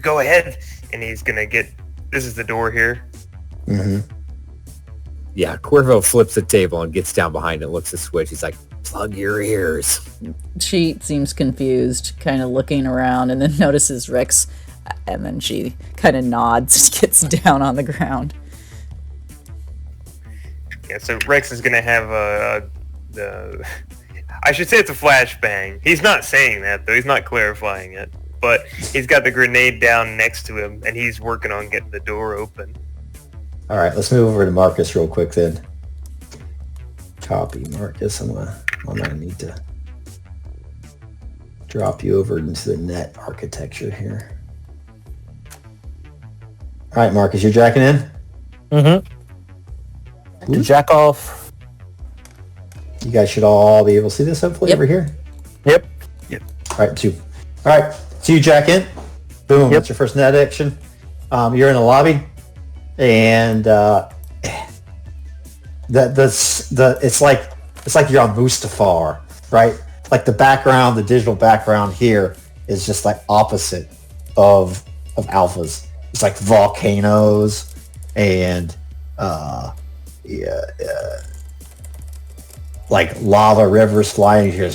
Go ahead. And he's gonna get. This is the door here. Mm-hmm. Yeah, Cuervo flips the table and gets down behind it, looks at Switch. He's like, plug your ears. She seems confused, kind of looking around, and then notices Rex, and then she kind of nods, gets down on the ground. Yeah, so Rex is gonna have I should say it's a flashbang. He's not saying that though. He's not clarifying it. But he's got the grenade down next to him, and he's working on getting the door open. All right, let's move over to Marcus real quick then. Copy, Marcus. I'm gonna need to drop you over into the net architecture here. All right, Marcus, you're jacking in? Mm-hmm. To jack off. You guys should all be able to see this, hopefully, Yep. over here. Yep. All right, two. All right, so you jack in. Boom, Yep. that's your first net action. You're in the lobby, and it's like you're on Mustafar, right? Like the background, the digital background here is just like opposite of Alpha's. It's like volcanoes and like lava rivers flying here.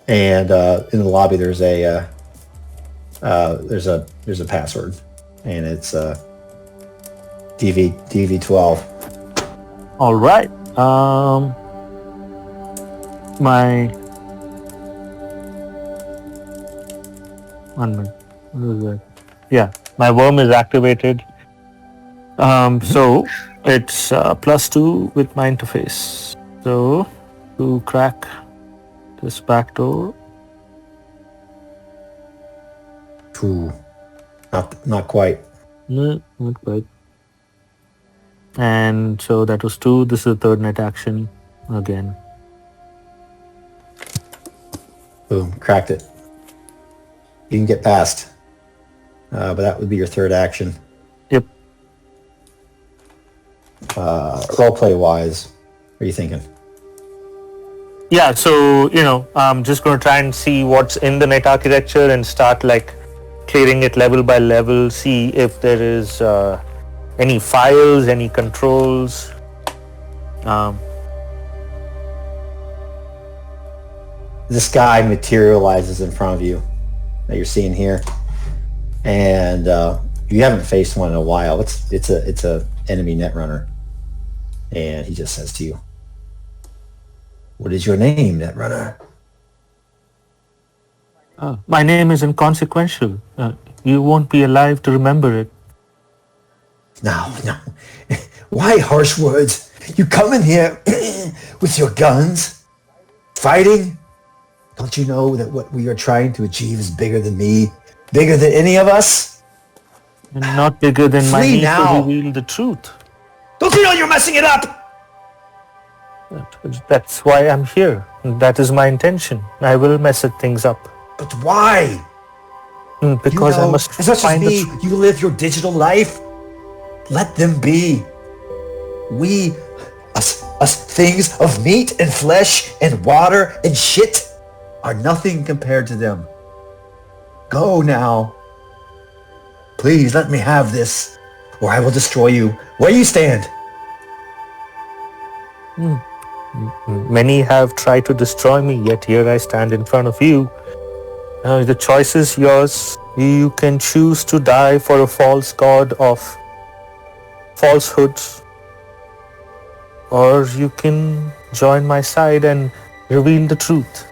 And in the lobby there's a password, and it's DV12. All right. My 1 minute. What is that? Yeah, my worm is activated. So it's +2 with my interface. So to crack this back door. Ooh, not quite. No, not quite. And so that was 2. This is the third net action again. Boom, cracked it. You can get past, but that would be your third action. Yep. Roleplay wise, what are you thinking? Yeah, so, I'm just going to try and see what's in the net architecture and start like clearing it level by level, see if there is any files, any controls. This guy materializes in front of you that you're seeing here, and you haven't faced one in a while. It's a enemy Netrunner, and he just says to you, "What is your name, Netrunner?" My name is inconsequential. You won't be alive to remember it. No. Why harsh words? You come in here with your guns, fighting? Don't you know that what we are trying to achieve is bigger than me? Bigger than any of us? And not bigger than my Flee need now. to reveal the truth. Don't you know you're messing it up? That's why I'm here. That is my intention. I will mess things up. But why? Because I must as much as find the me, truth. you live your digital life. Let them be. We, us things of meat and flesh and water and shit, are nothing compared to them. Go now. Please let me have this, or I will destroy you. Where you stand. Many have tried to destroy me, yet here I stand in front of you. The choice is yours. You can choose to die for a false god of falsehoods, or you can join my side and reveal the truth.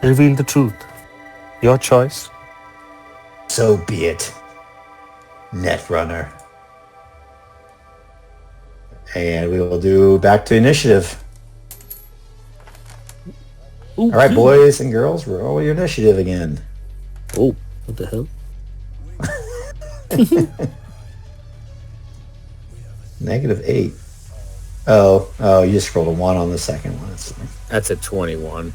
Reveal the truth. Your choice. So be it, Netrunner. And we will do back to initiative. Ooh, All right, boys and girls, roll your initiative again. Oh, what the hell? -8. Oh, you just rolled a 1 on the second one. That's a 21.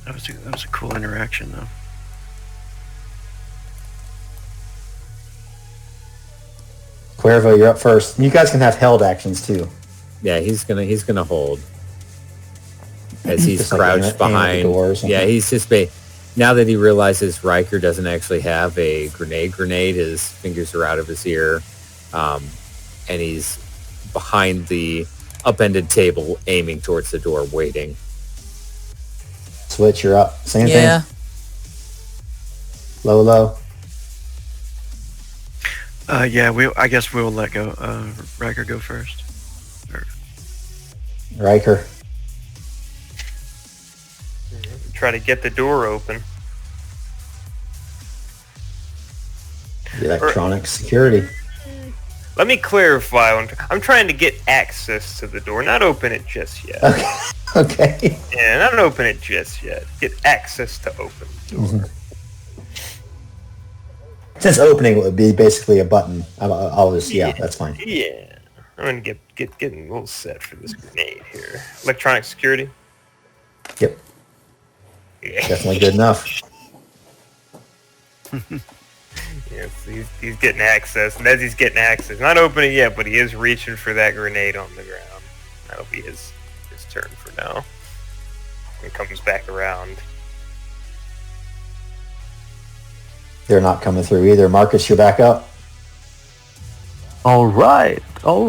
That was a cool interaction, though. Cuervo, you're up first. You guys can have held actions too. Yeah, he's gonna hold as he's Just like crouched aim at the behind. door or something. Yeah, he's just now that he realizes Riker doesn't actually have a grenade. His fingers are out of his ear, and he's behind the upended table, aiming towards the door, waiting. Switch, you're up. Same Yeah. thing. Low. Yeah, I guess we'll let Riker go first. Riker. Try to get the door open. Electronic security. Let me clarify. I'm trying to get access to the door, not open it just yet. Okay. Yeah, not open it just yet. Get access to open the door. Mm-hmm. Since opening would be basically a button, I'll just that's fine. Yeah. I'm gonna get a little set for this grenade here. Electronic security. Yep, Yeah. definitely good enough. Yes, he's getting access, and as he's getting access, not opening yet, but he is reaching for that grenade on the ground. That'll be his turn for now. When he comes back around. They're not coming through either. Marcus, you're back up. All right. No,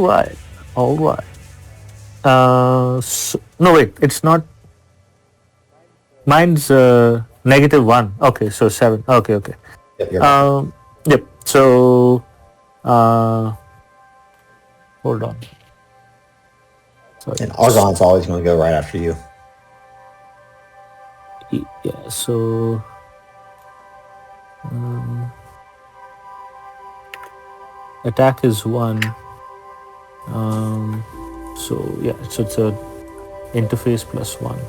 wait. It's not. Mine's -1. Okay, so 7. Okay. Yep, you're back. Yep. So, hold on. Sorry. And Argon's always going to go right after you. Yeah. So. Attack is 1. So it's a interface +1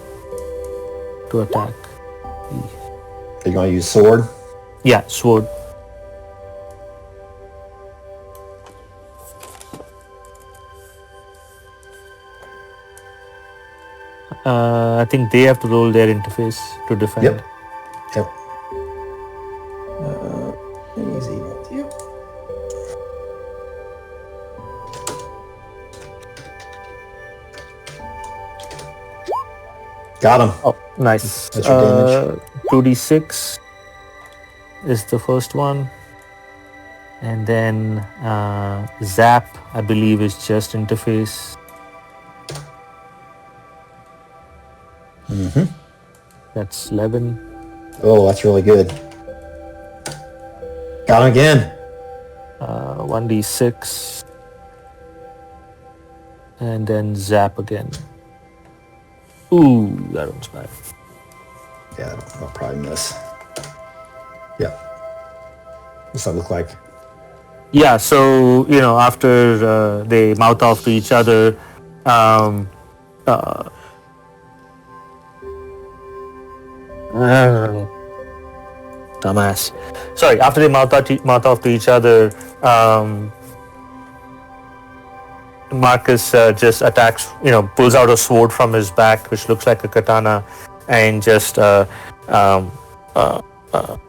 to attack. Are you going to use sword? Yeah, sword. I think they have to roll their interface to defend. Yep. Easy with you. Got him. Oh, nice. That's your damage. 2d6 is the first one. And then zap, I believe, is just interface. Mm-hmm. That's 11. Oh, that's really good. Got him again. 1d6. And then zap again. Ooh, that one's bad. Yeah, I'll probably miss. Yep. What's that look like? Yeah, so, after they mouth off to each other, dumbass. Sorry, after they mouth off to each other, Marcus just attacks, pulls out a sword from his back, which looks like a katana, and just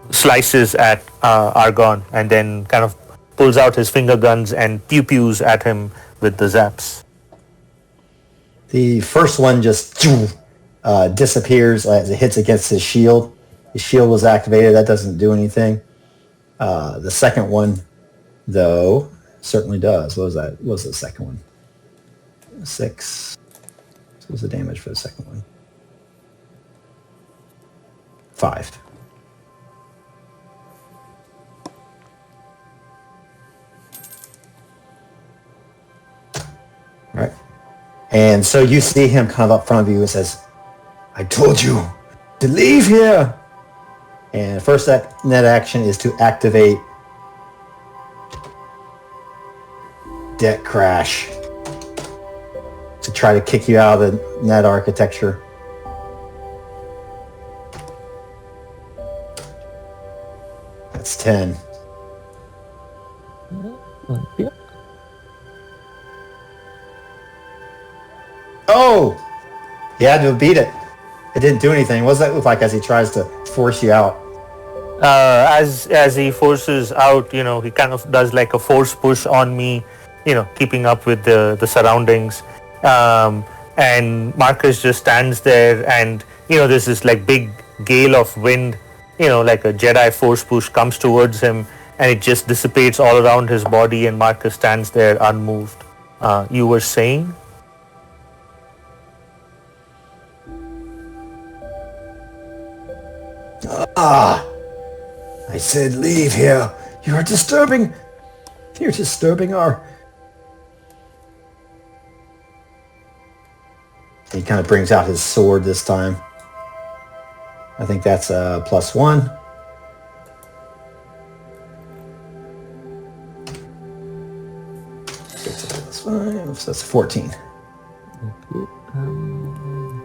slices at Argon, and then kind of pulls out his finger guns and pew-pews at him with the zaps. The first one just disappears as it hits against his shield. His shield was activated. That doesn't do anything. The second one, though, certainly does. What was that? What was the second one? 6. What was the damage for the second one? 5. Right. And so you see him kind of up front of you and says, I told you to leave here. And first net action is to activate Debt Crash to try to kick you out of the net architecture. That's 10. Yeah. Oh! He had to beat it. It didn't do anything. What does that look like as he tries to force you out? As he forces out, he kind of does like a force push on me, keeping up with the surroundings. And Marcus just stands there, and there's this like big gale of wind, like a Jedi force push comes towards him, and it just dissipates all around his body, and Marcus stands there unmoved. You were saying? I said leave here. You're disturbing our... He kind of brings out his sword this time. I think that's a +1. +5, so that's 14. Okay.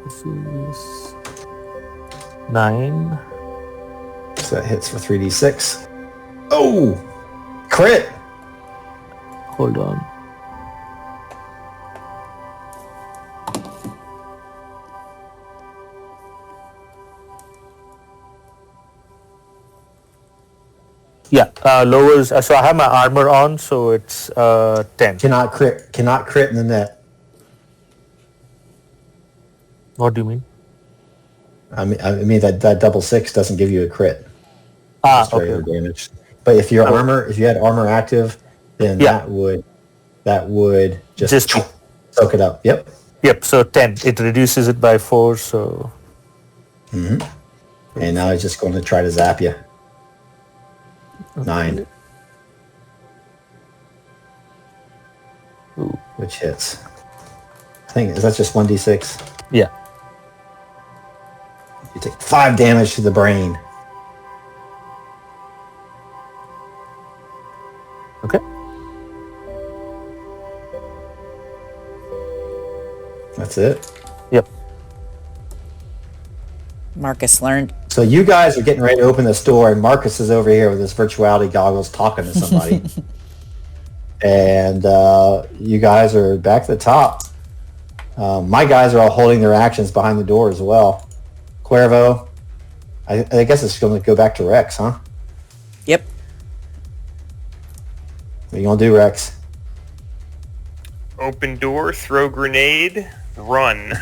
This is 9. So that hits for 3d6. Oh! Crit! Hold on. Yeah, lowers. So I have my armor on, so it's 10. Cannot crit in the net. What do you mean? I mean that double 6 doesn't give you a crit. Just regular Okay. damage. But if you had armor active, then that would just soak it up. Yep. Yep. So 10. It reduces it by 4. So. Mm-hmm. And now he's just going to try to zap you. 9. Ooh. Which hits. I think, is that just 1d6? Yeah. You take 5 damage to the brain. Okay. That's it. Yep. Marcus learned. So you guys are getting ready to open this door, and Marcus is over here with his virtuality goggles talking to somebody. And you guys are back at the top. My guys are all holding their actions behind the door as well. Cuervo, I guess it's going to go back to Rex, huh? Yep. What are you going to do, Rex? Open door, throw grenade, run.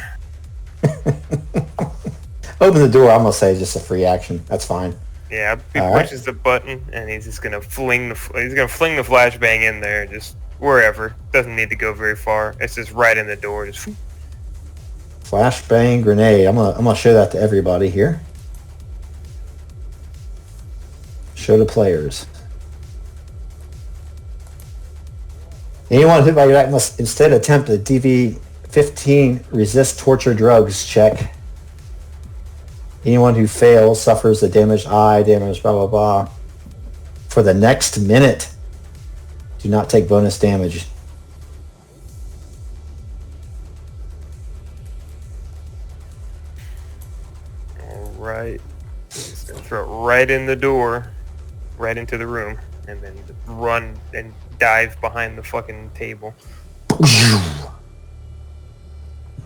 Open the door, I'm going to say just a free action. That's fine. Yeah, he All right. pushes the button and he's just gonna fling the flashbang in there, just wherever. Doesn't need to go very far. It's just right in the door. Just Flashbang grenade. I'm gonna show that to everybody here. Show the players. Anyone hit by that must instead attempt a DV-15 resist torture drugs check. Anyone who fails suffers a damaged eye, damage, blah, blah, blah. For the next minute, do not take bonus damage. Alright. Just gonna throw it right in the door, right into the room, and then run and dive behind the fucking table.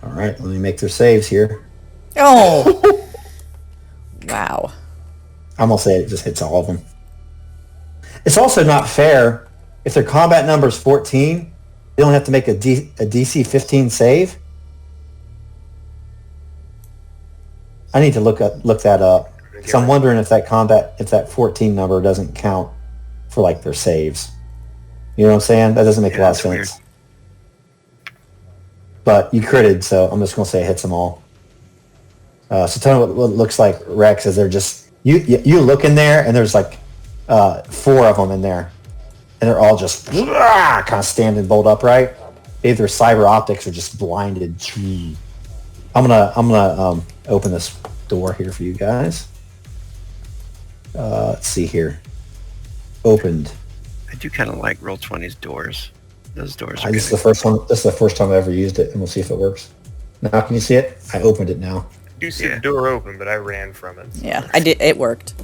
All right, let me make their saves here. Oh! Wow. I'm gonna say it just hits all of them. It's also not fair if their combat number is 14. They don't have to make a DC 15 save. I need to look that up. So I'm wondering if that 14 number doesn't count for like their saves. You know what I'm saying? That doesn't make a lot of sense. Weird. But you critted, so I'm just gonna say it hits them all. So tell me what it looks like, Rex, as they're just... You look in there, and there's like 4 of them in there. And they're all just kind of standing bolt upright. Either cyber optics or just blinded. I'm gonna open this door here for you guys. Let's see here. Opened. I do kind of like Roll20's doors. Those doors are This is good. the first one. This is the first time I ever used it, and we'll see if it works. Now, can you see it? I opened it now. I do see the door open, but I ran from it. Yeah, I did. It worked.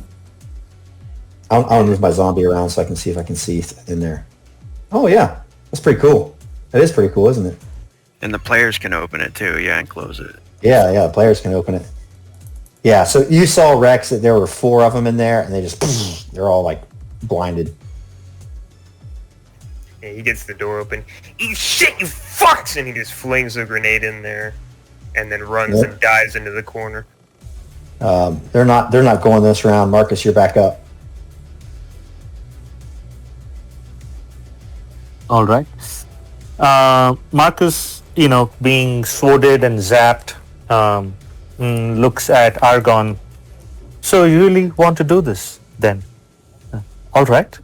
I'll move my zombie around so I can see if I can see in there. Oh yeah, that's pretty cool. That is pretty cool, isn't it? And the players can open it too, yeah, and close it. Yeah, players can open it. Yeah, so you saw, Rex, that there were 4 of them in there, and they're all like blinded. Yeah, he gets the door open. Eat shit, you fucks! And he just flings a grenade in there, and then runs and dives into the corner. They're not going this round. Marcus, you're back up. All right. Marcus, being sworded and zapped, looks at Argon. So you really want to do this, then? All right.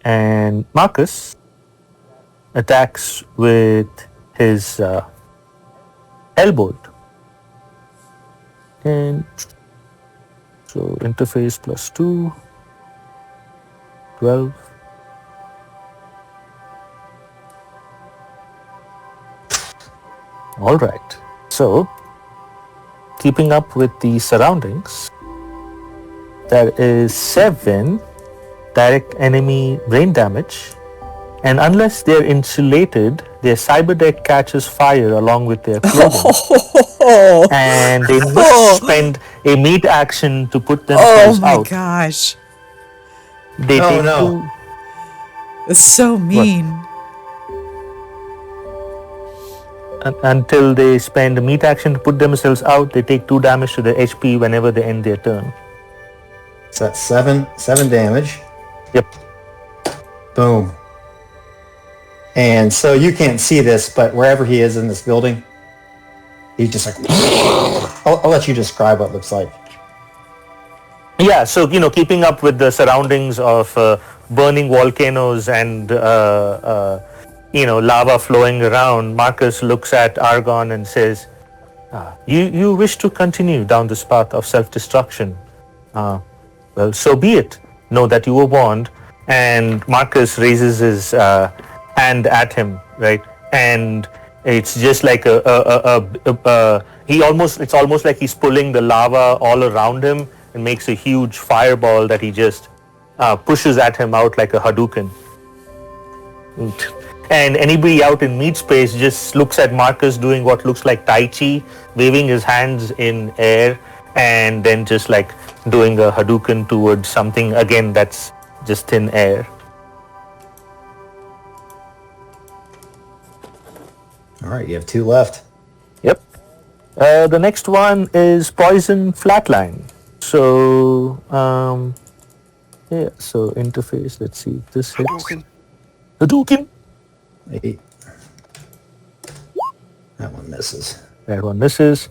And Marcus attacks with his elbow. And so interface +2. 12. All right. So, keeping up with the surroundings, there is 7 direct enemy brain damage, and unless they're insulated, their cyber deck catches fire along with their clothing, and they must spend a meat action to put themselves out. Oh my gosh. They take no. It's so mean. Until they spend a meat action to put themselves out, they take 2 damage to their HP whenever they end their turn. So that's 7 damage. Yep. Boom. And so you can't see this, but wherever he is in this building, he's just like... I'll let you describe what it looks like. Yeah, so, keeping up with the surroundings of burning volcanoes and, lava flowing around, Marcus looks at Argon and says, you wish to continue down this path of self-destruction. Well, so be it. Know that you were warned. And Marcus raises his hand at him, right? And it's just like it's almost like he's pulling the lava all around him and makes a huge fireball that he just pushes at him out like a Hadouken. And anybody out in meat space just looks at Marcus doing what looks like Tai Chi, waving his hands in air, and then just like doing a Hadouken towards something, again, that's just thin air. All right, you have 2 left. Yep. The next one is Poison Flatline. So, so interface, let's see if this hits. Hadouken! 8. That one misses. That one misses.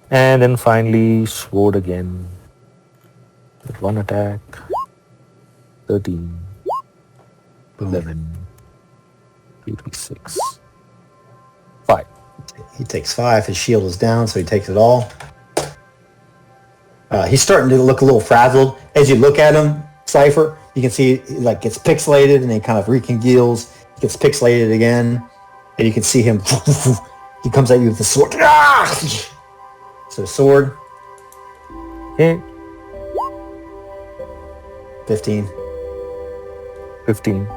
And then finally, Sword again. With 1 attack. 13. 11. 2d6. 5. He takes 5. His shield is down, so he takes it all. He's starting to look a little frazzled. As you look at him, Cypher, you can see he like gets pixelated and then kind of recongeals, gets pixelated again, and you can see him. He comes at you with the sword. So sword. Okay. 15. 15.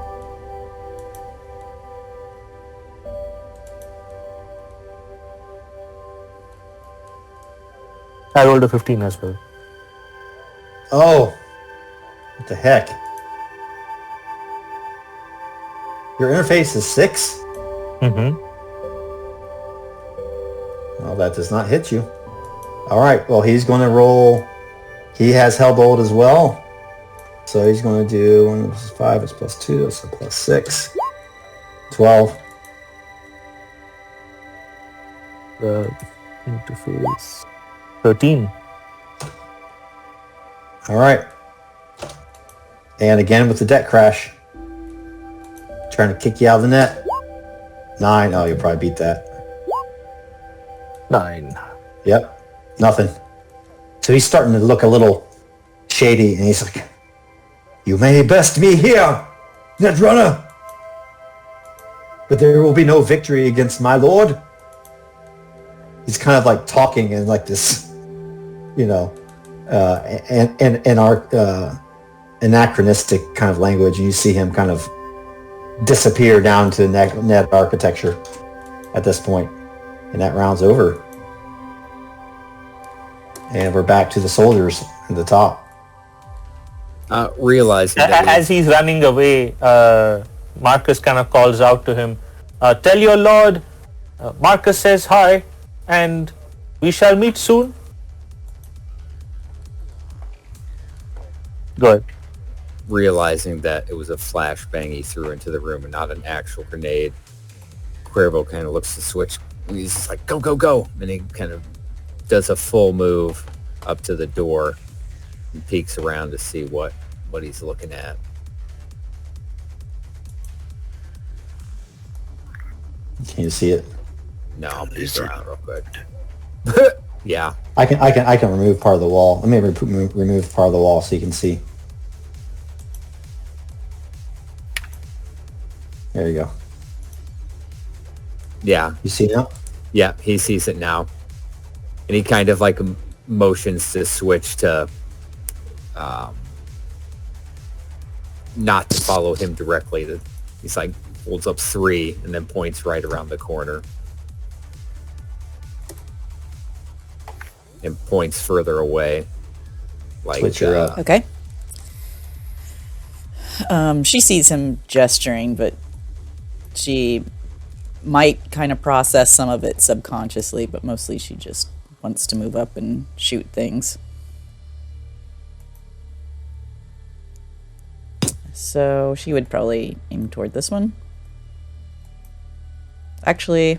I rolled a 15 as well. Oh, what the heck? Your interface is 6? Mm-hmm. Well, that does not hit you. All right, well, he's going to roll. He has Hellbolt as well. So he's going to do 1 plus 5 is plus 2, so plus 6. 12. The interface 13. All right. And again with the deck crash. Trying to kick you out of the net. 9. Oh, you'll probably beat that. 9. Yep. Nothing. So he's starting to look a little shady, and he's like, "You may best me here, Netrunner, but there will be no victory against my lord." He's kind of like talking in like this, and our anachronistic kind of language, and you see him kind of disappear down to net architecture at this point, and that round's over. And we're back to the soldiers at the top. Realizing that As he's running away, Marcus kind of calls out to him, "Tell your lord, Marcus says hi, and we shall meet soon." Go ahead. realizing that it was a flashbang he threw into the room and not an actual grenade, Cuervo kind of looks to switch. He's just like, "Go, go, go!" And he kind of does a full move up to the door and peeks around to see what he's looking at. Can you see it? No, I'll peek around real quick. Yeah. I can remove part of the wall. Let me remove part of the wall so you can see. There you go. Yeah. You see now? Yeah, he sees it now. And he kind of like motions to switch to not to follow him directly. He's like holds up 3 and then points right around the corner. And points further away. Like Switch her up. Okay. She sees him gesturing, but she might kind of process some of it subconsciously, but mostly she just wants to move up and shoot things. So she would probably aim toward this one. Actually,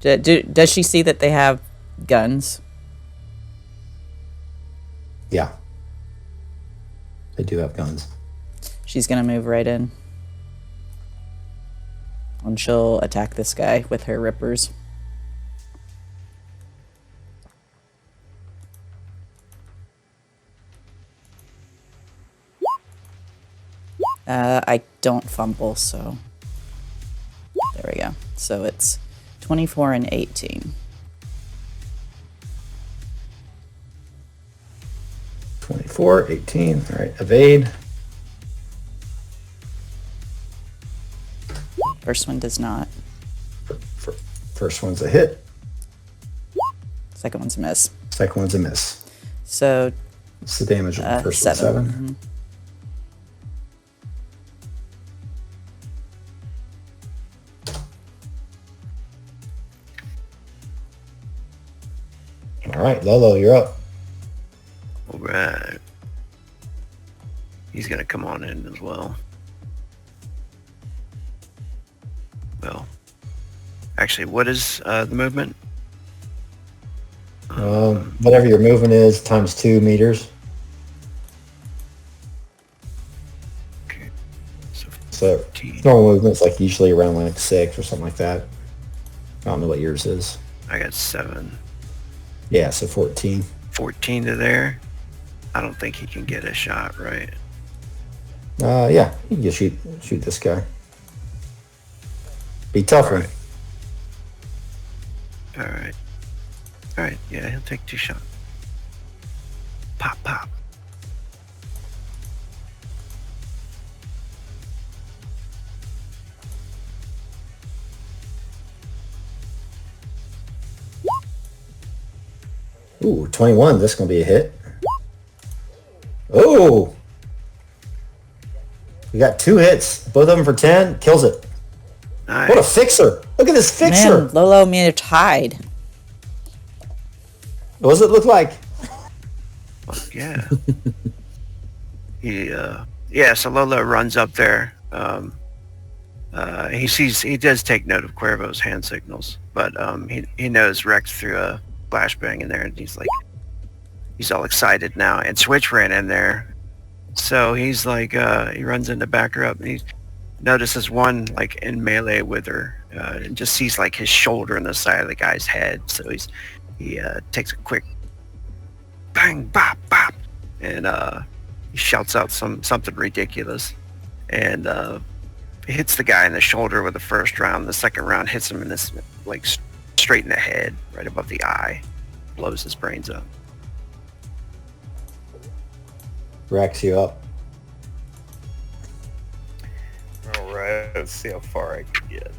does she see that they have guns? Yeah. They do have guns. She's gonna move right in. And she'll attack this guy with her rippers. I don't fumble, so there we go. So it's 24 and 18. 24, 18. All right, evade. First one does not. First one's a hit. Second one's a miss. Second one's a miss. So What's the damage on the first one? 7. 7. Mhm. All right, Lolo, you're up. All right. He's gonna come on in as well. Well, actually, what is the movement? Whatever your movement is, times 2 meters. Okay. So 15. normal movement's like usually around like 6 or something like that. I don't know what yours is. I got 7. Yeah, so 14. 14 to there. I don't think he can get a shot, right? Yeah, you can just shoot this guy. Be tougher. All right. All right. Yeah, he'll take 2 shots. Pop, pop. Ooh, 21. This is gonna be a hit. Oh, we got 2 hits. Both of them for 10. Kills it. Nice. What a fixer! Look at this fixer. Man, Lolo may have tied. What does it look like? Yeah. Yeah, so Lola runs up there, He does take note of Cuervo's hand signals, but he knows Rex threw a flashbang in there, and he's all excited now. And Switch ran in there, so he's like he runs in to back her up, and he notices one like in melee with her, and just sees like his shoulder and the side of the guy's head. So he takes a quick bang, bop, bop, and he shouts out something ridiculous, and hits the guy in the shoulder with the first round. The second round hits him in this like straight in the head, right above the eye, blows his brains up. Rex, you up? Alright, let's see how far I can get.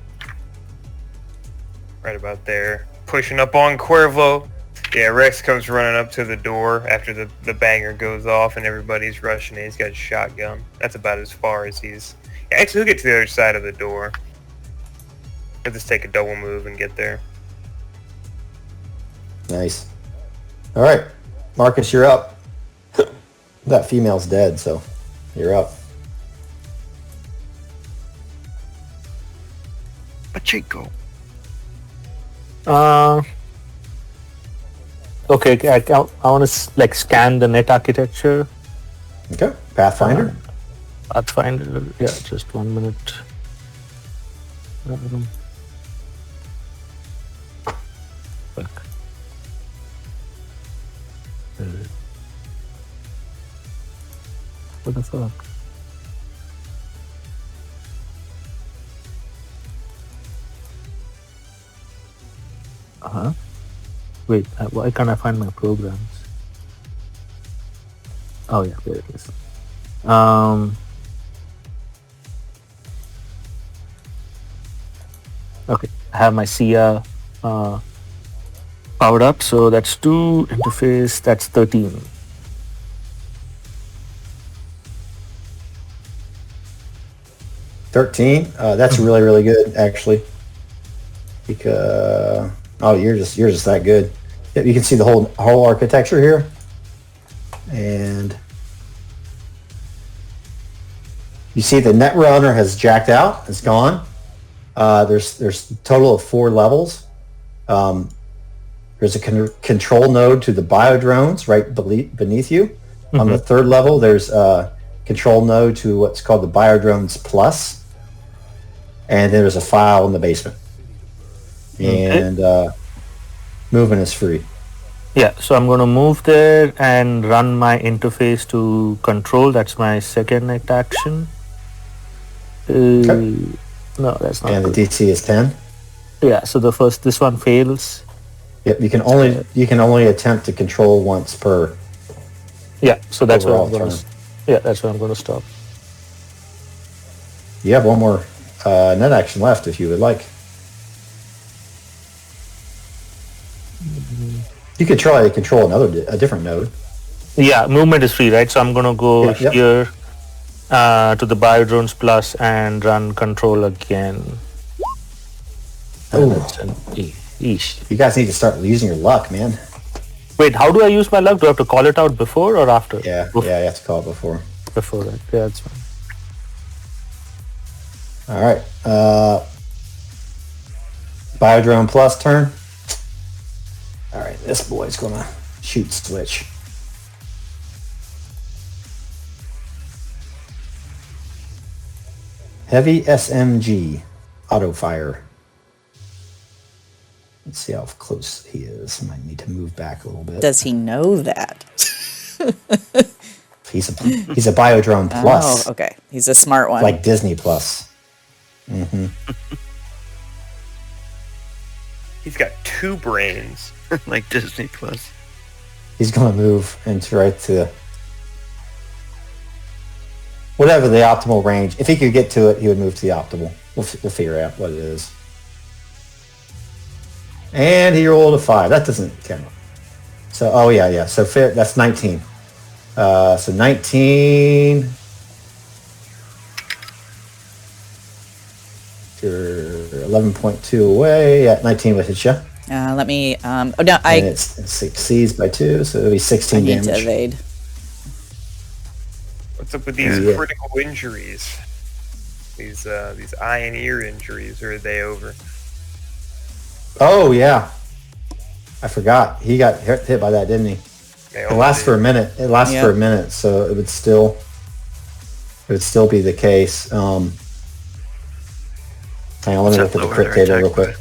Right about there. Pushing up on Cuervo. Yeah, Rex comes running up to the door after the banger goes off and everybody's rushing in. He's got a shotgun. That's about as far as he's... Yeah, actually, he'll get to the other side of the door. He'll just take a double move and get there. Nice. All right, Marcus, you're up. That female's dead, so you're up. Pachinko. Okay, I want to like scan the net architecture. Okay, Pathfinder. Pathfinder, yeah, just 1 minute. Fuck. What the fuck? Wait, why can't I find my programs? Oh yeah, there it is. Okay, I have my SIA powered up, so that's 2 interface, that's 13. That's really good actually. Because you're just that good. Yep, you can see the whole architecture here, and you see the Netrunner has jacked out. It's gone. There's a total of 4 levels. There's a control node to the biodrones right beneath you. Mm-hmm. On the 3rd level, there's a control node to what's called the Biodrones Plus, and there's a file in the basement. And movement is free. Yeah, so I'm going to move there and run my interface to control. That's my second net action. Okay. No, that's not. And good. the DC is 10. Yeah, so this one fails. Yep, you can only attempt to control once per. Yeah, so that's where overall I'm going turn. to. Yeah, that's where I'm going to stop. You have one more net action left if you would like. You could try to control a different node. Yeah, movement is free, right? So I'm going to go here to the Biodrones Plus and run control again. Oh, Eesh. you guys need to start using your luck, man. Wait, how do I use my luck? Do I have to call it out before or after? Yeah, you have to call it before. Before that, yeah, that's fine. All right, Biodrone Plus turn. All right, this boy's gonna shoot Switch. Heavy SMG, auto fire. Let's see how close he is. Might need to move back a little bit. Does he know that? He's a Biodrone Plus. Oh, okay. He's a smart one. Like Disney Plus. Mm-hmm. He's got 2 brains. Like Disney Plus. He's gonna move into right to whatever the optimal range. If he could get to it, he would move to the optimal. We'll figure out what it is. And he rolled a 5. That doesn't count. So, yeah. So that's 19. So 19. You're 11.2 away. Yeah, 19 would hit you. Let me. And it succeeds by 2, so it'll be 16 I need damage. to evade. What's up with these critical injuries? These eye and ear injuries, or are they over? Oh yeah, I forgot. He got hit by that, didn't he? They It all lasts did. for a minute. It lasts for a minute, so it would still be the case. Hang on, let me look at the crit data real quick.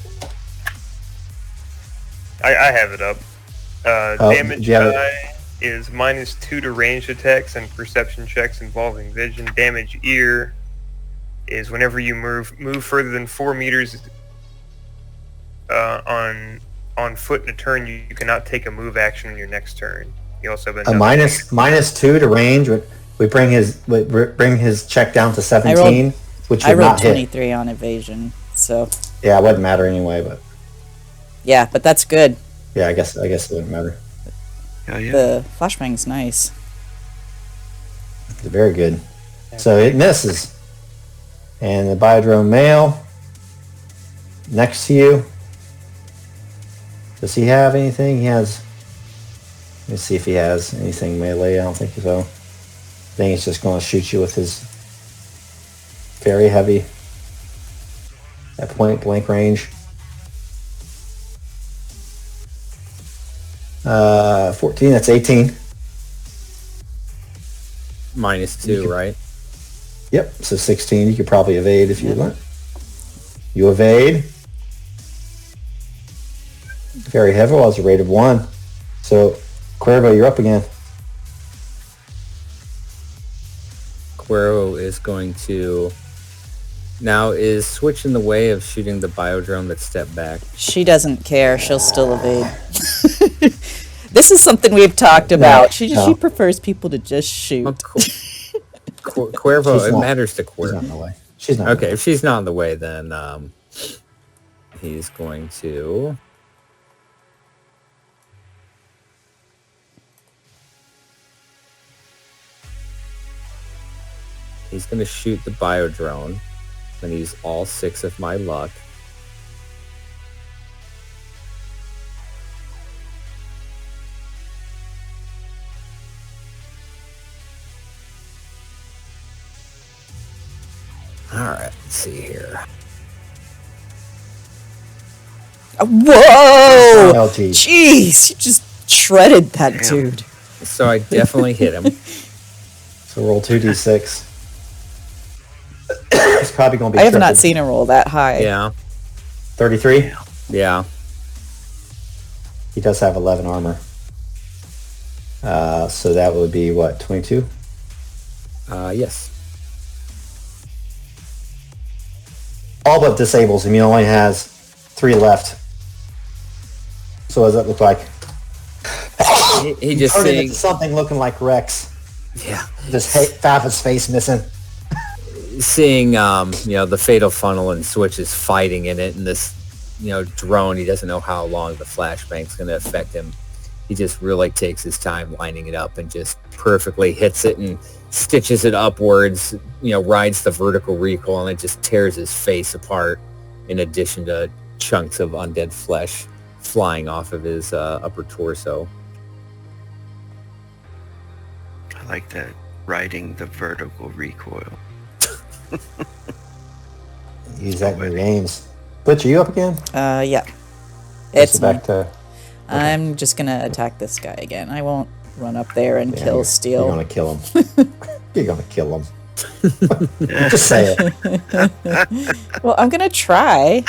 I have it up. Damage do you have it? eye is -2 to ranged attacks and perception checks involving vision. Damage ear is whenever you move further than 4 meters on foot in a turn, you cannot take a move action in your next turn. You also have A -2 to range. We bring his check down to 17, which I would rolled not hit. 23 on evasion, so Yeah, it wouldn't matter anyway. But yeah, but that's good. yeah, I guess it wouldn't matter. Oh, yeah. The flashbang's nice. It's very good. So it misses, and the biodrome male next to you. Does he have anything? He has. Let me see if he has anything melee. I don't think so. I think he's just going to shoot you with his very heavy at point blank range. 14. That's 18. -2, right? Yep. So 16. You could probably evade if you want. You evade. Very heavy. Well, it's a rate of 1. So, Cuervo, you're up again. Cuervo is going to... Now, is Switch in the way of shooting the biodrome that stepped back? She doesn't care. She'll still evade. This is something we've talked about. She prefers people to just shoot. Cuervo, it matters to She's Cuervo. not in the way. She's not. Okay, if she's not in the way, then he's going to... He's going to shoot the biodrone and use all 6 of my luck. Alright, let's see here. Whoa! LG. Jeez, you just shredded that dude. So I definitely hit him. So roll 2d6. It's probably going to be I have not triple. seen a roll that high. Yeah, 33. yeah. He does have 11 armor. So that would be what, 22? Yes. All but disables him. He only has 3 left. So what does that look like? He just Turned saying, into something looking like Rex. yeah, Just half his face missing. seeing the fatal funnel and Switch is fighting in it, and this drone, he doesn't know how long the flashbang's going to affect him. He just really takes his time lining it up and just perfectly hits it and stitches it upwards, rides the vertical recoil, and it just tears his face apart, in addition to chunks of undead flesh flying off of his upper torso. I like that, riding the vertical recoil. Use that in your games. Butch, are you up again? Yeah. So It's me. back to. I'm just gonna attack this guy again. I won't run up there and Yeah, kill You're Steel. gonna kill him. You're gonna kill him. Just say it. Well, I'm gonna try.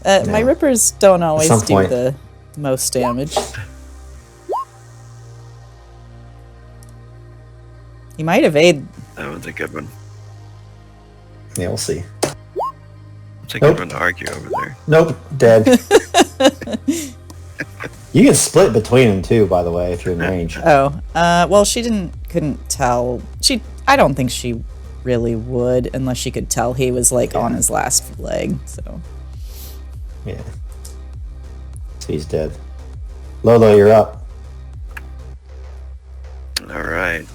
My rippers don't always some do point. the most damage. He might evade. That one's a good one. Yeah, we'll see. It's a good one to argue over there. Nope, dead. You can split between them too, by the way, if you're in range. Oh, well, she couldn't tell. I don't think she really would, unless she could tell he was on his last leg. So Yeah. So he's dead. Lolo, you're up. All right.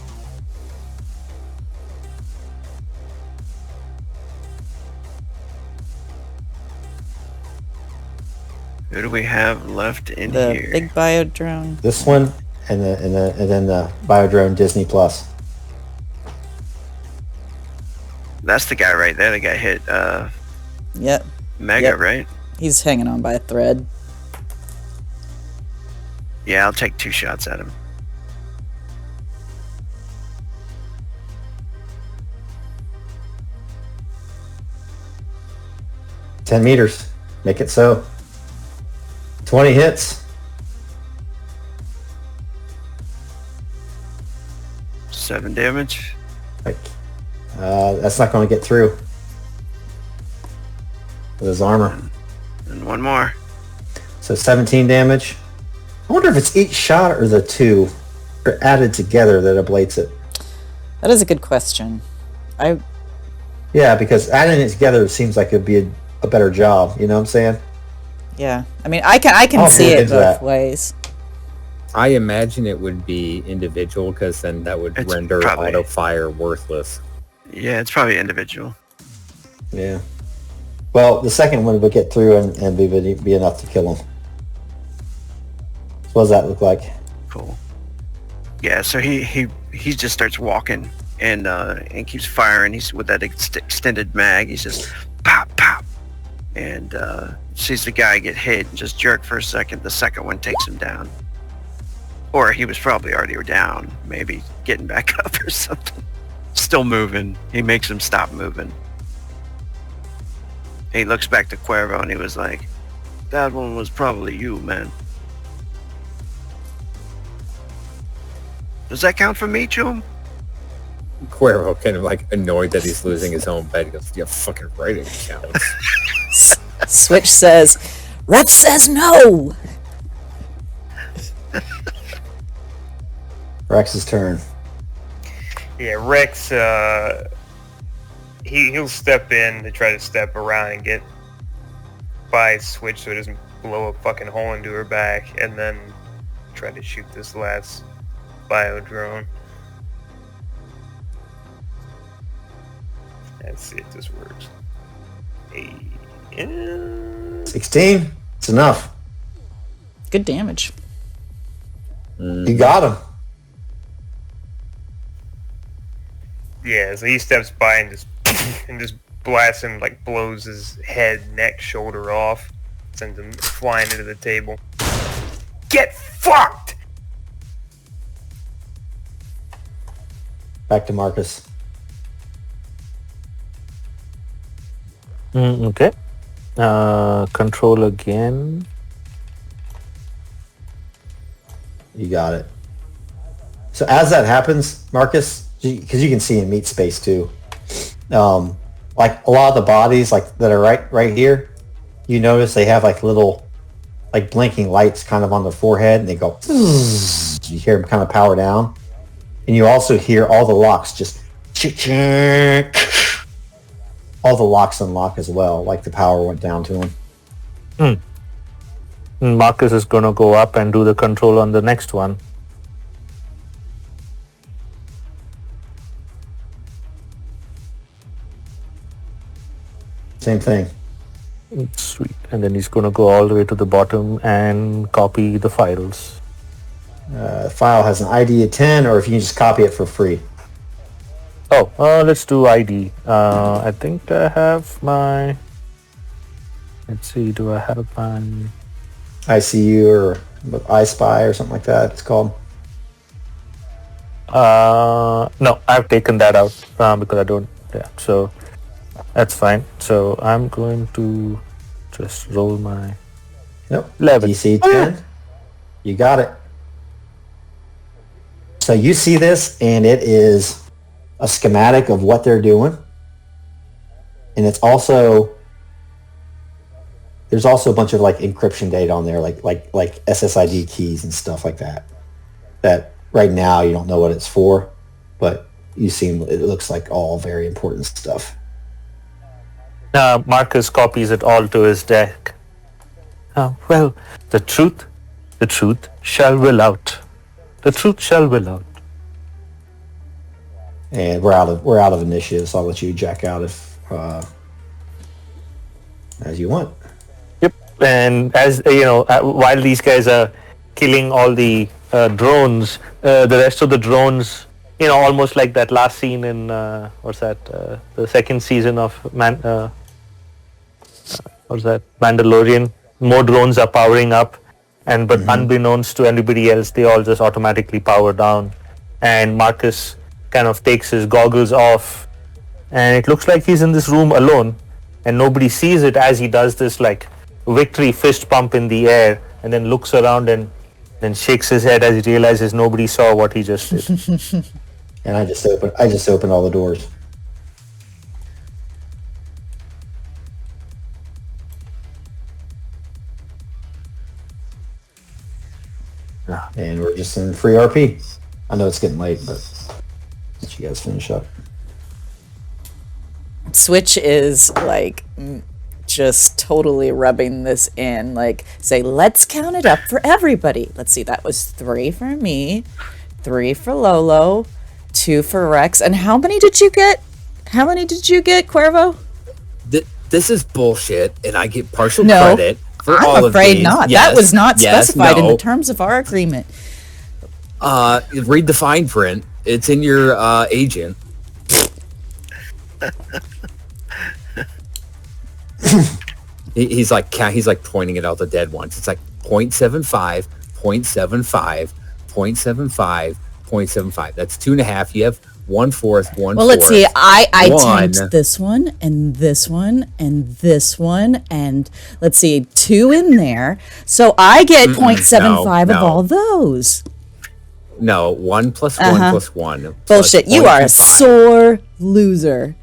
Who do we have left in the here? big bio drone. This one, and then the Biodrome Disney Plus. That's the guy right there. The guy hit Yep. Mega, Yep. right? He's hanging on by a thread. Yeah, I'll take 2 shots at him. $10 meters. Make it so. 20 hits. 7 damage. Like, that's not going to get through with his armor. And 1 more. So 17 damage. I wonder if it's each shot or the 2 are added together that ablates it. That is a good question. Yeah, because adding it together seems like it'd be a better job. You know what I'm saying? Yeah. I mean, I can I'll see look it into both that. ways. I imagine it would be individual because then that would It's render probably- auto fire worthless. Yeah, it's probably individual. Yeah. Well, the second one would get through and be enough to kill him. So what does that look like? Cool. Yeah, so he just starts walking and keeps firing. He's with that extended mag. He's just pop pop, and sees the guy get hit and just jerk for a second. The second one takes him down, or he was probably already down, maybe getting back up or something. Still moving. He makes him stop moving. He looks back to Cuervo and he was like, "That one was probably you, man." Does that count for me, Chum? Cuervo kind of like annoyed that he's losing his own bed. He goes, "Yeah, fucking right, it counts." Switch says, Rex says no. Rex's turn. Yeah, Rex, he'll step in to try to step around and get by Switch so it doesn't blow a fucking hole into her back, and then try to shoot this last bio drone. Let's see if this works. 16? It's enough. Good damage. You got him. Yeah, so he steps by and just blasts him, like blows his head, neck, shoulder off, sends him flying into the table. Get fucked! Back to Marcus. Okay. Control again. You got it. So as that happens, Marcus, because you can see in meat space too, like a lot of the bodies like that are right here, you notice they have like little like blinking lights kind of on the forehead, and they go. You hear them kind of power down, and you also hear all the locks just all the locks unlock as well, like the power went down to them. Marcus is gonna go up and do the control on the next one. Same thing. Sweet. And then he's gonna go all the way to the bottom and copy the files. File has an ID of 10, or if you can just copy it for free. Oh, let's do ID. I think I have my... Let's see, do I have my... ICU or iSpy or something like that it's called. No, I've taken that out because I don't... Yeah, so that's fine. So I'm going to just roll my... Yep. 11. DC 10. You got it. So you see this, and it is a schematic of what they're doing. And it's also... There's also a bunch of like encryption data on there, like SSID keys and stuff like that. That right now you don't know what it's for, but it looks like all very important stuff. Marcus copies it all to his deck. Well, the truth shall will out. The truth shall will out. And we're out of initiative, so I'll let you jack out if as you want. Yep. And as while these guys are killing all the drones, the rest of the drones almost like that last scene in the second season of Mandalorian. More drones are powering up, but unbeknownst to anybody else, they all just automatically power down. And Marcus kind of takes his goggles off, and it looks like he's in this room alone, and nobody sees it as he does this like victory fist pump in the air, and then looks around and then shakes his head as he realizes nobody saw what he just did. And I just opened all the doors. And we're just in free RP. I know it's getting late, but let you guys finish up. Switch is like just totally rubbing this in. Like, say, let's count it up for everybody. Let's see, that was 3 for me, 3 for Lolo, 2 for Rex. And how many did you get? Cuervo? This is bullshit, and I get partial credit for all of these. I'm afraid not. Yes, that was not specified in no. the terms of our agreement. Read the fine print. It's in your agent. He's like pointing it out the dead ones. It's like 0.75, 0.75, 0.75, 0.75. That's 2.5. You have 1/4, 1/4. Well, let's see. I tanked this one and this one and this one, and let's see, 2 in there. So I get 0.75 of all those. No, 1 plus 1 plus 1. Bullshit. You are a sore loser.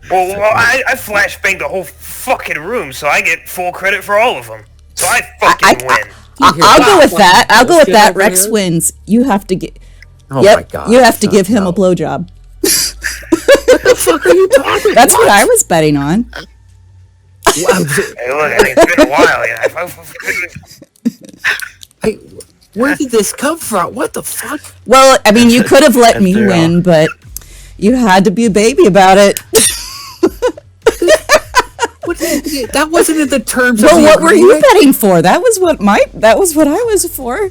Well, I flashbanged the whole fucking room, so I get full credit for all of them. So I fucking win. I'll go with that. I'll go with that. Rex wins. You have to get. Oh my God. You have to give him a blowjob. What the fuck are you talking about? That's what I was betting on. Hey, look, I think it's been a while. Where did this come from? What the fuck? Well, I mean, you could have let me win, but you had to be a baby about it. That wasn't in the terms of Well, the what were you agreement. betting for? That was what I was for.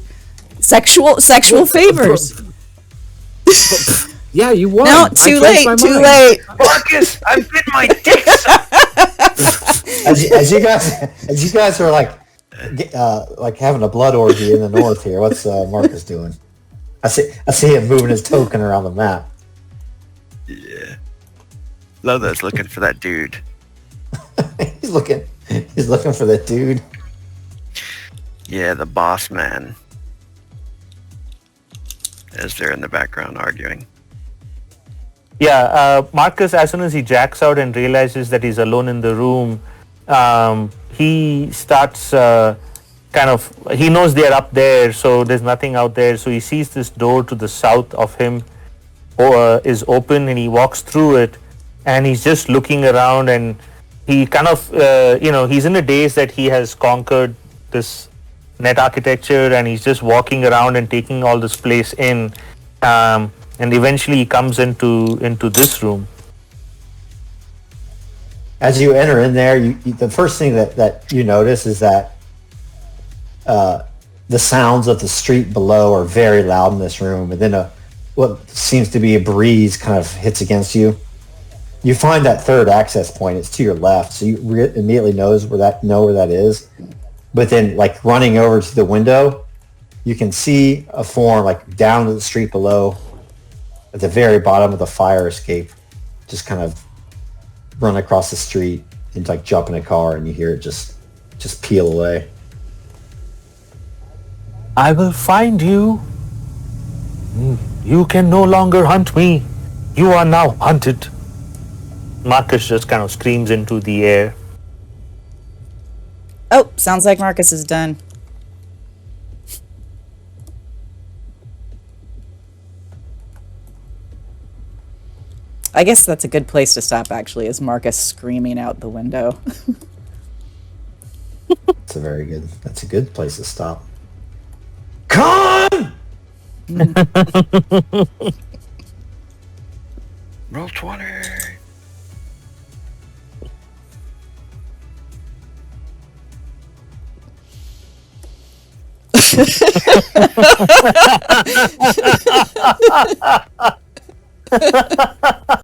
Sexual favors. Yeah, you won. No, too late. Marcus, I've bit my dick. As you guys are like having a blood orgy in the north here. What's Marcus doing? I see him moving his token around the map. Yeah. Lodo's looking for that dude. He's looking for that dude. Yeah, the boss man. As they're in the background arguing. Yeah, Marcus, as soon as he jacks out and realizes that he's alone in the room, he starts he knows they're up there, so there's nothing out there. So he sees this door to the south of him is open, and he walks through it, and he's just looking around, and he kind of, he's in a daze that he has conquered this net architecture, and he's just walking around and taking all this place in, and eventually he comes into this room. As you enter in there, the first thing that you notice is that the sounds of the street below are very loud in this room, and then what seems to be a breeze kind of hits against you. You find that third access point. It's to your left, so you immediately know where that is. But then, like, running over to the window, you can see a form like down to the street below, at the very bottom of the fire escape, just kind of run across the street and like jump in a car, and you hear it just peel away. I will find you. You can no longer hunt me. You are now hunted. Marcus just kind of screams into the air. Oh, sounds like Marcus is done. I guess that's a good place to stop, actually, is Marcus screaming out the window. That's a good place to stop. Come! Roll 20.